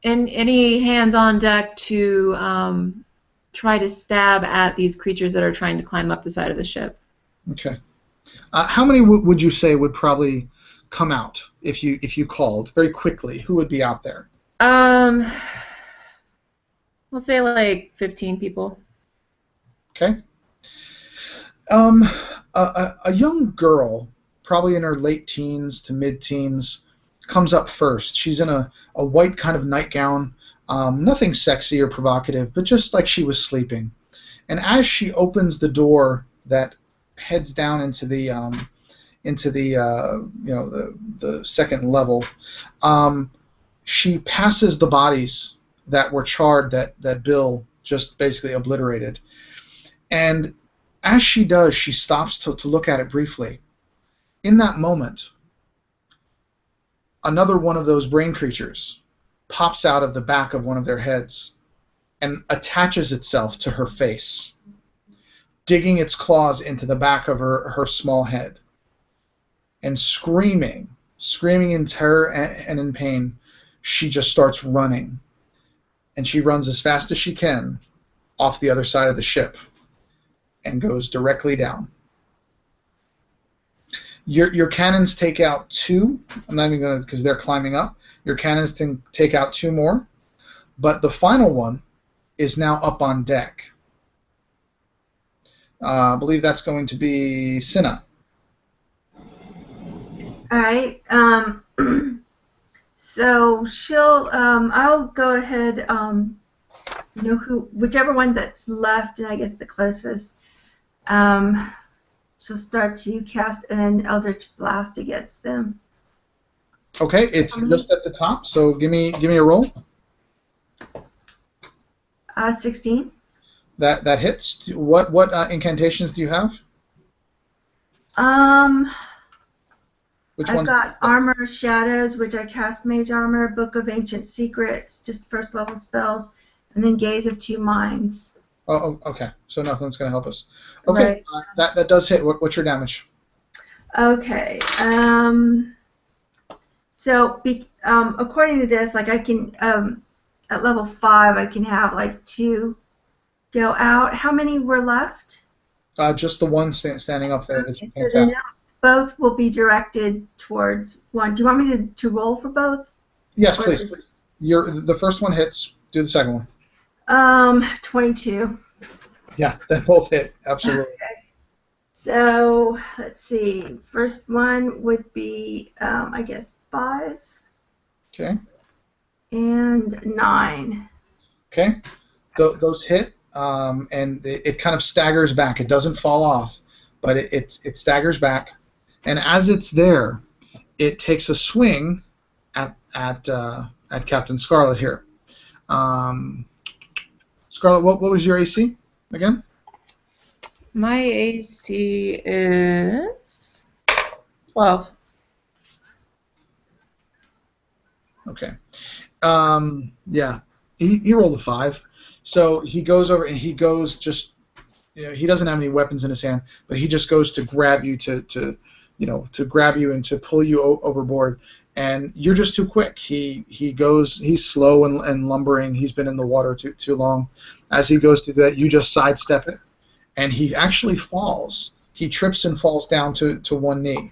any hands on deck to try to stab at these creatures that are trying to climb up the side of the ship. Okay. How many would you say would probably come out if you called very quickly? Who would be out there? We'll say like 15 people. Okay. A young girl, probably in her late teens to mid-teens, comes up first. She's in a white kind of nightgown, nothing sexy or provocative, but just like she was sleeping. And as she opens the door that heads down into the second level, she passes the bodies that were charred that Bill just basically obliterated. And as she does, she stops to look at it briefly. In that moment, another one of those brain creatures pops out of the back of one of their heads and attaches itself to her face, digging its claws into the back of her small head. And screaming in terror and in pain, she just starts running. And she runs as fast as she can off the other side of the ship and goes directly down. Your cannons take out 2. I'm not even going to, because they're climbing up. Your cannons can take out 2 more, but the final one is now up on deck. I believe that's going to be Cinna. All right. So she'll. I'll go ahead. Whichever one that's left, and I guess the closest. She'll start to cast an Eldritch Blast against them. Okay, it's just at the top. So give me a roll. 16. That hits. What incantations do you have? Which I've ones? got Armor of Shadows, which I cast Mage Armor, Book of Ancient Secrets, just first level spells, and then Gaze of Two Minds. Oh, okay. So nothing's going to help us. Okay, right. That does hit. What's your damage? Okay. So according to this, like I can at level 5, I can have like 2 go out. How many were left? Just the one standing up there that you Okay, can't so then tap. both will be directed towards one. Do you want me to roll for both? Yes, Or please. just- The first one hits. Do the second one. 22. Yeah, they both hit. Absolutely. Okay. So let's see. First one would be, I guess, 5 Okay. and 9. Okay. Those hit, and it kind of staggers back. It doesn't fall off, but it staggers back, and as it's there, it takes a swing at Captain Scarlet here. Scarlet, what was your AC again? My AC is 12. Okay. Yeah, he rolled a 5. So he goes over and he goes just, he doesn't have any weapons in his hand, but he just goes to grab you to grab you and to pull you overboard, and you're just too quick. He's slow and lumbering. He's been in the water too long. As he goes to do that, you just sidestep it, and he actually falls. He trips and falls down to one knee.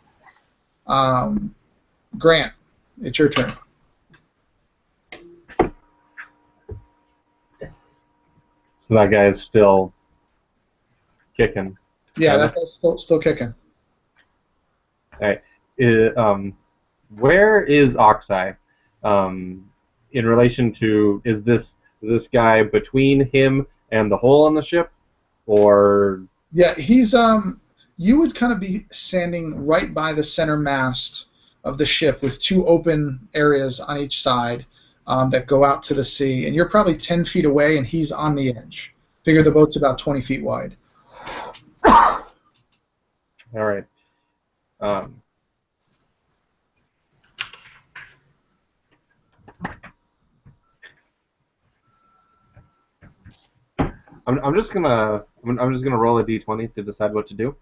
Grant, it's your turn. So that guy's still kicking. Yeah, that guy's still kicking. All right. Where is Oxeye in relation to? Is this guy between him and the hole in the ship, or? Yeah, he's you would kind of be standing right by the center mast of the ship with 2 open areas on each side that go out to the sea, and you're probably 10 feet away, and he's on the edge. Figure the boat's about 20 feet wide. All right. I'm just gonna roll a d20 to decide what to do.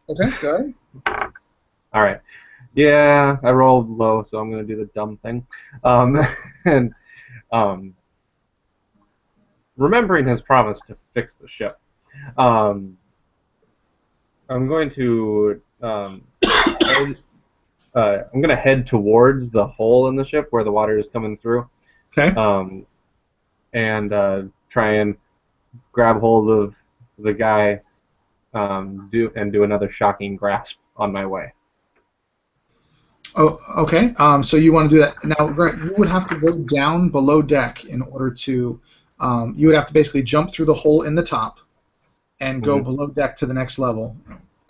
Okay, go ahead. All right. Yeah, I rolled low, so I'm gonna do the dumb thing. And remembering his promise to fix the ship, I'm going to I'm gonna head towards the hole in the ship where the water is coming through. Okay. And try and grab hold of the guy, do another shocking grasp on my way. Oh, okay. So you want to do that now? Grant, you would have to go down below deck in order to. You would have to basically jump through the hole in the top, and go below deck to the next level.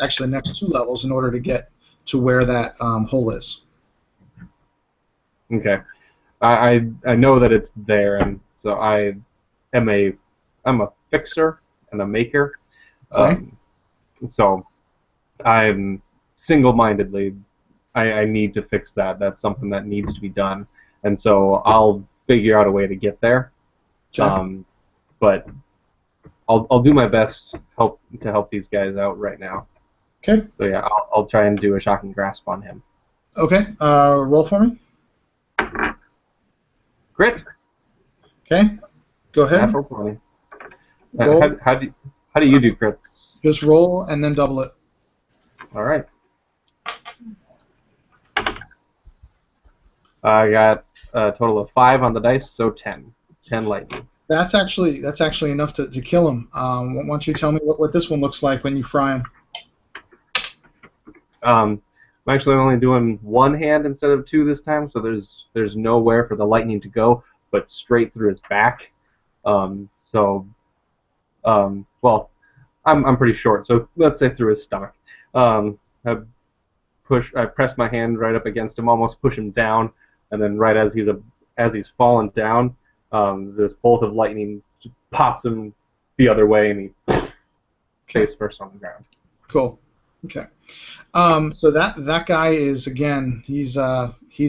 Actually, next 2 levels in order to get to where that hole is. Okay. I know that it's there, and so I'm a fixer and a maker. Okay. So I'm single-mindedly, I need to fix that. That's something that needs to be done, and so I'll figure out a way to get there. Okay. But I'll do my best to help these guys out right now. Okay. So yeah, I'll try and do a shocking grasp on him. Okay. Roll for me. Crit. Okay. Go ahead. Natural 20. Roll. How do you do crits? Just roll and then double it. All right. I got a total of 5 on the dice, so 10. 10 lightning. That's actually enough to kill him. Why don't you tell me what this one looks like when you fry him? I'm actually only doing 1 hand instead of 2 this time, so there's nowhere for the lightning to go, but straight through his back. Well, I'm pretty short, so let's say through his stomach. I press my hand right up against him, almost push him down, and then right as he's fallen down, this bolt of lightning pops him the other way, and he face first on the ground. Cool. Okay. So that guy is, again, he's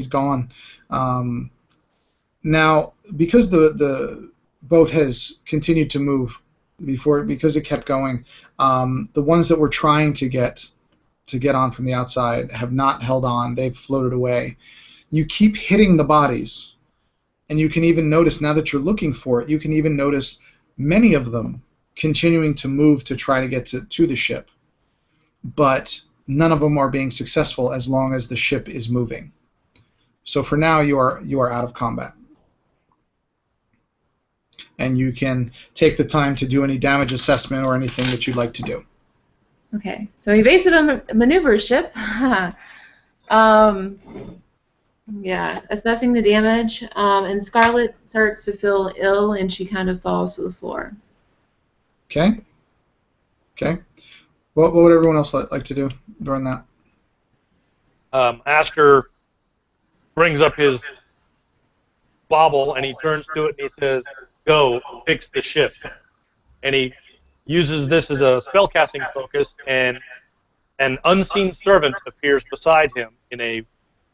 gone. Now, because the boat has continued to move because it kept going, the ones that were trying to get on from the outside have not held on. They've floated away. You keep hitting the bodies, and you can even notice, now that you're looking for it, you can even notice many of them continuing to move to try to get to the ship, but none of them are being successful as long as the ship is moving. So for now, you are out of combat. And you can take the time to do any damage assessment or anything that you'd like to do. Okay, so evasive maneuver ship. Yeah, assessing the damage, and Scarlet starts to feel ill, and she kind of falls to the floor. Okay. Okay. What would everyone else like to do during that? Aster brings up his bauble and he turns to it and he says, "Go fix the ship." And he uses this as a spellcasting focus, and an unseen servant appears beside him in a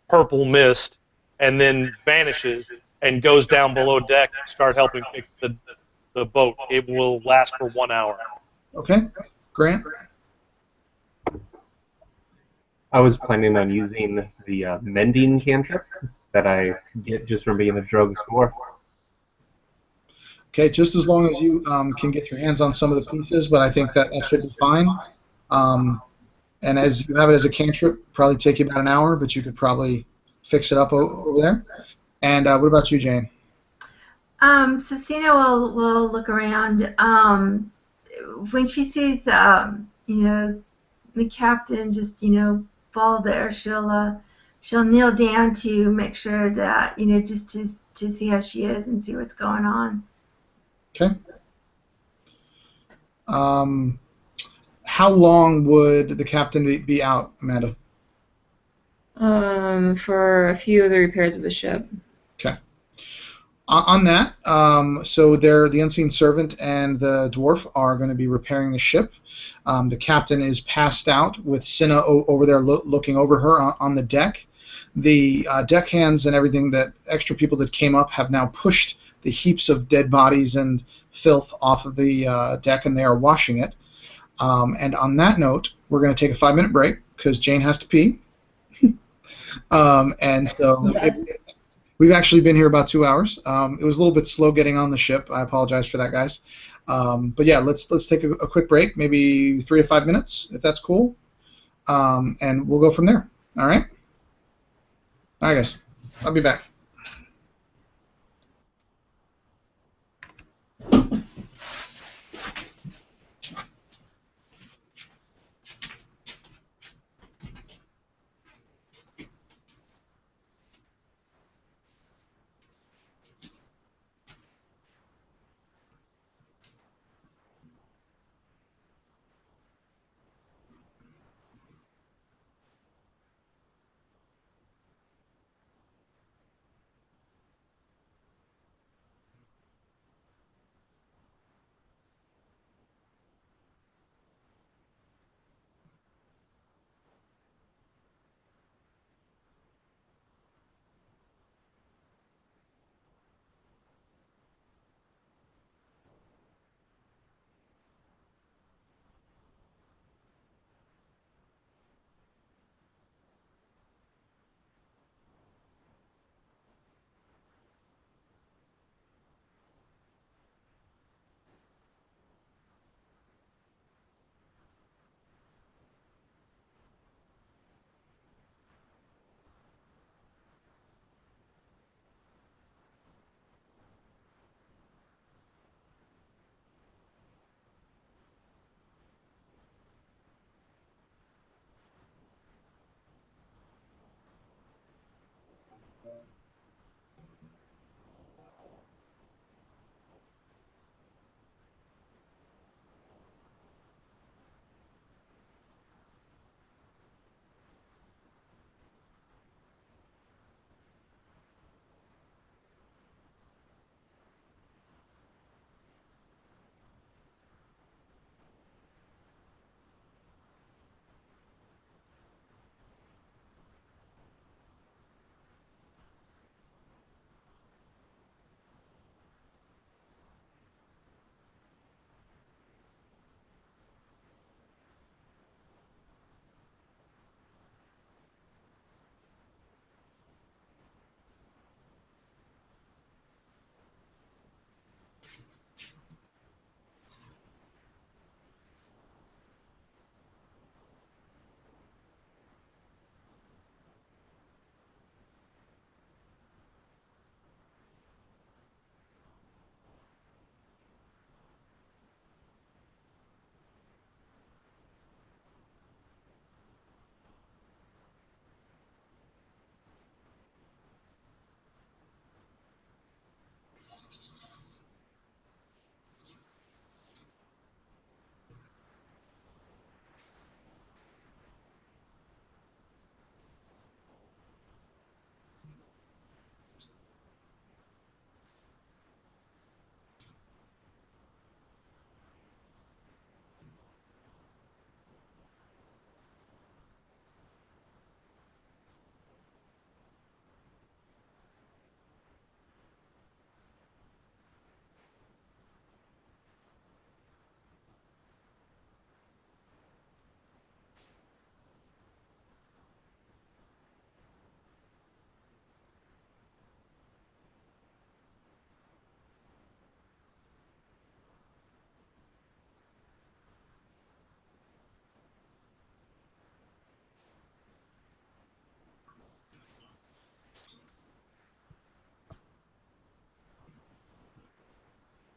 purple mist, and then vanishes and goes down below deck to start helping fix the boat. It will last for 1 hour. Okay. Grant? I was planning on using the mending cantrip that I get just from being a drugstore. Okay, just as long as you can get your hands on some of the pieces, but I think that should be fine. And as you have it as a cantrip, probably take you about an hour, but you could probably fix it up over there. And what about you, Jane? So Sina will look around. When she sees, the captain just, fall there, she'll kneel down to make sure that, just to see how she is and see what's going on. Okay. How long would the captain be out, Amanda? For a few of the repairs of the ship. Okay. On that, so the unseen servant and the dwarf are going to be repairing the ship. The captain is passed out with Cinna over there looking over her on the deck. The deckhands and everything, that extra people that came up, have now pushed the heaps of dead bodies and filth off of the deck, and they are washing it. And on that note, we're going to take a 5-minute break because Jane has to pee. And so Yes. we've actually been here about 2 hours. It was a little bit slow getting on the ship. I apologize for that, guys. But yeah, let's take a quick break, maybe 3 to 5 minutes, if that's cool. And we'll go from there. All right? All right, guys. I'll be back.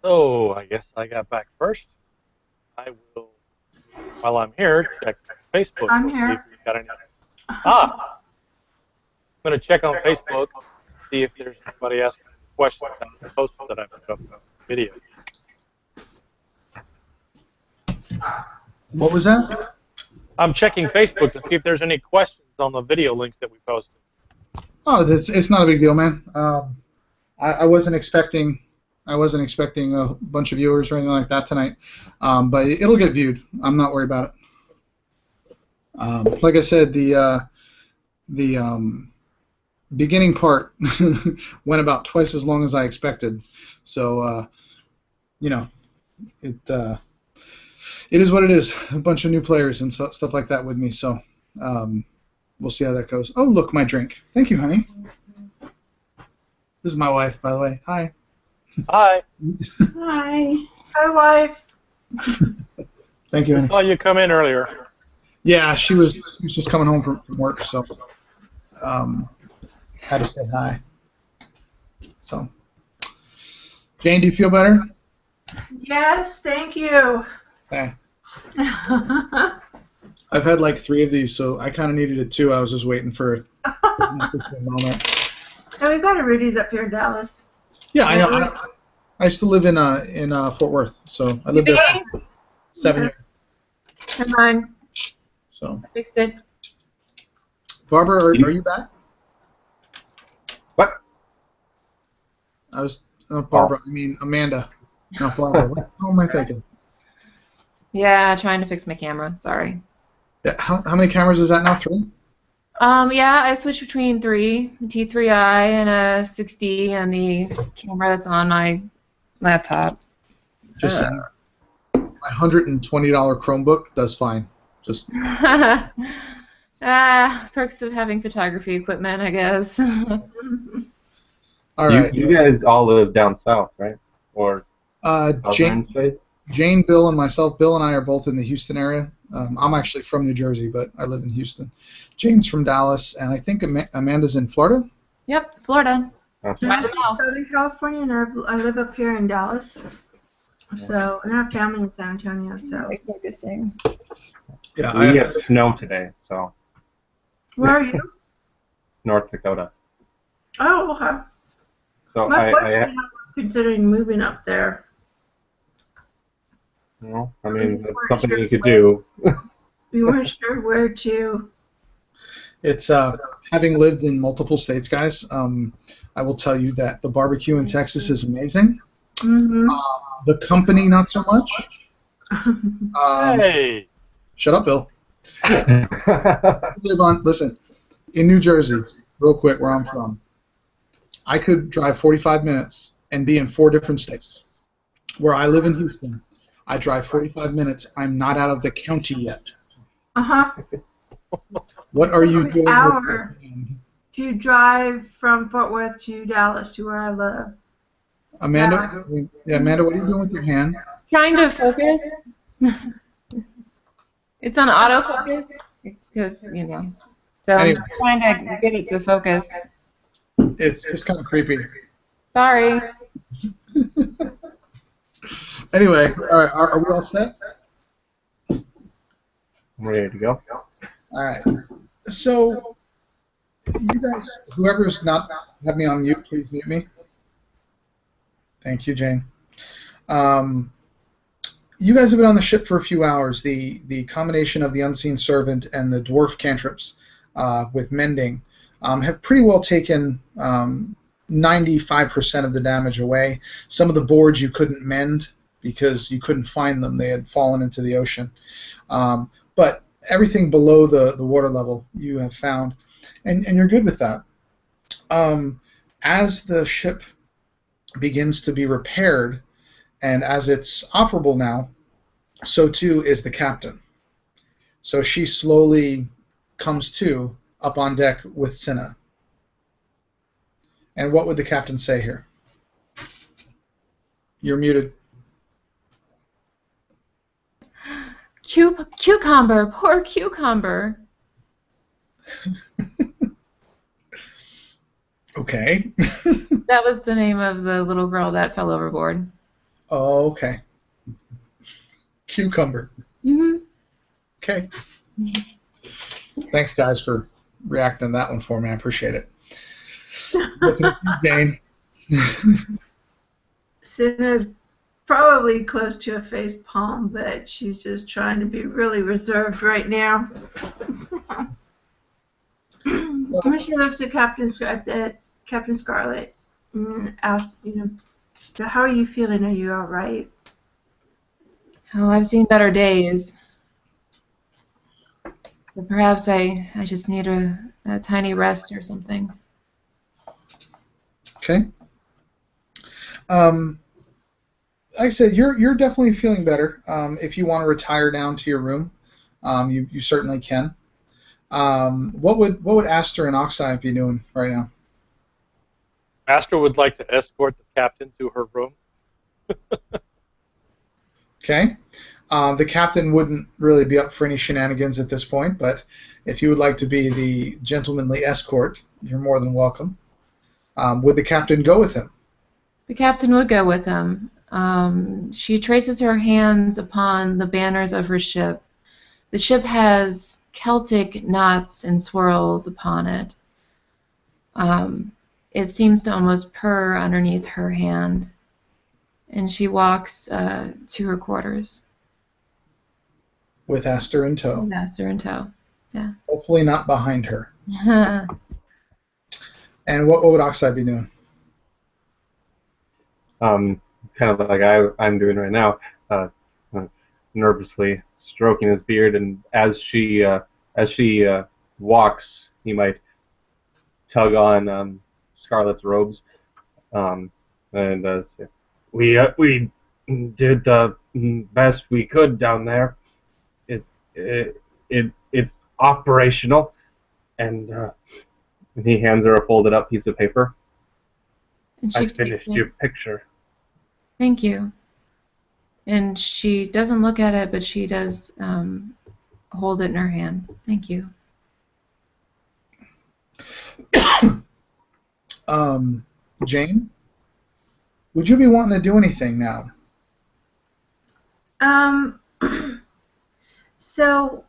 So I guess I got back first. I will, while I'm here, check Facebook. I'm See if here. we've got any. I'm going to check on Facebook, see if there's anybody asking questions on the post that I put up in the video. What was that? I'm checking Facebook to see if there's any questions on the video links that we posted. Oh, it's not a big deal, man. I wasn't expecting a bunch of viewers or anything like that tonight, but it'll get viewed. I'm not worried about it. Like I said, the beginning part went about twice as long as I expected, so you know, it is what it is. A bunch of new players and stuff like that with me, so we'll see how that goes. Oh, look, my drink. Thank you, honey. This is my wife, by the way. Hi. Hi. Hi. Hi, wife. Thank you, I honey. saw you come in earlier. Yeah, she was just coming home from work, so had to say hi. So, Jane, do you feel better? Yes, thank you. Okay. I've had like 3 of these, so I kind of needed it too. I was just waiting for a moment. And we've got a Rudy's up here in Dallas. Yeah, I know. I used to live in Fort Worth, so I lived there for 7 years. Come on. So, I fixed it. Barbara, are you back? What? I was not Barbara. I mean Amanda, not Barbara. What am I thinking? Yeah, trying to fix my camera. Sorry. Yeah, how many cameras is that now? 3? Yeah, I switched between 3, a T3i and a 6D, and the camera that's on my laptop. Just saying. My $120 Chromebook does fine. Just perks of having photography equipment, I guess. all right. You guys all live down south, right? Or southern states? Jane, Bill, and myself. Bill and I are both in the Houston area. I'm actually from New Jersey, but I live in Houston. Jane's from Dallas, and I think Amanda's in Florida. Yep, Florida. Okay. By the mouse. Southern California, and I live up here in Dallas. So, and I have family in San Antonio. So, Focusing. Yeah, We have snow today, so where are you? North Dakota. Oh, okay. So My I boyfriend considering moving up there. well, I mean, that's something you could do. We weren't sure where to. It's having lived in multiple states, guys. I will tell you that the barbecue in Texas is amazing. Mm-hmm. The company, not so much. Hey. Shut up, Bill. Listen, in New Jersey, real quick, where I'm from, I could drive 45 minutes and be in 4 different states. Where I live in Houston, I drive 45 minutes. I'm not out of the county yet. Uh-huh. What are you doing? An hour to drive from Fort Worth to Dallas to where I live. Amanda, Amanda, what are you doing with your hand? Trying to focus. It's on autofocus because, you know. So Anyway. I'm trying to get it to focus. It's just kind of creepy. Sorry. Anyway, all right, are we all set? I'm ready to go. All right. So, you guys, whoever's not have me on mute, please mute me. Thank you, Jane. You guys have been on the ship for a few hours. The combination of the Unseen Servant and the Dwarf cantrips with Mending have pretty well taken 95% of the damage away. Some of the boards you couldn't mend because you couldn't find them. They had fallen into the ocean. But everything below the water level you have found, and you're good with that. As the ship begins to be repaired, and as it's operable now, so too is the captain. So she slowly comes to up on deck with Cinna. And what would the captain say here? You're muted. Cucumber, poor cucumber. Okay. That was the name of the little girl that fell overboard. Oh, okay. Cucumber. Mm-hmm. Okay. Thanks, guys, for reacting to that one for me. I appreciate it. Looking at you, Jane. Cinna's probably close to a face palm, but she's just trying to be really reserved right now. When she looks at Captain Scarlet and asks, so how are you feeling? Are you all right? Oh, I've seen better days. But perhaps I just need a tiny rest or something. Okay. Like I said, you're definitely feeling better. If you want to retire down to your room, you certainly can. What would Aster and Oxeye be doing right now? Aster would like to escort the captain to her room. Okay. The captain wouldn't really be up for any shenanigans at this point, but if you would like to be the gentlemanly escort, you're more than welcome. Would the captain go with him? The captain would go with him. She traces her hands upon the banners of her ship. The ship has Celtic knots and swirls upon it. It seems to almost purr underneath her hand. And she walks to her quarters. With Aster in tow. With Aster in tow, yeah. Hopefully not behind her. And what would Oxeye be doing? Kind of like I'm doing right now, nervously stroking his beard, and as she walks, he might tug on Scarlet's robes, and say, we did the best we could down there. It's operational, and he hands her a folded up piece of paper. And she I finished your picture. Thank you. And she doesn't look at it, but she does hold it in her hand. Thank you. Jane, would you be wanting to do anything now? So,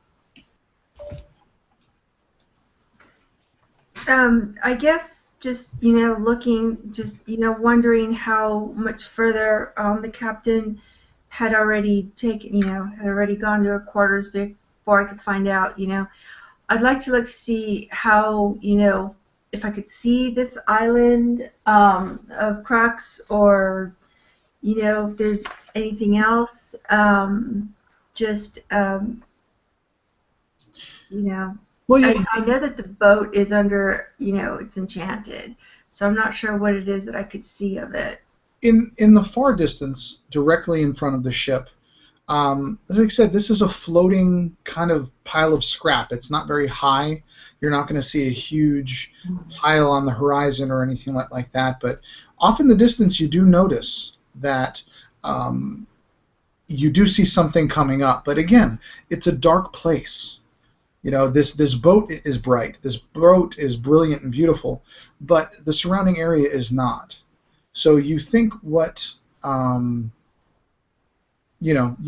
I guess just, looking, just, wondering how much further the captain had already taken, had already gone to her quarters before I could find out, I'd like to see how, if I could see this island of Crux, or, if there's anything else, Well, I know that the boat is under, it's enchanted, so I'm not sure what it is that I could see of it. In the far distance, directly in front of the ship, as I said, this is a floating kind of pile of scrap. It's not very high. You're not going to see a huge pile on the horizon or anything like that, but off in the distance you do notice that you do see something coming up. But again, it's a dark place. This boat is bright. This boat is brilliant and beautiful, but the surrounding area is not. So you think you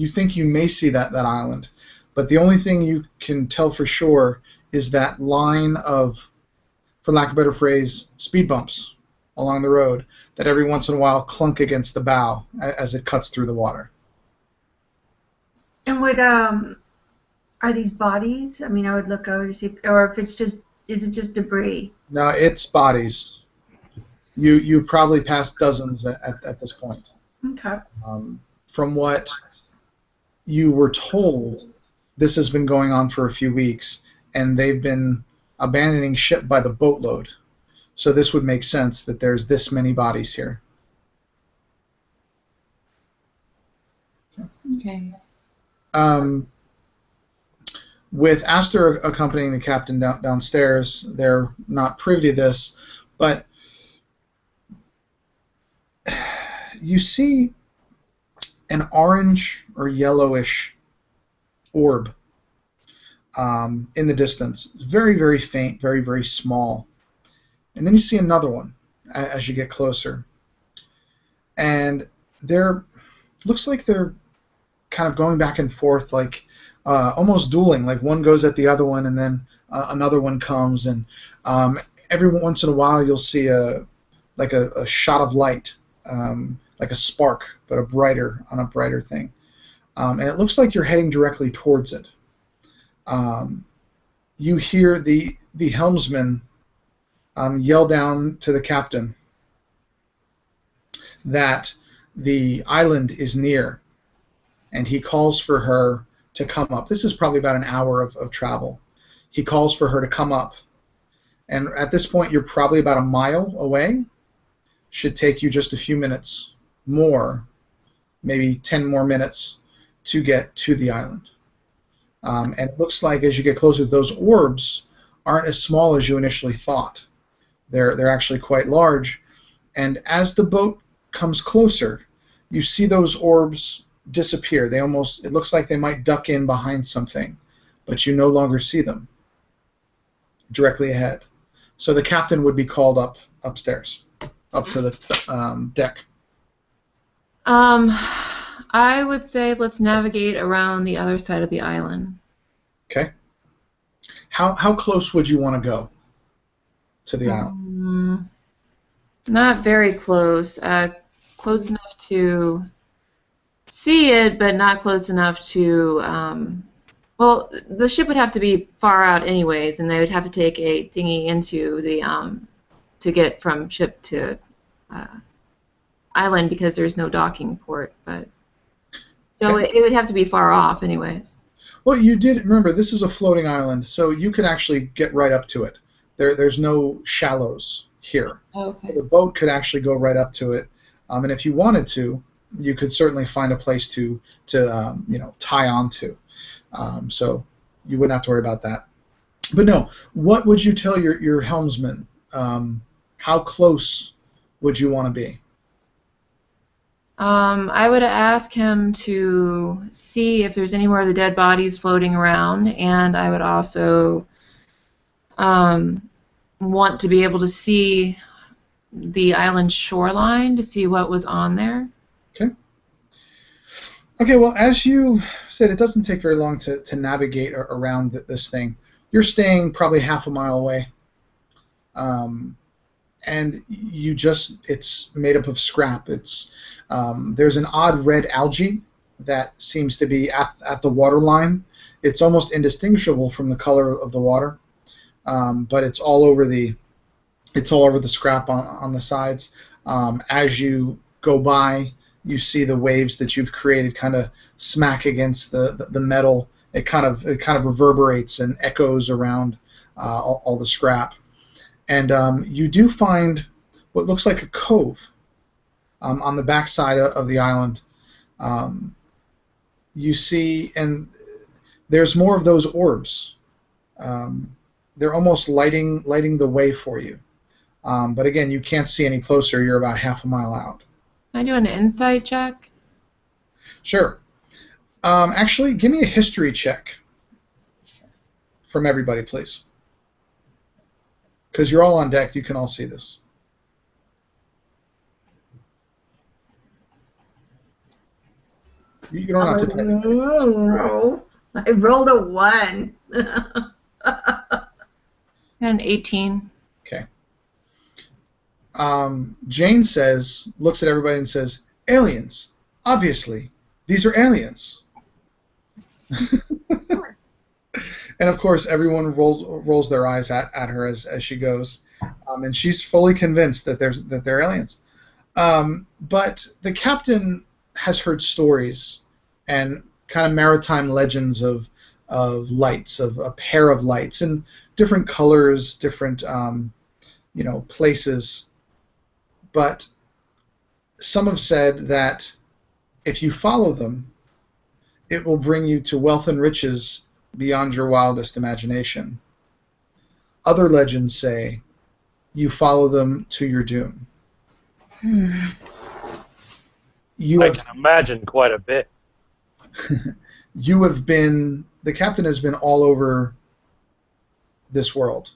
think you may see that island, but the only thing you can tell for sure is that line of, for lack of a better phrase, speed bumps along the road that every once in a while clunk against the bow as it cuts through the water. And are these bodies? I mean, I would look over to see, or if it's just, is it just debris? No, it's bodies. You probably passed dozens at this point. Okay. From what you were told, this has been going on for a few weeks, and they've been abandoning ship by the boatload. So this would make sense that there's this many bodies here. Okay. With Aster accompanying the captain downstairs, they're not privy to this, but you see an orange or yellowish orb in the distance. It's very, very faint, very, very small. And then you see another one as you get closer. And they're looks like they're kind of going back and forth, like almost dueling. Like one goes at the other one, and then another one comes, and every once in a while you'll see a shot of light, like a spark, but on a brighter thing. And it looks like you're heading directly towards it. You hear the helmsman yell down to the captain that the island is near, and he calls for her to come up. This is probably about an hour of travel. He calls for her to come up, and at this point you're probably about a mile away. Should take you just a few minutes more, maybe 10 more minutes, to get to the island. And it looks like as you get closer, those orbs aren't as small as you initially thought. They're actually quite large, and as the boat comes closer, you see those orbs disappear. It looks like they might duck in behind something, but you no longer see them directly ahead. So the captain would be called upstairs, up to the deck. I would say let's navigate around the other side of the island. Okay. How close would you want to go to the island? Not very close. Close enough to see it, but not close enough to... well, the ship would have to be far out anyways, and they would have to take a dinghy into the... to get from ship to island because there's no docking port, but... So it would have to be far off anyways. Well, you did remember this is a floating island, so you could actually get right up to it. There's no shallows here. Okay. The boat could actually go right up to it, and if you wanted to, you could certainly find a place to tie onto. So you wouldn't have to worry about that. But no, what would you tell your helmsman? How close would you want to be? I would ask him to see if there's any more of the dead bodies floating around, and I would also want to be able to see the island shoreline to see what was on there. Okay. Okay, well, as you said, it doesn't take very long to navigate around this thing. You're staying probably half a mile away. And it's made up of scrap. There's an odd red algae that seems to be at the water line. It's almost indistinguishable from the color of the water, but it's all over the scrap on the sides. As you go by, you see the waves that you've created kind of smack against the metal. It kind of reverberates and echoes around all the scrap. And you do find what looks like a cove on the backside of the island. You see, and there's more of those orbs. They're almost lighting the way for you. But again, you can't see any closer. You're about half a mile out. Can I do an insight check? Sure. Actually, give me a history check from everybody, please. Because you're all on deck, you can all see this. You don't have to type it. No. I rolled a 1. Got an 18. Okay. Jane looks at everybody and says, aliens. Obviously. These are aliens. And of course, everyone rolls their eyes at her as she goes, and she's fully convinced that they're aliens. But the captain has heard stories and kind of maritime legends of lights, of a pair of lights in different colors, different places. But some have said that if you follow them, it will bring you to wealth and riches beyond your wildest imagination. Other legends say you follow them to your doom. I can imagine quite a bit. The captain has been all over this world.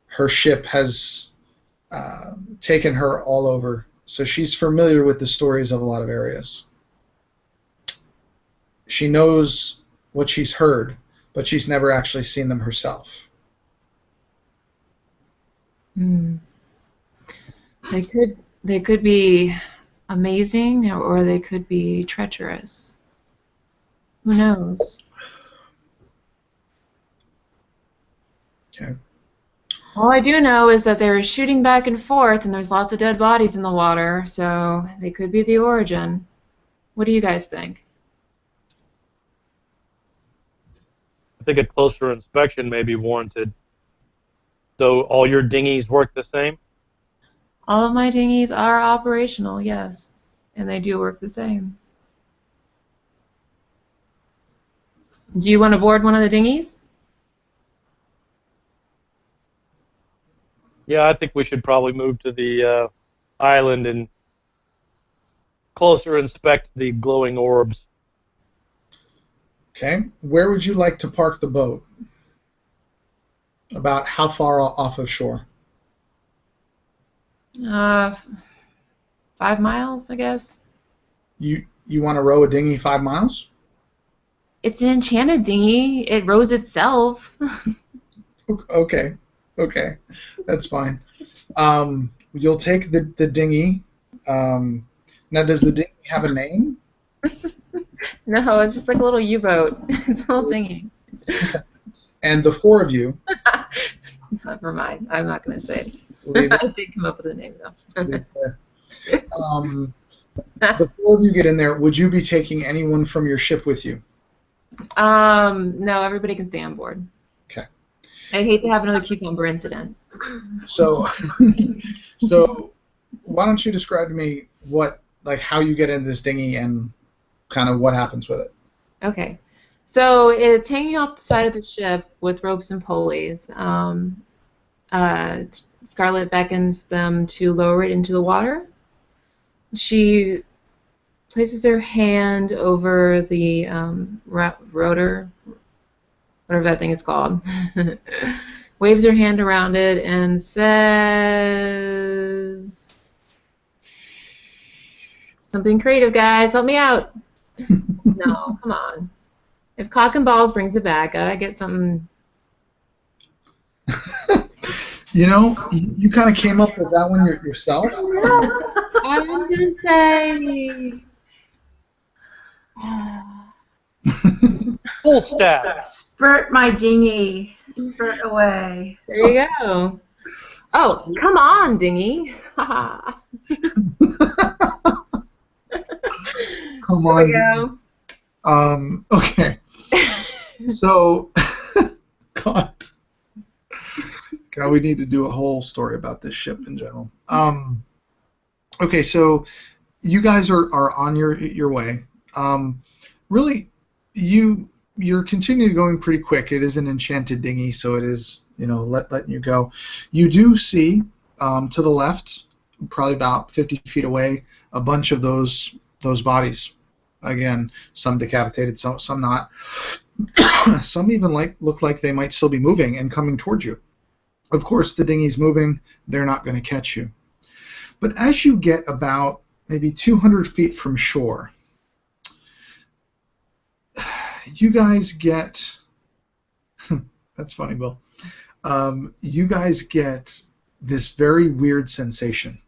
Her ship has taken her all over, so she's familiar with the stories of a lot of areas. she knows what she's heard, but she's never actually seen them herself. Hmm. They could be amazing, or they could be treacherous. Who knows? Okay. All I do know is that they're shooting back and forth, and there's lots of dead bodies in the water, so they could be the origin. What do you guys think? I think a closer inspection may be warranted. So all your dinghies work the same? All of my dinghies are operational, yes, and they do work the same. Do you want to board one of the dinghies? Yeah, I think we should probably move to the island and closer inspect the glowing orbs. Okay. Where would you like to park the boat? About how far off of shore? 5 miles, I guess. You want to row a dinghy 5 miles? It's an enchanted dinghy. It rows itself. Okay. Okay. That's fine. You'll take the dinghy. Now, does the dinghy have a name? No, it's just like a little U-boat. It's a little dinghy. And the four of you. Never mind. I'm not going to say it. Leave it. I did come up with a name, though. Leave it there. The four of you get in there. Would you be taking anyone from your ship with you? No, everybody can stay on board. Okay. I'd hate to have another cucumber incident. So why don't you describe to me how you get in this dinghy and kind of what happens with it? Okay. So it's hanging off the side of the ship with ropes and pulleys. Scarlet beckons them to lower it into the water. She places her hand over the rotor, whatever that thing is called, waves her hand around it and says, something creative, guys, help me out. No, come on. If Cock and Balls brings it back, gotta get something. You kind of came up with that one yourself. I'm gonna say. Full staff. Spurt my dinghy. Spurt away. There you go. Oh, come on, dinghy. Come There on. we go. Okay. So, God, we need to do a whole story about this ship in general. Okay, so you guys are on your way. Really, you're continuing going pretty quick. It is an enchanted dinghy, so it is letting you go. You do see to the left, probably about 50 feet away, a bunch of those bodies. Again, some decapitated, some not. Some even look like they might still be moving and coming towards you. Of course, the dinghy's moving. They're not going to catch you. But as you get about maybe 200 feet from shore, you guys get... That's funny, Bill. You guys get this very weird sensation.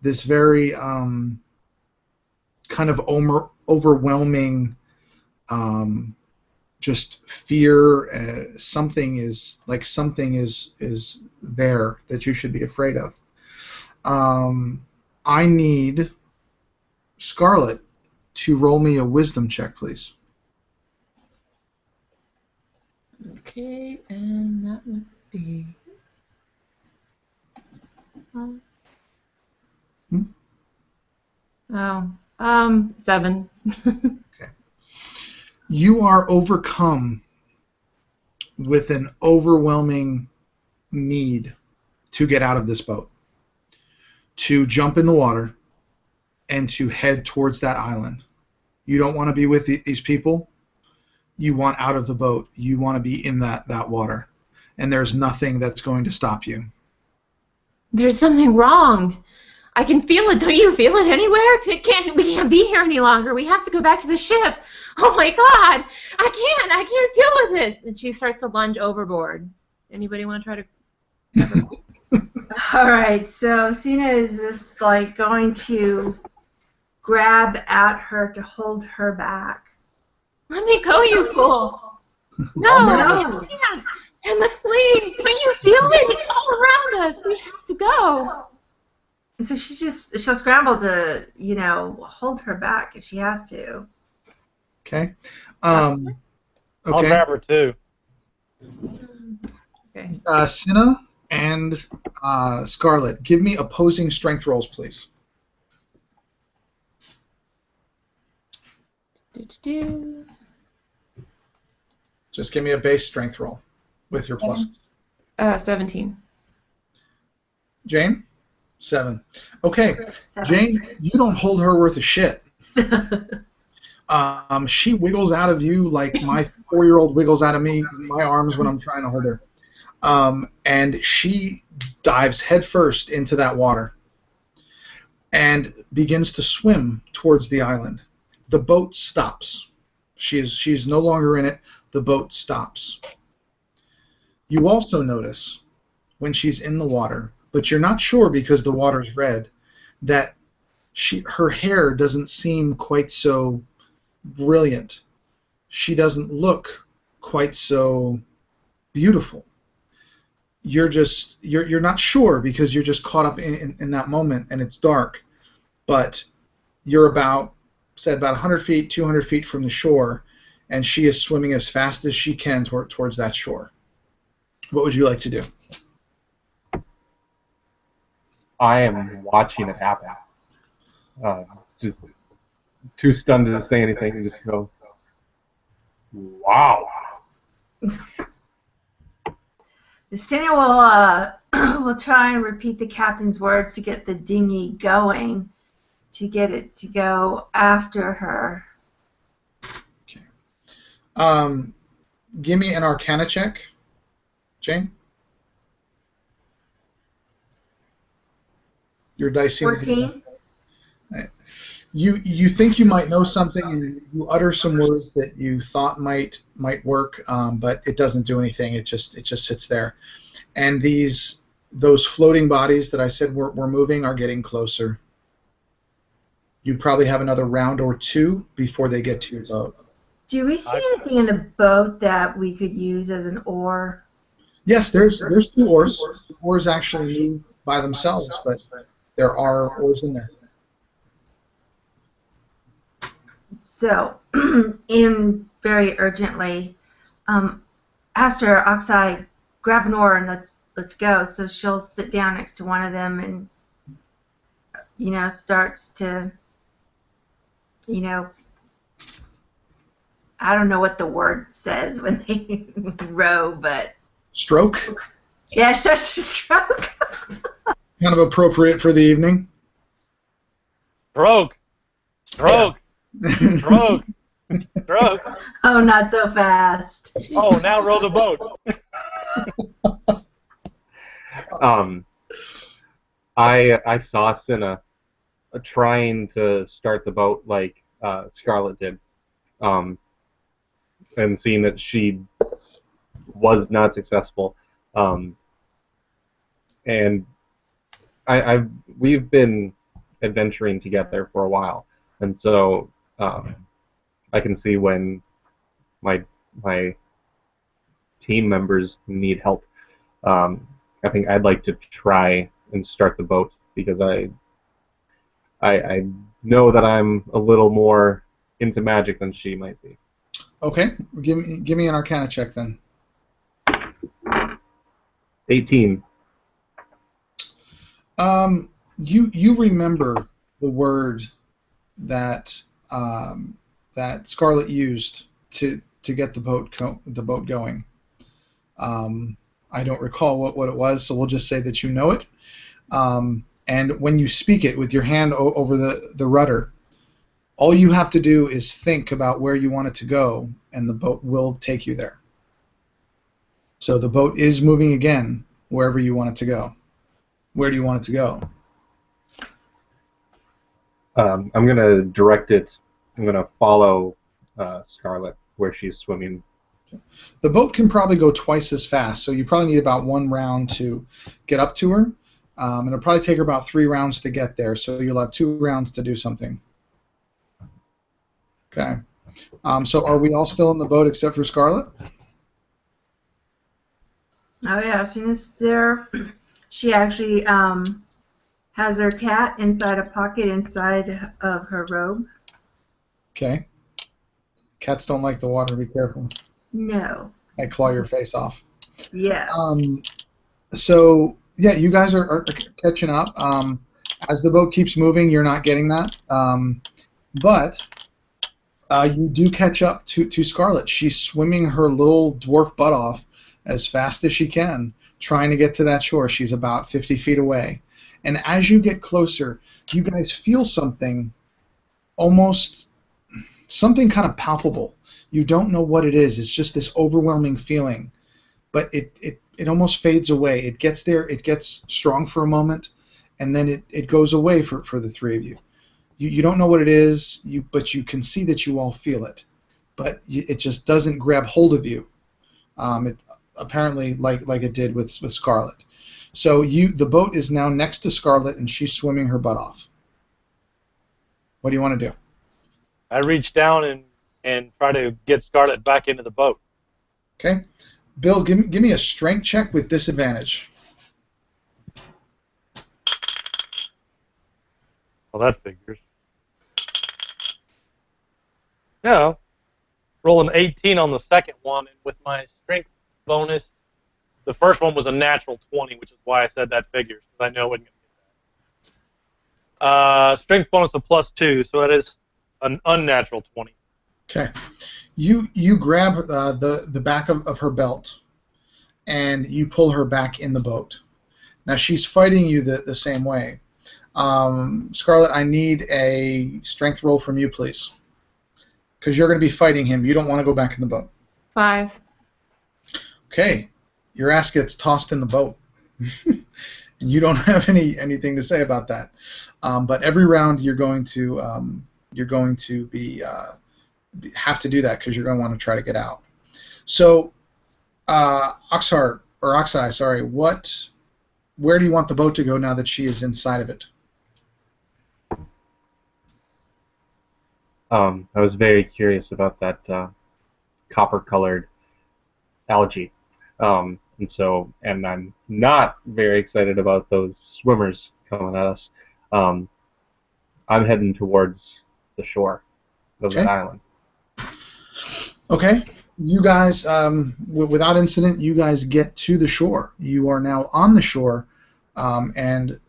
This very kind of overwhelming just fear. Something is there that you should be afraid of. I need Scarlet to roll me a wisdom check, please. Okay, and that would be. Oh, 7. Okay. You are overcome with an overwhelming need to get out of this boat, to jump in the water, and to head towards that island. You don't want to be with these people. You want out of the boat. You want to be in that water. And there's nothing that's going to stop you. There's something wrong. I can feel it. Don't you feel it anywhere? We can't be here any longer. We have to go back to the ship. Oh my God! I can't deal with this. And she starts to lunge overboard. Anybody want to try to? All right. So Sina is just like going to grab at her to hold her back. Let me go, you fool! No, I can't. Emma, please! Don't you feel it? It's all around us. We have to go. And so she'll scramble to, hold her back if she has to. Okay. I'll Okay. grab her too. Okay. Cinna and Scarlet, give me opposing strength rolls, please. Just give me a base strength roll with your pluses. 17. Jane? 7. Okay. 7. Jane, you don't hold her worth a shit. She wiggles out of you like my 4-year-old wiggles out of me, my arms when I'm trying to hold her. And she dives headfirst into that water and begins to swim towards the island. The boat stops. She's no longer in it. The boat stops. You also notice when she's in the water, but you're not sure because the water's red, that her hair doesn't seem quite so brilliant. She doesn't look quite so beautiful. You're not sure because you're just caught up in that moment and it's dark, but you're about 100 feet, 200 feet from the shore, and she is swimming as fast as she can towards that shore. What would you like to do? I am watching it happen. Just too stunned to say anything and just go, wow. Sina will try and repeat the captain's words to get the dinghy going, to get it to go after her. Okay. Give me an Arcana check, Jane. Your dice seem 14. You think you might know something, and you utter some words that you thought might work, but it doesn't do anything. It just sits there, and those floating bodies that I said were moving are getting closer. You probably have another round or two before they get to your boat. Do we see anything in the boat that we could use as an oar? Yes, there's 2 oars. The oars actually move by themselves, but there are oars in there. So, in very urgently, Aster, Oxide, grab an oar and let's go. So she'll sit down next to one of them and, starts to, I don't know what the word says when they row, but... Stroke? Yeah, starts to stroke. Kind of appropriate for the evening. Stroke. Stroke. Stroke. Stroke. Oh, not so fast. Oh, now row the boat. I saw Cinna trying to start the boat like Scarlet did, and seeing that she was not successful, and we've been adventuring together for a while, and so I can see when my team members need help. I think I'd like to try and start the boat because I know that I'm a little more into magic than she might be. Okay, give me an Arcana check then. 18. You remember the word that that Scarlet used to get the boat going. I don't recall what it was, so we'll just say that you know it. And when you speak it with your hand over the rudder, all you have to do is think about where you want it to go, and the boat will take you there. So the boat is moving again wherever you want it to go. Where do you want it to go? I'm going to direct it. I'm going to follow Scarlet where she's swimming. The boat can probably go twice as fast, so you probably need about 1 round to get up to her. And it'll probably take her about 3 rounds to get there, so you'll have 2 rounds to do something. Okay. So are we all still in the boat except for Scarlet? Oh yeah, as soon as there, she actually has her cat inside a pocket inside of her robe. Okay. Cats don't like the water. Be careful. No. I claw your face off. Yeah. So yeah, you guys are catching up. As the boat keeps moving, you're not getting that. But you do catch up to Scarlet. She's swimming her little dwarf butt off as fast as she can, trying to get to that shore. She's about 50 feet away. And as you get closer, you guys feel something, almost something kind of palpable. You don't know what it is. It's just this overwhelming feeling. But it almost fades away. It gets there, it gets strong for a moment, and then it goes away for the 3 of you. You don't know what it is, but you can see that you all feel it. But it just doesn't grab hold of you. Apparently, like it did with Scarlet. So the boat is now next to Scarlet, and she's swimming her butt off. What do you want to do? I reach down and try to get Scarlet back into the boat. Okay. Bill, give me a strength check with disadvantage. Well, that figures. Yeah. Roll an 18 on the second one, and with my strength bonus, the first one was a natural 20, which is why I said that figures, because I know I wasn't going to get that. Strength bonus of +2, so that is an unnatural 20. Okay. You grab the back of her belt, and you pull her back in the boat. Now she's fighting you the same way. Scarlet, I need a strength roll from you, please. Because you're going to be fighting him. You don't want to go back in the boat. 5. Okay. Your ass gets tossed in the boat. And you don't have anything to say about that. But every round you're going to be have to do that because you're going to want to try to get out. So, Oxai, sorry, where do you want the boat to go now that she is inside of it? I was very curious about that copper-colored algae, and I'm not very excited about those swimmers coming at us. I'm heading towards the shore of the island. Okay. You guys, without incident, you guys get to the shore. You are now on the shore, and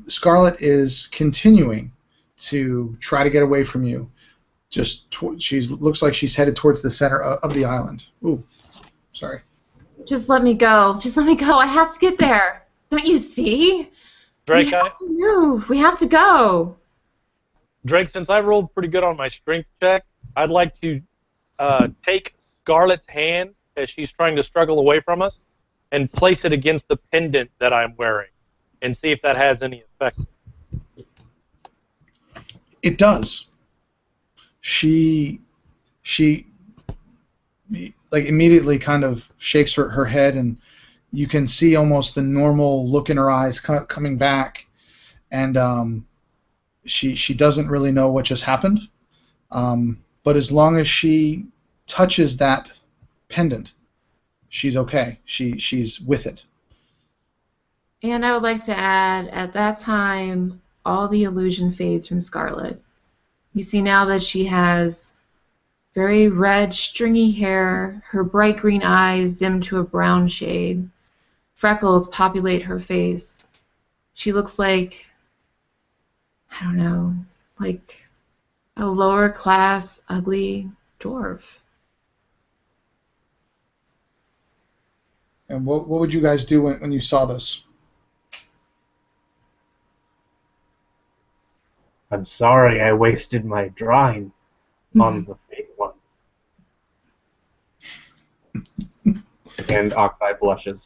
Scarlet is continuing to try to get away from you. She looks like she's headed towards the center of the island. Ooh, sorry. Just let me go. Just let me go. I have to get there. Don't you see? Drake, we have to move. We have to go. Drake, since I rolled pretty good on my strength check, I'd like to take Scarlet's hand as she's trying to struggle away from us and place it against the pendant that I'm wearing and see if that has any effect. It does. She like immediately kind of shakes her head, and you can see almost the normal look in her eyes coming back, and she doesn't really know what just happened, but as long as she touches that pendant, she's okay. She's with it. And I would like to add, at that time, all the illusion fades from Scarlet. You see now that she has very red, stringy hair, her bright green eyes dim to a brown shade. Freckles populate her face. She looks like, I don't know, like a lower class, ugly dwarf. And what would you guys do when you saw this? I'm sorry I wasted my drawing on the fake one. And Oxai blushes.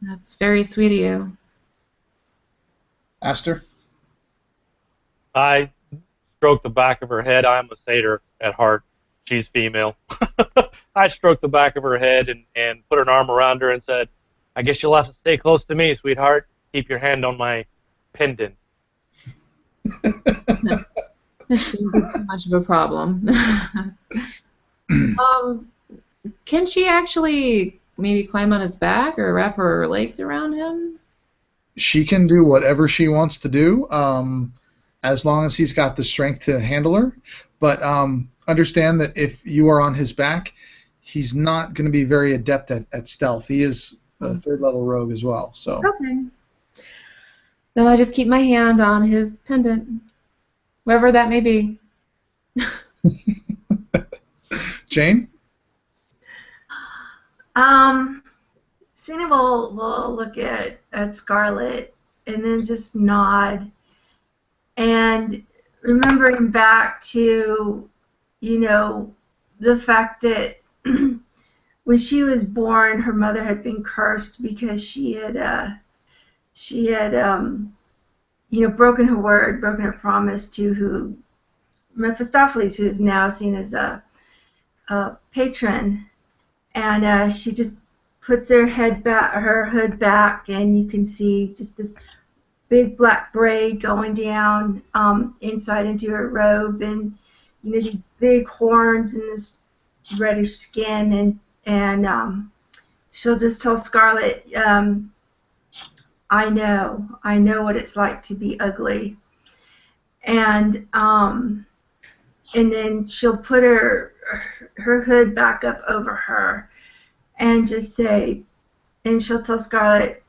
That's very sweet of you. Aster? I stroked the back of her head. I'm a satyr at heart. She's female. I stroked the back of her head and put an arm around her and said, I guess you'll have to stay close to me, sweetheart. Keep your hand on my pendant. This shouldn't be too much of a problem. Can she actually maybe climb on his back or wrap her legs around him? She can do whatever she wants to do, as long as he's got the strength to handle her. But understand that if you are on his back, he's not going to be very adept at stealth. He is a third-level rogue as well. So. Okay. Then I just keep my hand on his pendant, wherever that may be. Jane? Cena will look at Scarlet and then just nod. And remembering back to, the fact that when she was born, her mother had been cursed because she had broken her word, broken her promise to Mephistopheles, who is now seen as a patron, and she just puts her hood back, and you can see just this big black braid going down inside into her robe, and these big horns and this reddish skin, and she'll just tell Scarlet, I know what it's like to be ugly, and then she'll put her hood back up over her and just say, and she'll tell Scarlet,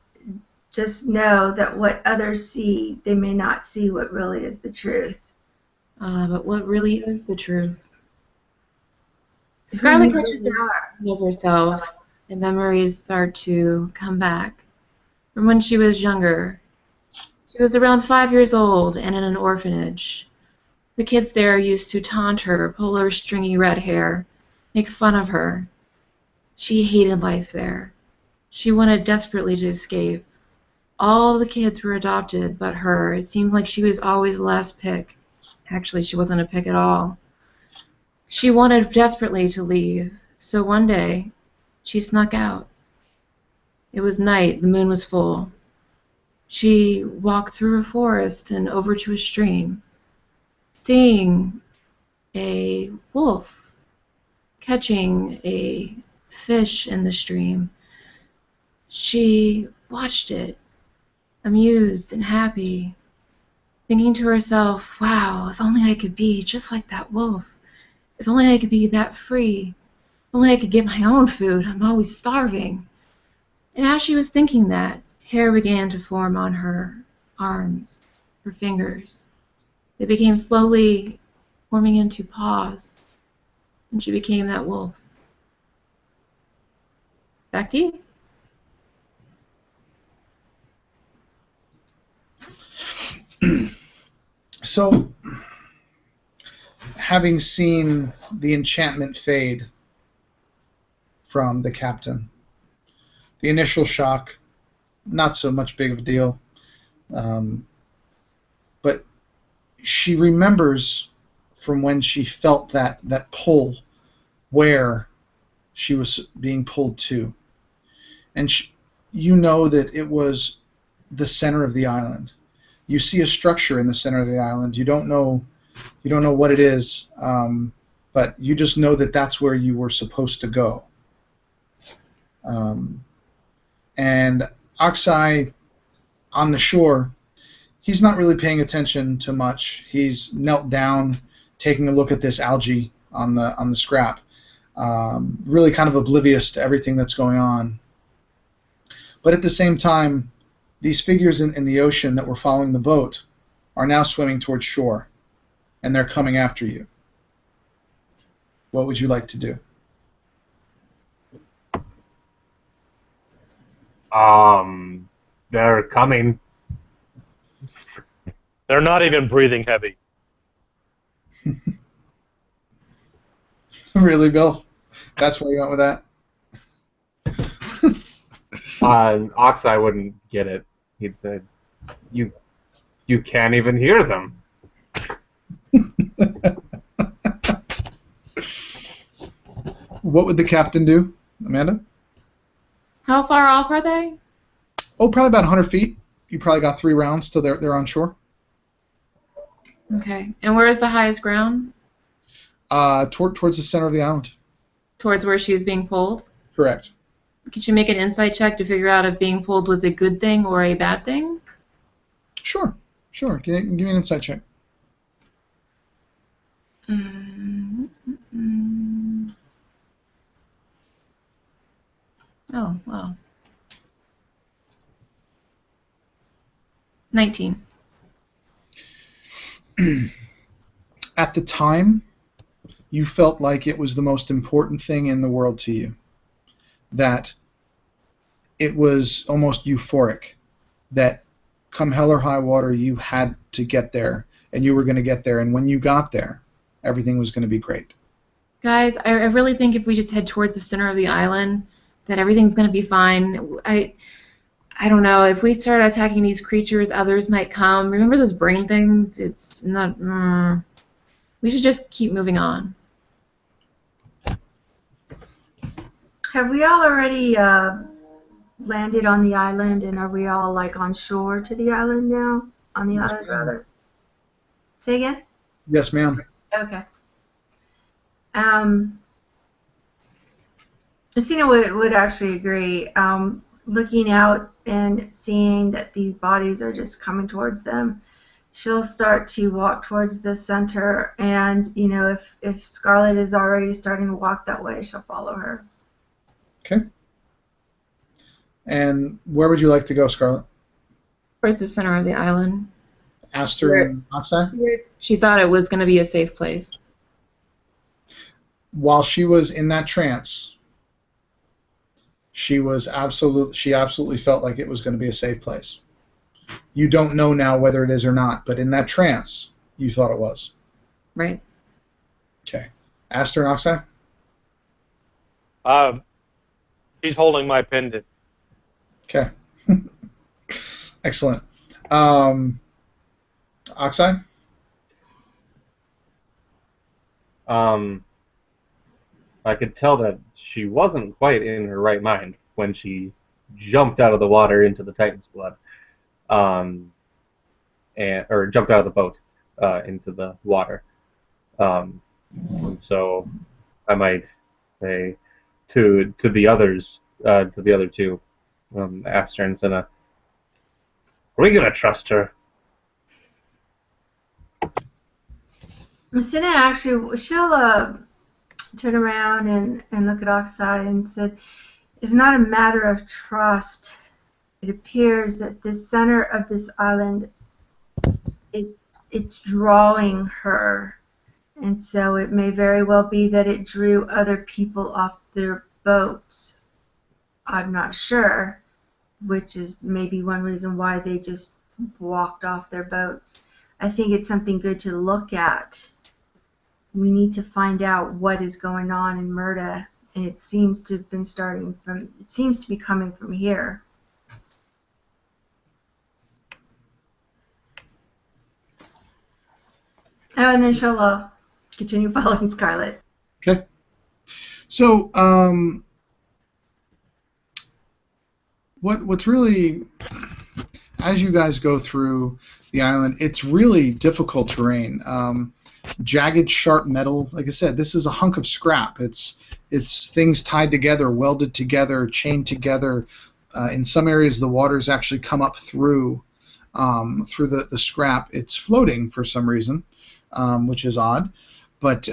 just know that what others see, they may not see what really is the truth. But what really is the truth? Scarlet catches of herself, and memories start to come back from when she was younger. She was around 5 years old and in an orphanage. The kids there used to taunt her, pull her stringy red hair, make fun of her. She hated life there. She wanted desperately to escape. All the kids were adopted but her. It seemed like she was always the last pick. Actually, she wasn't a pick at all. She wanted desperately to leave, so one day she snuck out. It was night, the moon was full. She walked through a forest and over to a stream, seeing a wolf catching a fish in the stream. She watched it, amused and happy, thinking to herself, wow, if only I could be just like that wolf. If only I could be that free. If only I could get my own food. I'm always starving. And as she was thinking that, hair began to form on her arms, her fingers. They became slowly forming into paws, and she became that wolf. Back to you. So, having seen the enchantment fade from the captain, the initial shock, not so much big of a deal, but she remembers from when she felt that pull where she was being pulled to. And you know that it was the center of the island. You see a structure in the center of the island. You don't know what it is, but you just know that that's where you were supposed to go. And Oxai on the shore, he's not really paying attention to much. He's knelt down, taking a look at this algae on the scrap, really kind of oblivious to everything that's going on. But at the same time, these figures in the ocean that were following the boat are now swimming towards shore, and they're coming after you. What would you like to do? They're coming. They're not even breathing heavy. Really, Bill? That's where you went with that? Oxai wouldn't get it. He'd say, "You can't even hear them." What would the captain do, Amanda? How far off are they? Oh, probably about 100 feet. You probably got 3 rounds till they're on shore. Okay. And where is the highest ground? Towards the center of the island. Towards where she was being pulled? Correct. Could you make an insight check to figure out if being pulled was a good thing or a bad thing? Sure. Give me an insight check. Oh, wow. 19. At the time, you felt like it was the most important thing in the world to you. That it was almost euphoric. That come hell or high water, you had to get there, and you were going to get there. And when you got there, everything was going to be great. Guys, I really think if we just head towards the center of the island, that everything's going to be fine. I don't know. If we start attacking these creatures, others might come. Remember those brain things? It's not... We should just keep moving on. Have we all already landed on the island, and are we all like on shore to the island now? On the island, rather. Say again? Yes, ma'am. Okay. Messina would actually agree. Looking out and seeing that these bodies are just coming towards them, she'll start to walk towards the center, and you know, if Scarlet is already starting to walk that way, she'll follow her. Okay. And where would you like to go, Scarlet? Towards the center of the island. Aster and Oxeye? She thought it was going to be a safe place. While she was in that trance, she absolutely felt like it was going to be a safe place. You don't know now whether it is or not, but in that trance, you thought it was. Right. Okay. Aster and Oxeye? She's holding my pendant. Okay. Excellent. Oxeye? I could tell that she wasn't quite in her right mind when she jumped out of the water into the Titansblood, or jumped out of the boat into the water. So I might say to the others, to the other two, Aster and Cinna, are we gonna trust her? Messina actually, she'll turn around and look at Oxide and said, "It's not a matter of trust. It appears that the center of this island, it's drawing her, and so it may very well be that it drew other people off their boats. I'm not sure, which is maybe one reason why they just walked off their boats. I think it's something good to look at. We need to find out what is going on in MIrda, and it seems to have been it seems to be coming from here." Oh, and then she'll continue following Scarlet. Okay. So, what's really, as you guys go through the island, it's really difficult terrain. Jagged, sharp metal. Like I said, this is a hunk of scrap. It's things tied together, welded together, chained together. In some areas, the water's actually come up through the scrap. It's floating for some reason, which is odd. But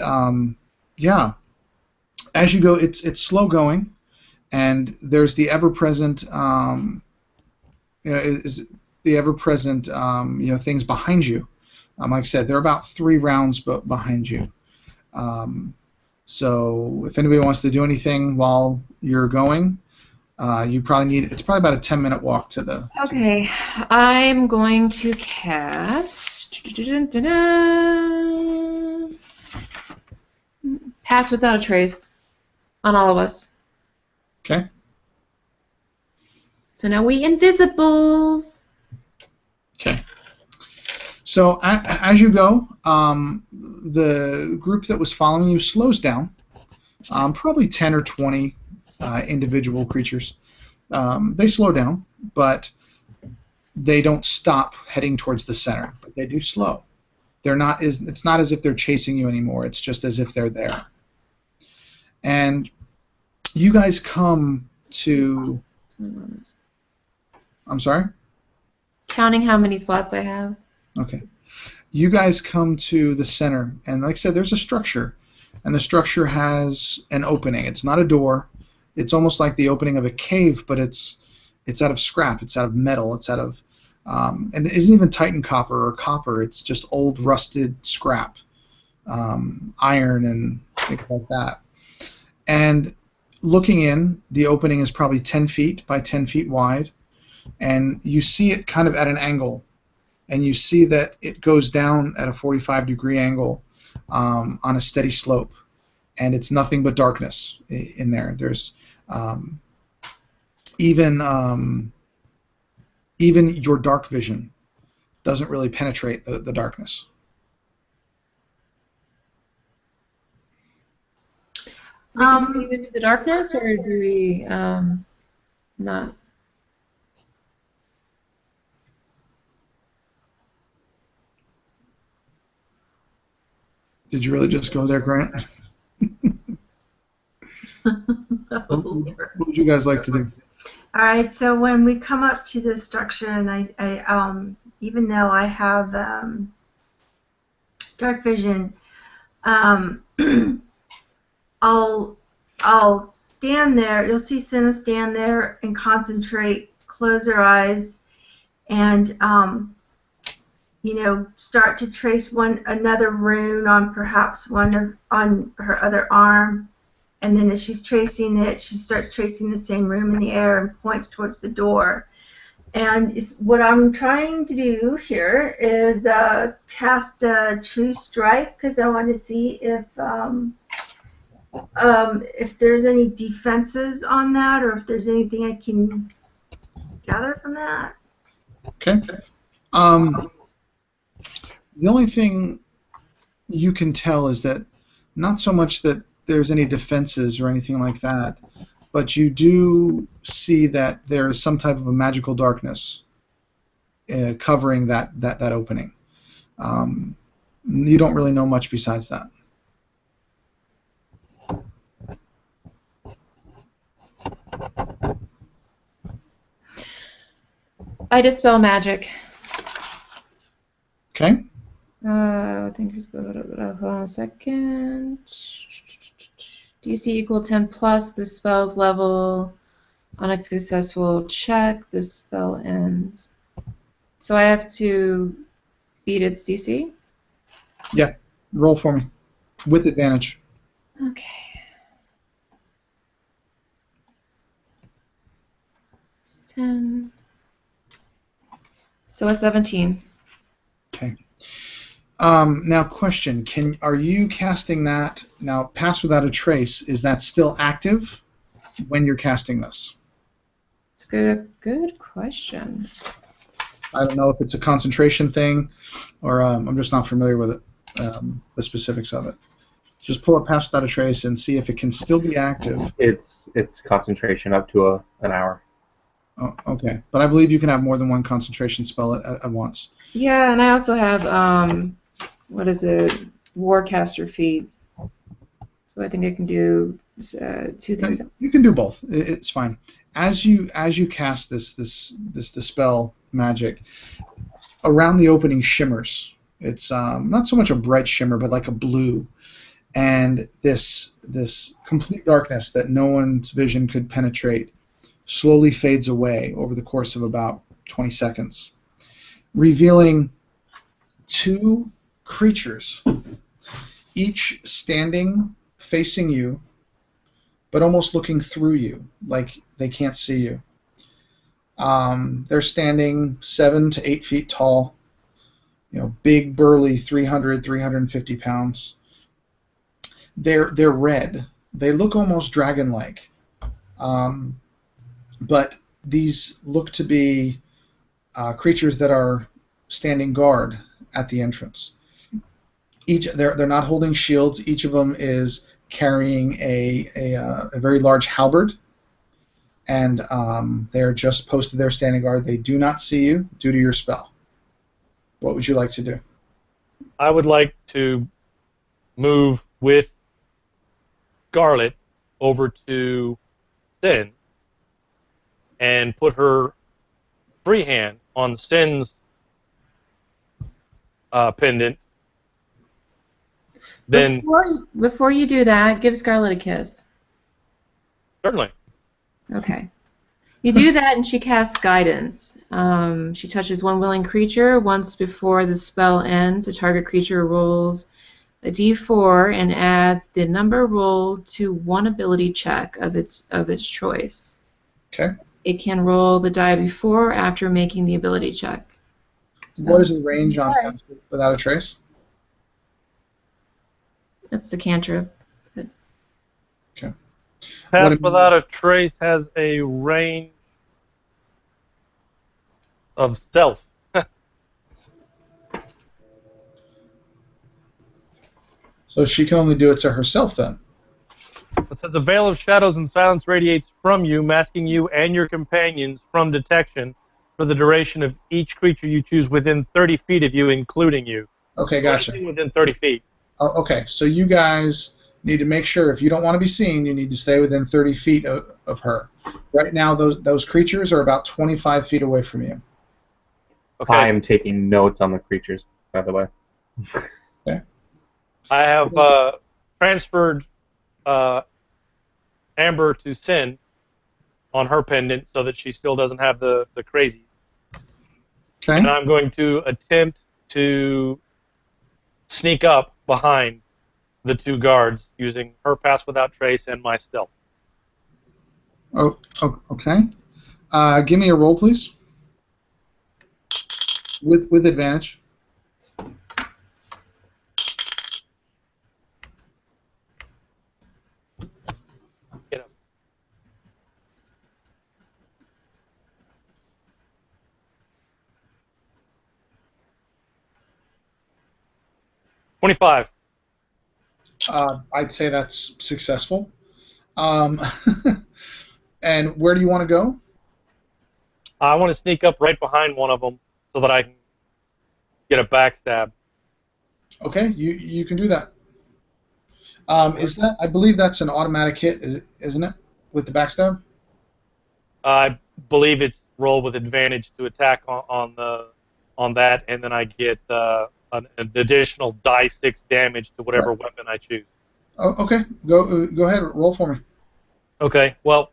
yeah, as you go, it's slow going, and there's the ever-present things behind you. Like I said, they're about 3 rounds behind you. So if anybody wants to do anything while you're going, it's probably about a 10-minute walk to the... Okay, I'm going to cast... Pass Without a Trace on all of us. Okay. So now we invisibles. Okay. So as you go, the group that was following you slows down, probably 10 or 20 individual creatures. They slow down, but they don't stop heading towards the center. But they do slow. It's not as if they're chasing you anymore. It's just as if they're there. And you guys come to... I'm sorry? Counting how many slots I have. Okay. You guys come to the center, and like I said, there's a structure, and the structure has an opening. It's not a door. It's almost like the opening of a cave, but it's out of scrap. It's out of metal. It's out of... and it isn't even Titan copper or copper. It's just old rusted scrap, iron and things like that. And looking in, the opening is probably 10 feet by 10 feet wide, and you see it kind of at an angle, and you see that it goes down at a 45-degree angle on a steady slope, and it's nothing but darkness in there. There's even your dark vision doesn't really penetrate the darkness. We continue into the darkness, or do we not? Did you really just go there, Grant? What would you guys like to do? All right, so when we come up to this structure, and I even though I have dark vision, I'll stand there. You'll see Senna stand there and concentrate, close her eyes, and start to trace another rune on perhaps on her other arm. And then as she's tracing it, she starts tracing the same rune in the air and points towards the door. And what I'm trying to do here is cast a True Strike, because I want to see if there's any defenses on that, or if there's anything I can gather from that. Okay. The only thing you can tell is that not so much that there's any defenses or anything like that, but you do see that there is some type of a magical darkness covering that opening. You don't really know much besides that. I dispel magic. Okay. I think hold on a second. DC equal 10 plus. The spell's level. On a successful check, the spell ends. So I have to beat its DC? Yeah. Roll for me. With advantage. Okay. 10. So a 17. Okay. Now, question: are you casting that now? Pass without a trace. Is that still active when you're casting this? It's a good question. I don't know if it's a concentration thing, or I'm just not familiar with it, the specifics of it. Just pull up Pass without a trace and see if it can still be active. It's concentration up to an hour. Oh, okay, but I believe you can have more than one concentration spell at once. Yeah, and I also have what is it? Warcaster feat. So I think I can do two things. You can do both. It's fine. As you cast this dispel magic, around the opening shimmers. It's not so much a bright shimmer, but like a blue, and this complete darkness that no one's vision could penetrate slowly fades away over the course of about 20 seconds, revealing two creatures, each standing facing you, but almost looking through you, like they can't see you. They're standing 7 to 8 feet tall, big, burly, 350 pounds. They're red. They look almost dragon-like, but these look to be creatures that are standing guard at the entrance. They're not holding shields. Each of them is carrying a very large halberd, and they're just posted there standing guard. They do not see you due to your spell. What would you like to do? I would like to move with Scarlet over to Sin and put her free hand on Sin's pendant. Then, Before you do that, give Scarlet a kiss. certainly. Okay. You do that, and she casts Guidance. She touches one willing creature once before the spell ends. A target creature rolls a d4 and adds the number rolled to one ability check of its choice. Okay. It can roll the die before or after making the ability check. So, what is the range on Without a Trace? That's the cantrip. Okay. Pass Without a Trace has a range of stealth. So she can only do it to herself then. It says a veil of shadows and silence radiates from you, masking you and your companions from detection for the duration of each creature you choose within 30 feet of you, including you. Okay, gotcha. Anything within 30 feet. Oh, okay, so you guys need to make sure if you don't want to be seen, you need to stay within 30 feet of her. Right now, those creatures are about 25 feet away from you. Okay. I am taking notes on the creatures, by the way. Okay. I have transferred Amber to Sin on her pendant so that she still doesn't have the crazies. Okay. And I'm going to attempt to sneak up behind the two guards using her Pass Without Trace and my stealth. Oh, okay. Give me a roll, please. With advantage. Get up. $25. I'd say that's successful. And where do you want to go? I want to sneak up right behind one of them so that I can get a backstab. Okay, you can do that. Is that? I believe that's an automatic hit, isn't it? With the backstab. I believe it's roll with advantage to attack on that, and then I get an additional die 6 damage to whatever weapon I choose. Oh, okay. Go ahead. Roll for me. Okay. Well,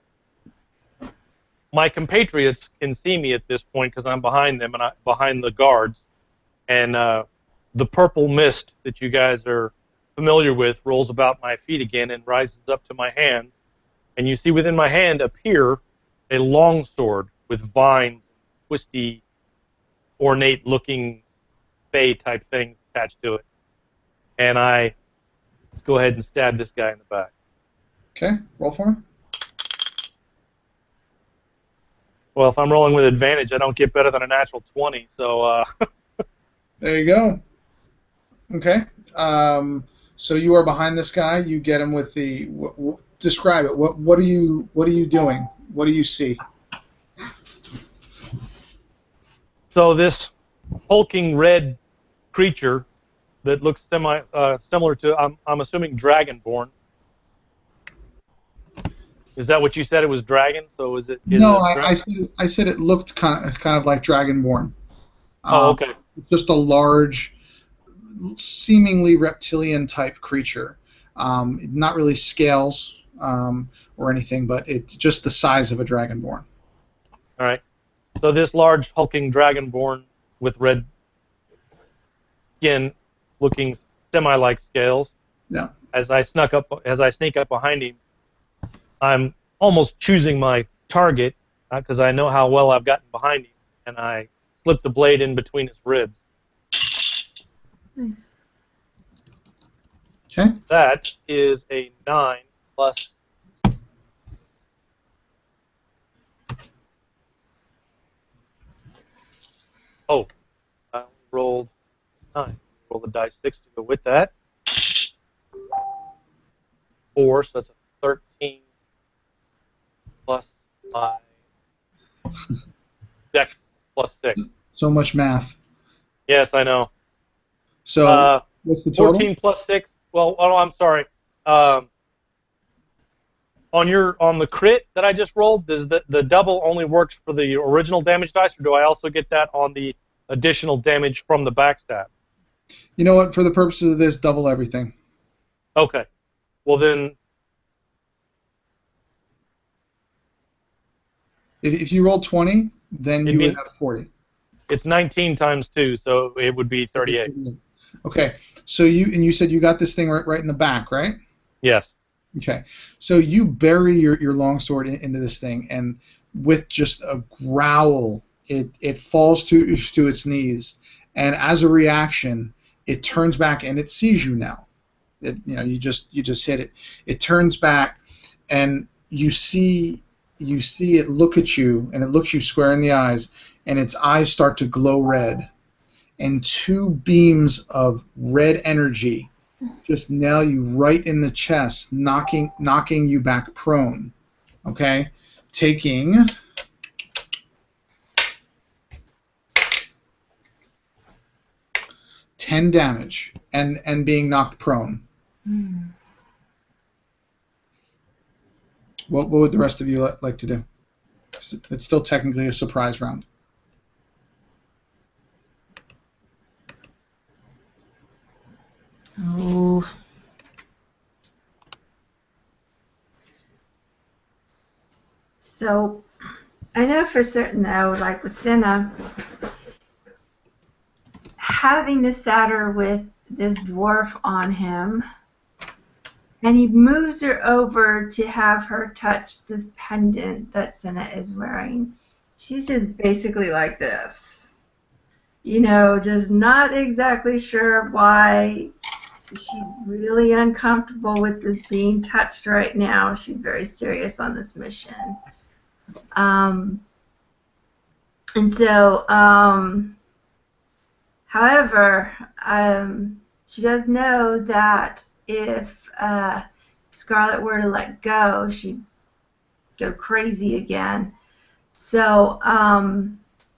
my compatriots can see me at this point because I'm behind them and behind the guards, and the purple mist that you guys are familiar with rolls about my feet again and rises up to my hands, and you see within my hand appear a long sword with vines, twisty, ornate-looking fey-type things attached to it. And I go ahead and stab this guy in the back. Okay, roll for me. Well, if I'm rolling with advantage, I don't get better than a natural 20, so... There you go. Okay. So you are behind this guy. You get him with the... describe it. What are you doing? What do you see? So this hulking red creature that looks similar to, I'm assuming, Dragonborn. Is that what you said? It was dragon. So is it? No, I said it looked kind of like Dragonborn. Oh, okay. Just a large, seemingly reptilian type creature. Not really scales or anything, but it's just the size of a Dragonborn. All right. So this large hulking Dragonborn with red skin, looking semi-like scales. Yeah. As I sneak up behind him, I'm almost choosing my target because I know how well I've gotten behind him, and I slip the blade in between his ribs. Nice. Okay. That is a 9 plus. Oh, I rolled 9. Roll the die 6 to go with that. 4, so that's a 13 plus my dex plus 6. So much math. Yes, I know. So what's the total? 14 plus 6. Well, oh, I'm sorry. On the crit that I just rolled, does the double only works for the original damage dice, or do I also get that on the additional damage from the backstab? You know what? For the purposes of this, double everything. Okay. Well then, If you roll 20, then you would have 40. it's 19 times 2, so it would be 38. Okay. So you said you got this thing right in the back, right? Yes. Okay. So you bury your longsword into this thing, and with just a growl, it falls to its knees, and as a reaction, it turns back and it sees you now. You just hit it. It turns back, and you see it look at you, and it looks you square in the eyes, and its eyes start to glow red, and 2 beams of red energy just nail you right in the chest, knocking you back prone. Okay, taking 10 damage and being knocked prone. What would the rest of you like to do? It's still technically a surprise round. Oh. So I know for certain, though, like with Senna, having the satyr with this dwarf on him, and he moves her over to have her touch this pendant that Senna is wearing. She's just basically like this. Just not exactly sure why she's really uncomfortable with this being touched right now. She's very serious on this mission. And so, however, she does know that if Scarlet were to let go, she'd go crazy again. So, I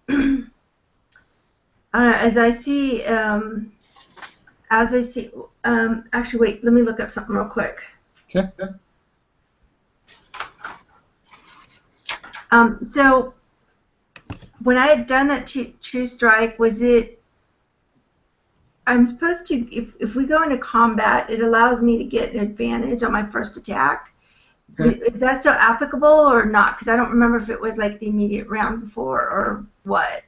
don't know, as I see, actually, wait, let me look up something real quick. Okay. So, when I had done that true strike, was it? I'm supposed to, if we go into combat, it allows me to get an advantage on my first attack. Okay. Is that still applicable or not? Because I don't remember if it was like the immediate round before or what.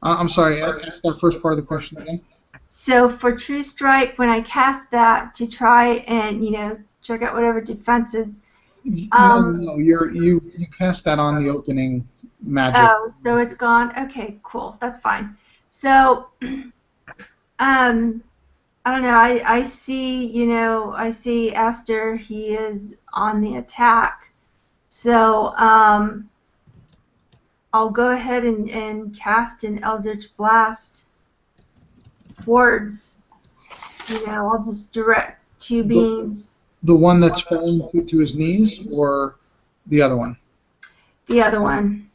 I'm sorry, ask that first part of the question again. So for True Strike, when I cast that to try and check out whatever defenses. No, you cast that on the opening magic. Oh, so it's gone. Okay, cool. That's fine. So, I don't know. I see. I see Aster. He is on the attack. So, I'll go ahead and cast an Eldritch Blast towards. I'll just direct 2 beams. The one that's fallen to his knees, or the other one? The other one.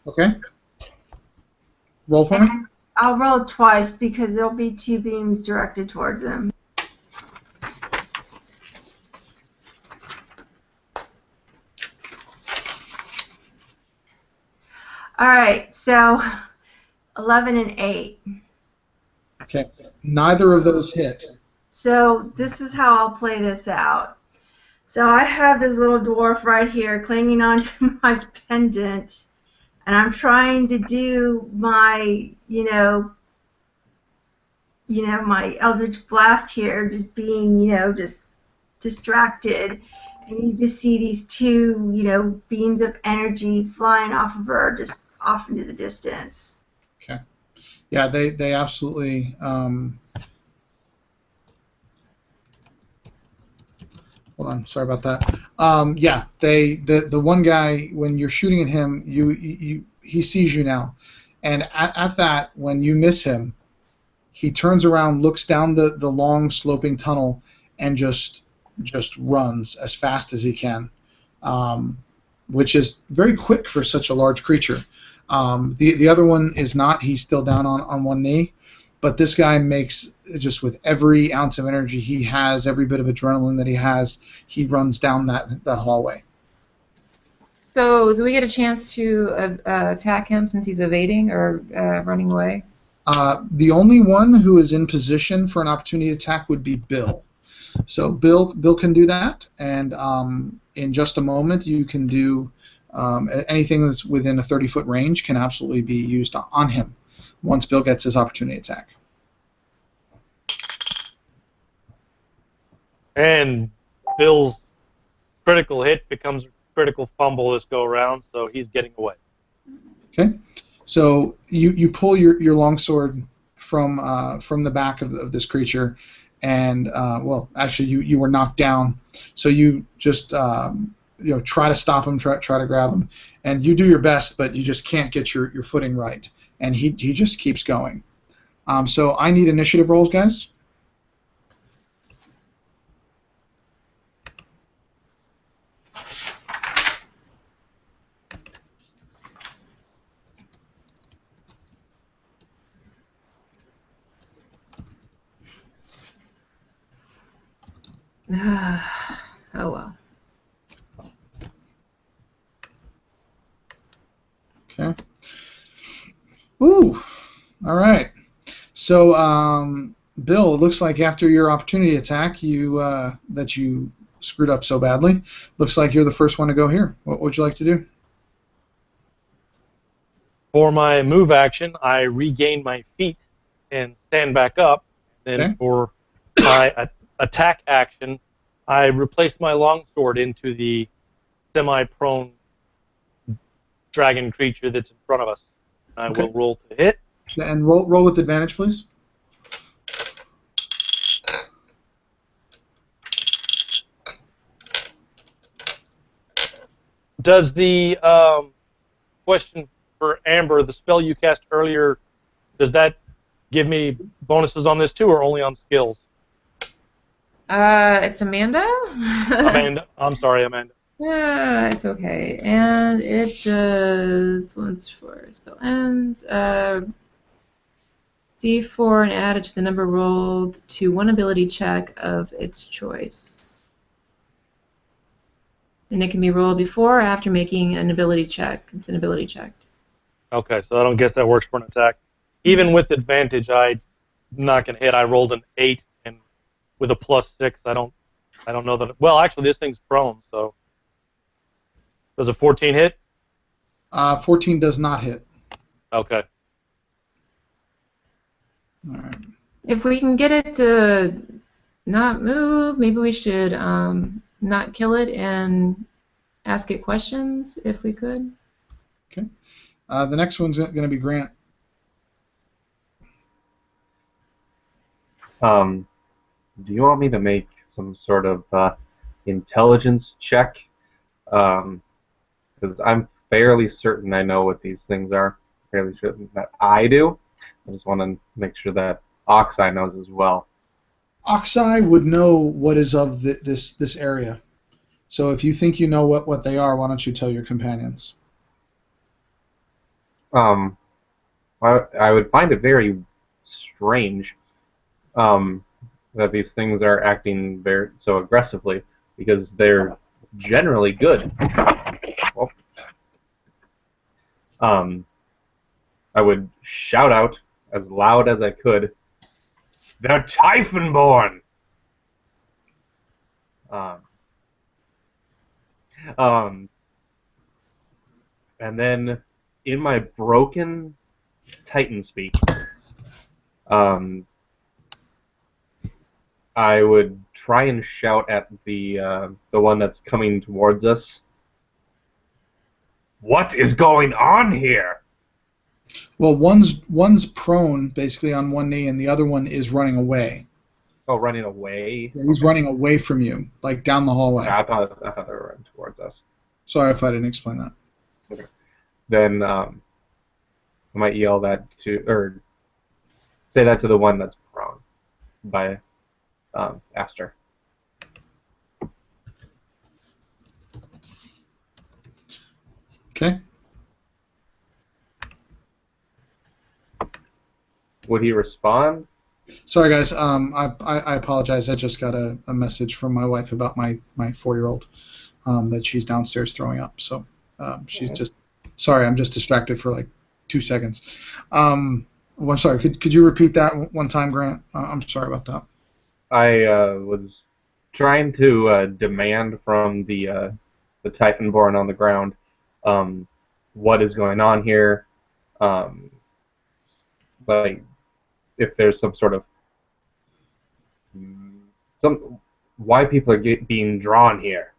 Okay. Roll for me. I'll roll twice because there'll be 2 beams directed towards him. All right, so 11 and 8. Okay, neither of those hit. So this is how I'll play this out. So I have this little dwarf right here clinging onto my pendant, and I'm trying to do my, my Eldritch Blast here, just being, just distracted. And you just see these 2, beams of energy flying off of her, just off into the distance. Okay. Yeah, they absolutely. Hold on, sorry about that. Yeah, the one guy, when you're shooting at him, he sees you now, and at that, when you miss him, he turns around, looks down the long sloping tunnel, and just runs as fast as he can, which is very quick for such a large creature. The other one is not. He's still down on one knee. But this guy makes, just with every ounce of energy he has, every bit of adrenaline that he has, he runs down that hallway. So, do we get a chance to attack him since he's evading or running away? The only one who is in position for an opportunity attack would be Bill. So Bill can do that, and in just a moment you can do anything that's within a 30-foot range can absolutely be used on him once Bill gets his opportunity attack. And Bill's critical hit becomes a critical fumble this go around, so he's getting away. Okay, so you pull your longsword from the back of this creature, and well, actually you were knocked down, so you just try to stop him, try to grab him, and you do your best, but you just can't get your footing right, and he just keeps going. So I need initiative rolls, guys. Oh well. Okay. Ooh. All right. So, Bill, it looks like after your opportunity attack, that you screwed up so badly, looks like you're the first one to go here. What would you like to do? For my move action, I regain my feet and stand back up. Then Okay. for my attack action, I replace my longsword into the semi-prone dragon creature that's in front of us. I Okay. will roll to hit. And roll with advantage, please. Does the question for Amber, the spell you cast earlier, does that give me bonuses on this too, or only on skills? It's Amanda? Amanda, I'm sorry, Amanda. Yeah, it's okay. And it does, once for spell ends, D4 and add it to the number rolled to one ability check of its choice. And it can be rolled before or after making an ability check. It's an ability check. Okay, so I don't guess that works for an attack. Even with advantage, I'm not gonna hit. I rolled an 8, and with a +6, I don't know that. Well, actually, this thing's prone, so does a 14 hit? 14 does not hit. Okay. All right. If we can get it to not move, maybe we should not kill it and ask it questions if we could. Okay. The next one's going to be Grant. Do you want me to make some sort of intelligence check? Because I'm fairly certain I know what these things are. Fairly certain that I do. I just want to make sure that Oxeye knows as well. Oxeye would know what is of this area. So if you think you know what they are, why don't you tell your companions? I would find it very strange that these things are acting so aggressively, because they're generally good. Well, I would shout out as loud as I could, "They're Typhonborn!" And then in my broken Titan speak, I would try and shout at the one that's coming towards us. "What is going on here?" Well, one's prone, basically on one knee, and the other one is running away. Oh, running away? He's running away from you, like down the hallway. I thought they were running towards us. Sorry if I didn't explain that. Okay. Then I might yell that to, or say that to the one that's prone by Aster. Okay. Would he respond? Sorry, guys. I apologize. I just got a message from my wife about my 4-year-old that she's downstairs throwing up. So she's just sorry. I'm just distracted for like 2 seconds. Well, sorry. Could you repeat that one time, Grant? I'm sorry about that. I was trying to demand from the Titanborn on the ground what is going on here. Like, if there's some sort of why people are being drawn here.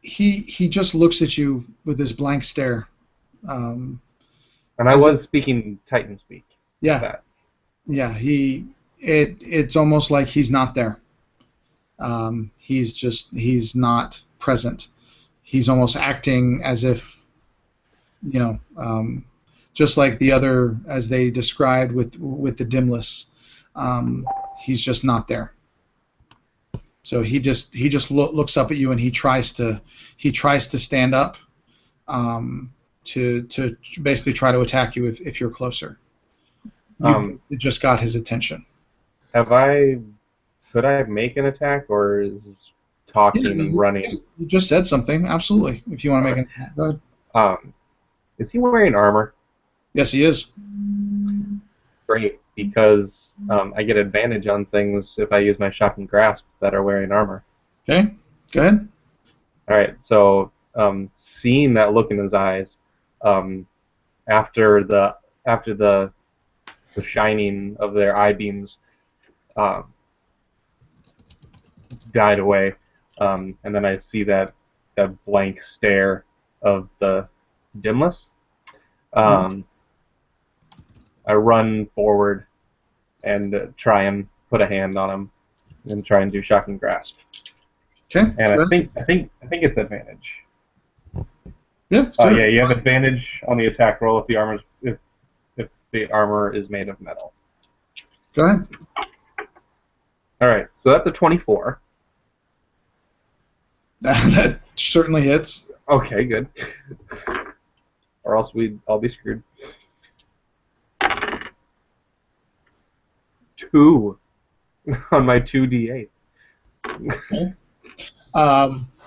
He just looks at you with this blank stare. And I was speaking Titan speak. Yeah. Yeah. It's almost like he's not there. He's not present. He's almost acting as if, just like the other, as they described with the dimless. He's just not there. So he just looks up at you and he tries to stand up to basically try to attack you if you're closer. It just got his attention. Could I make an attack, or is talking and running? You just said something. Absolutely. If you want to make an attack, go ahead. Is he wearing armor? Yes, he is. Great, because I get advantage on things if I use my shocking grasp that are wearing armor. Okay, go ahead. All right, so seeing that look in his eyes, after the shining of their eye beams died away, and then I see that blank stare of the dimless. I run forward and try and put a hand on him and try and do shocking grasp. Okay. And I think it's advantage. Yeah. Sure. Yeah, you have advantage on the attack roll if the armor is made of metal. Go ahead. All right, so that's a 24. That certainly hits. Okay, good. Or else I'll be screwed. 2 on my 2d8. Okay.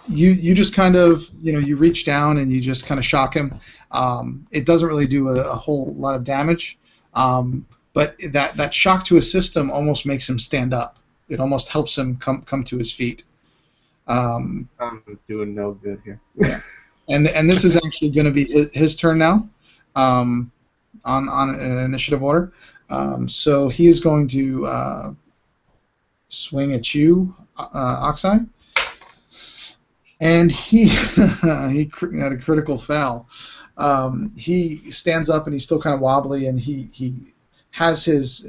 You just kind of, you reach down and you just kind of shock him. It doesn't really do a whole lot of damage, but that shock to his system almost makes him stand up. It almost helps him come to his feet. I'm doing no good here. Yeah. And this is actually going to be his turn now, on initiative order. So he is going to swing at you, Oxeye, and he had a critical foul. He stands up and he's still kind of wobbly, and he has his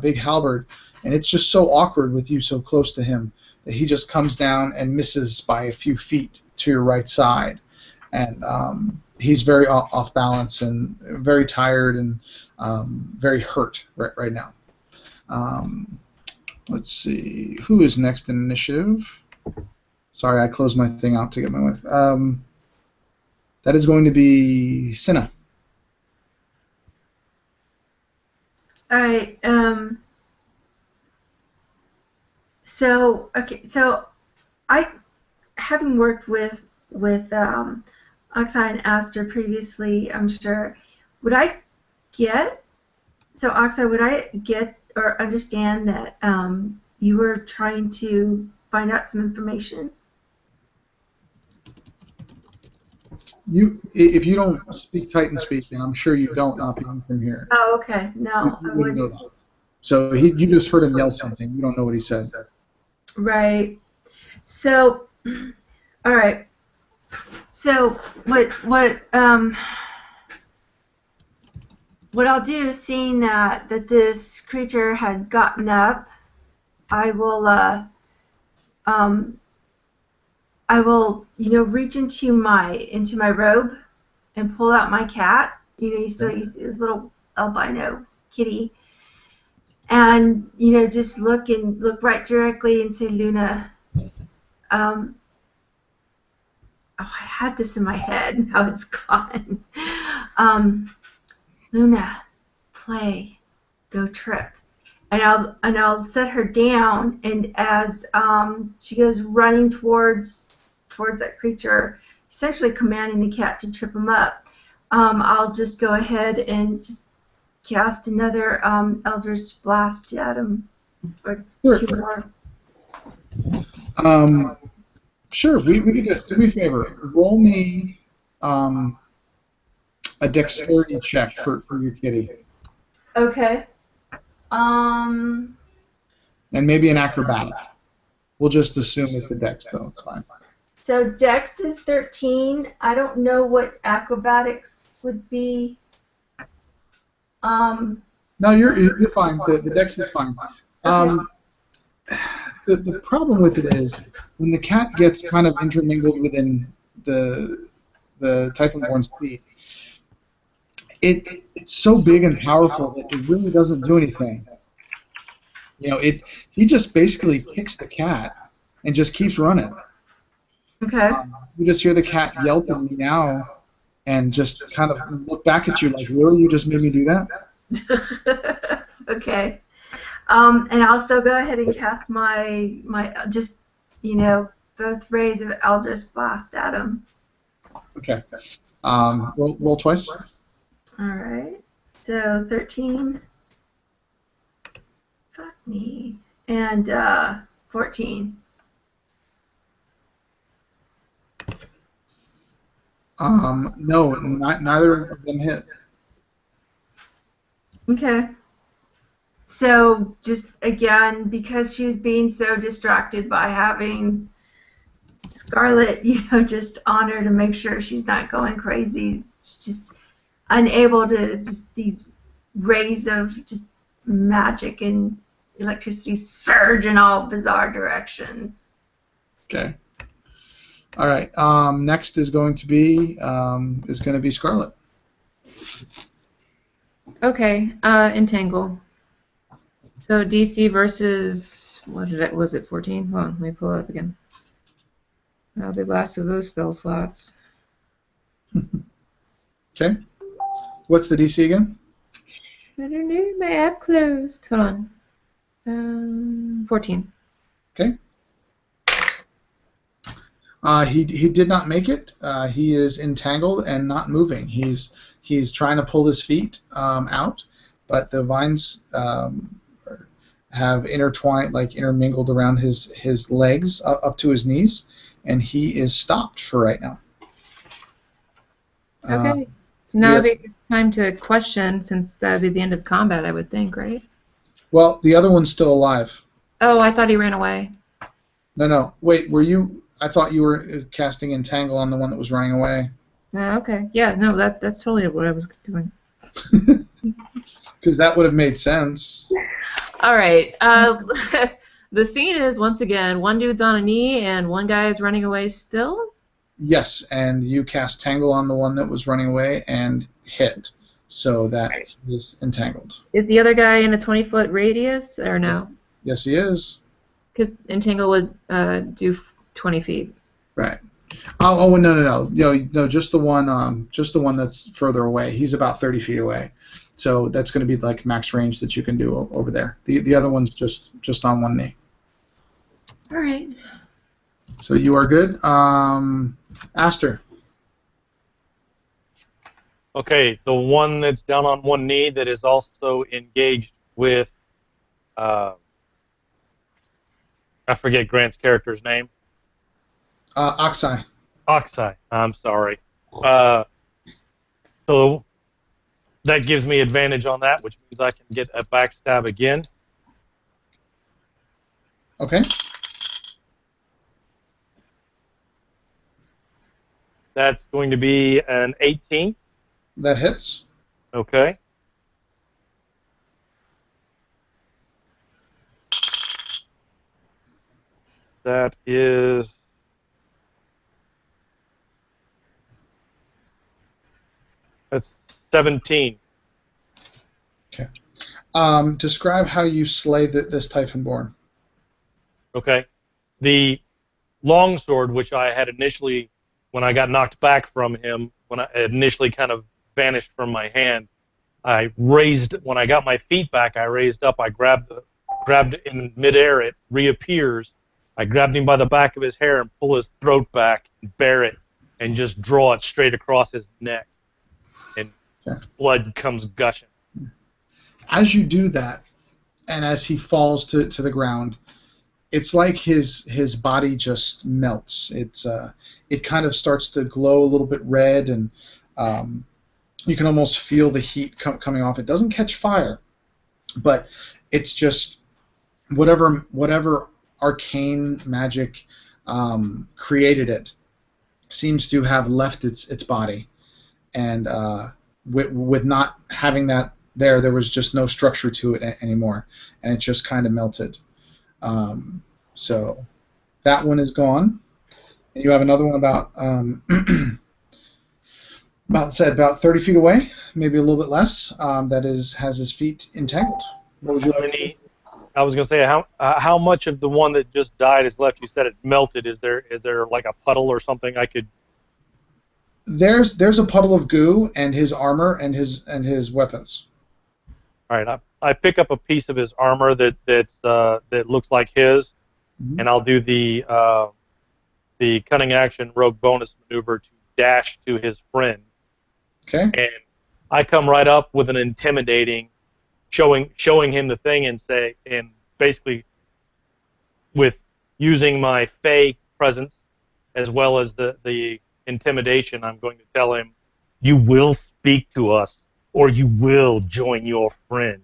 big halberd, and it's just so awkward with you so close to him that he just comes down and misses by a few feet to your right side, and he's very off balance and very tired and very hurt right now. Let's see, who is next in initiative? Sorry, I closed my thing out to get my wife. That is going to be Cinna. All right. So I, having worked with Oxeye and Aster previously, I'm sure, would I get or understand that you were trying to find out some information? If you don't speak Titan speak, and I'm sure you don't, not being from here. Oh, okay. No, you I wouldn't know wouldn't. that. So you just heard him yell something. You don't know what he said. Right. So, all right. So what I'll do, seeing that this creature had gotten up, I will reach into my robe and pull out my cat You see this little albino kitty, and just look right directly and say, Luna. Oh, I had this in my head. Now it's gone. Luna, play, go trip. And I'll set her down, and as she goes running towards that creature, essentially commanding the cat to trip him up, I'll just go ahead and just cast another Eldritch Blast at him, or two more. Sure, we could do me a favor. Roll me a dexterity check for your kitty. Okay. And maybe an acrobatic. We'll just assume it's a dex, though. It's fine. So dex is 13. I don't know what acrobatics would be. No, you're fine. The dex is fine. Okay. The problem with it is when the cat gets kind of intermingled within the Typhonborn's feet, it's so big and powerful that it really doesn't do anything. He just basically kicks the cat and just keeps running. Okay. You just hear the cat yelp and meow and just kind of look back at you like, really? You just made me do that? Okay. And I'll still go ahead and cast my just, both rays of Eldritch Blast at him. Okay. Roll twice. All right. So 13. Fuck me. And 14. No, neither of them hit. Okay. So just again, because she's being so distracted by having Scarlet, just on her to make sure she's not going crazy. She's just unable to, just these rays of just magic and electricity surge in all bizarre directions. Okay. All right. Next is going to be Scarlet. Okay. Entangle. So DC versus was it 14? Hold on, let me pull it up again. That'll be the last of those spell slots. Okay. What's the DC again? I don't know. My app closed. Hold on. 14. Okay. He did not make it. He is entangled and not moving. He's trying to pull his feet out, but the vines have intermingled around his legs up to his knees, and he is stopped for right now. Okay. So now would be a good time to question, since that would be the end of combat, I would think, right? Well, the other one's still alive. Oh, I thought he ran away. No. Wait, were you? I thought you were casting Entangle on the one that was running away. Okay. Yeah, no, that's totally what I was doing. Because that would have made sense. All right. The scene is, once again, one dude's on a knee and one guy is running away still? Yes, and you cast Tangle on the one that was running away and hit, so that he is entangled. Is the other guy in a 20-foot radius, or no? Yes, he is. Because Entangle would do 20 feet. Right. Oh, no, just the one that's further away. He's about 30 feet away, so that's going to be like max range that you can do over there. The other one's just on one knee. All right. So you are good. Aster. Okay, the one that's down on one knee that is also engaged with, I forget Grant's character's name. Oxai. Oxai, I'm sorry. So that gives me advantage on that, which means I can get a backstab again. Okay. That's going to be an 18. That hits. Okay. That's 6 17. Okay. Describe how you slay this Typhonborn. Okay. The longsword, which I had initially, when I got knocked back from him, when I initially kind of vanished from my hand, I raised, when I got my feet back, I raised up, I grabbed it in midair, it reappears. I grabbed him by the back of his hair and pull his throat back and bear it and just draw it straight across his neck. And blood comes gushing. As you do that, and as he falls to the ground, it's like his body just melts. It kind of starts to glow a little bit red, and you can almost feel the heat coming off. It doesn't catch fire, but it's just whatever arcane magic created it seems to have left its body, and with not having that there was just no structure to it anymore, and it just kind of melted. So that one is gone. And you have another one about about 30 feet away, maybe a little bit less. That has his feet entangled. What would you like to do? I was going to say, how much of the one that just died is left? You said it melted. Is there like a puddle or something I could? There's a puddle of goo and his armor and his weapons. All right, I pick up a piece of his armor that looks like his, and I'll do the cunning action rogue bonus maneuver to dash to his friend. Okay. And I come right up with an intimidating, showing him the thing and basically with using my Fey presence as well as the intimidation, I'm going to tell him, "You will speak to us, or you will join your friend."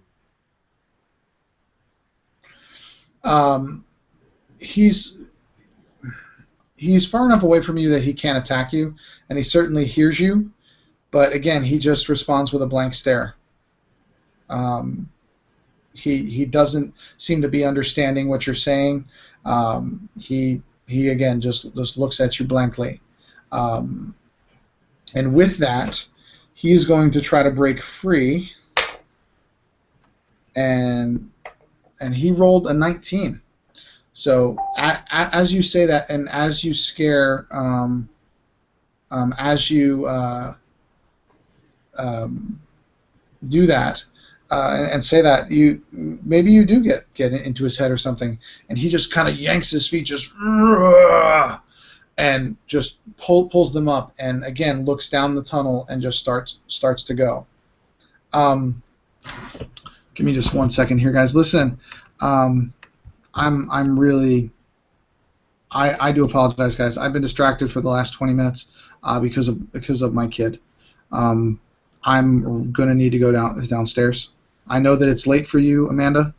He's far enough away from you that he can't attack you, and he certainly hears you, but again, he just responds with a blank stare. He doesn't seem to be understanding what you're saying. He again just looks at you blankly. And with that, he's going to try to break free, and he rolled a 19. So as you say that, and as you scare, as you do that and say that, maybe you do get into his head or something, and he just kind of yanks his feet, and just pulls them up, and again looks down the tunnel and just starts to go. Give me just 1 second here, guys. Listen, I'm really, I do apologize, guys. I've been distracted for the last 20 minutes because of my kid. I'm gonna need to go downstairs. I know that it's late for you, Amanda.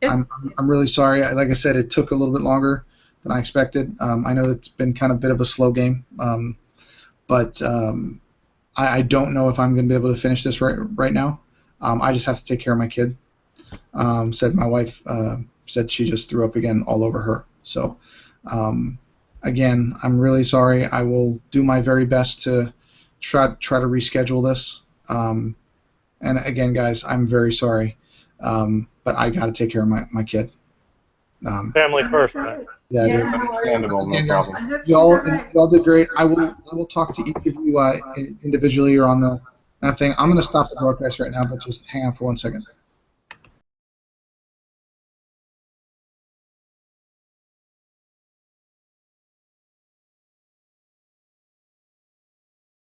Yep. I'm really sorry. Like I said, it took a little bit longer than I expected. I know it's been kind of a bit of a slow game, but I don't know if I'm going to be able to finish this right now. I just have to take care of my kid. Said my wife said she just threw up again all over her. So again, I'm really sorry. I will do my very best to try to reschedule this. And again, guys, I'm very sorry, but I got to take care of my kid. Family first, right? Yeah, understandable, no problem. Y'all did great. I will talk to each of you individually or on that thing. I'm going to stop the broadcast right now, but just hang on for 1 second.